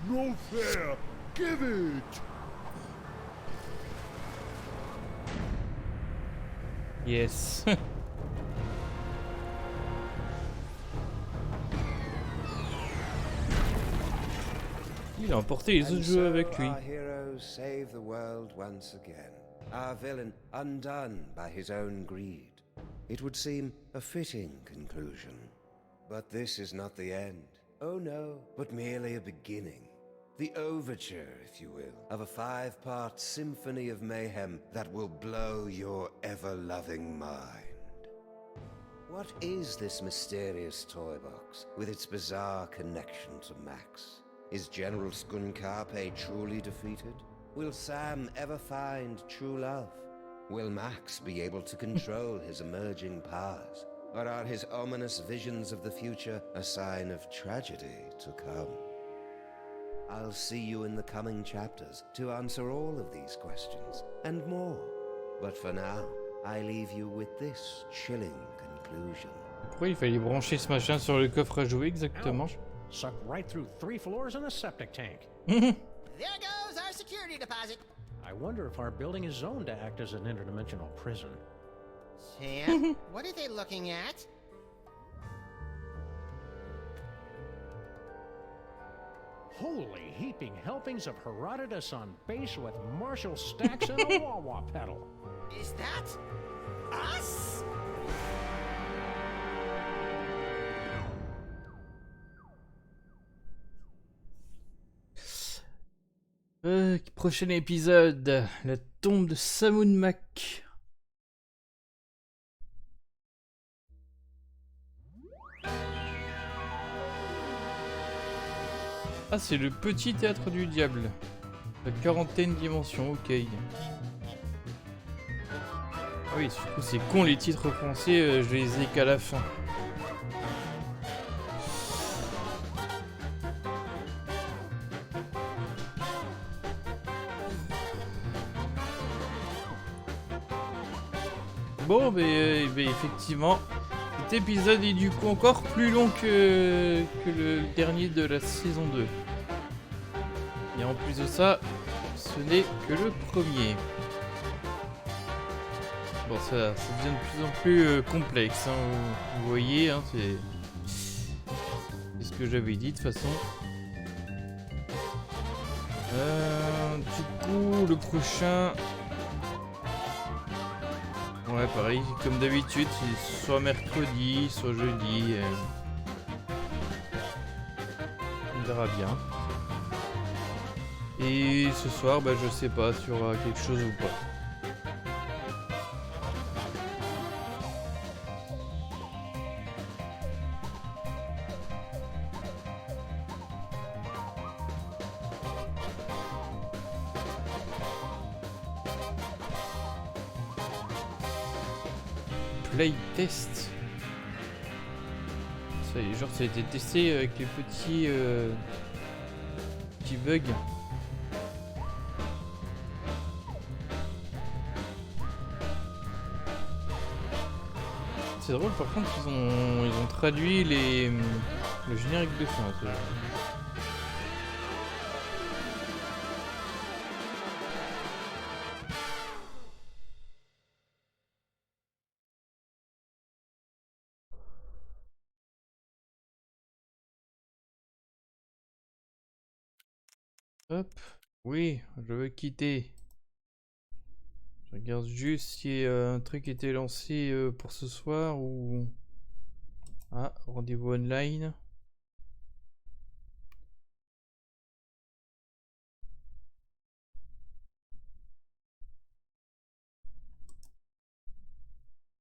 No fair! Give it! Yes. Il a emporté les autres jeux avec lui. Our heroes save the world once again. our villain undone by his own greed. It would seem a fitting conclusion. But this is not the end. Oh no, but merely a beginning. The overture, if you will, of a 5-part symphony of mayhem that will blow your ever-loving mind. What is this mysterious toy box with its bizarre connection to Max? Is General Skunkarpe truly defeated? Will Sam ever find true love? Will Max be able to control his emerging powers? Or are his ominous visions of the future a sign of tragedy to come? I'll see you in the coming chapters to answer all of these questions and more. But for now, I leave you with this chilling conclusion. Pourquoi il fallait brancher ce machin sur le coffre à jouer exactement? Suck right through 3 floors and a septic tank. There goes our security deposit. I wonder if our building is zoned to act as an interdimensional prison. Sam, what are they looking at? Holy heaping helpings of Herodotus on bass with Marshall stacks and a wah-wah pedal. Is that us? Prochain épisode, la tombe de Samoun Mac. Ah, c'est le petit théâtre du diable. La quarantaine dimensions, ok. Ah oui, du coup c'est con les titres français, je les ai qu'à la fin. Bon, mais effectivement, cet épisode est du coup encore plus long que le dernier de la saison 2. Et en plus de ça, ce n'est que le premier. Bon, ça devient de plus en plus complexe, hein, vous voyez, hein, c'est ce que j'avais dit de toute façon. Du coup, le prochain... Ouais, pareil, comme d'habitude, c'est soit mercredi, soit jeudi. On verra bien. Et ce soir, bah, je sais pas s'il y aura quelque chose ou pas. Playtest. Ça y est, genre ça a été testé avec les petits bugs. C'est drôle, par contre ils ont traduit le générique de fin. Hop, oui, je veux quitter. Je regarde juste si un truc était lancé pour ce soir ou... Ah, rendez-vous online.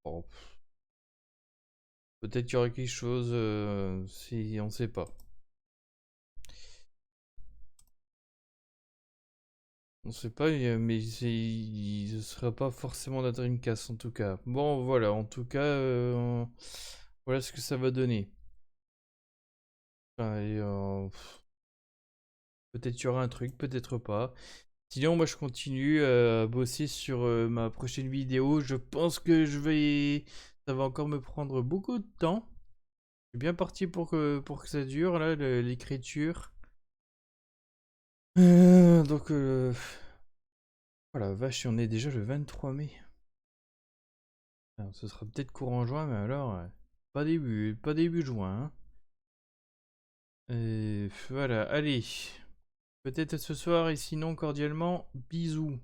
Oh. Peut-être qu'il y aura quelque chose, si on sait pas. On sait pas, mais ce sera pas forcément la Dreamcast en tout cas. Bon, voilà, en tout cas, voilà ce que ça va donner. Enfin, peut-être qu'il y aura un truc, peut-être pas. Sinon, moi je continue à bosser sur ma prochaine vidéo. Je pense que ça va encore me prendre beaucoup de temps. Je suis bien parti pour que ça dure, là, l'écriture. Donc, oh la vache, on est déjà le 23 mai. Alors, ce sera peut-être courant juin, mais alors, pas début juin. Hein. Voilà, allez. Peut-être à ce soir, et sinon, cordialement, bisous.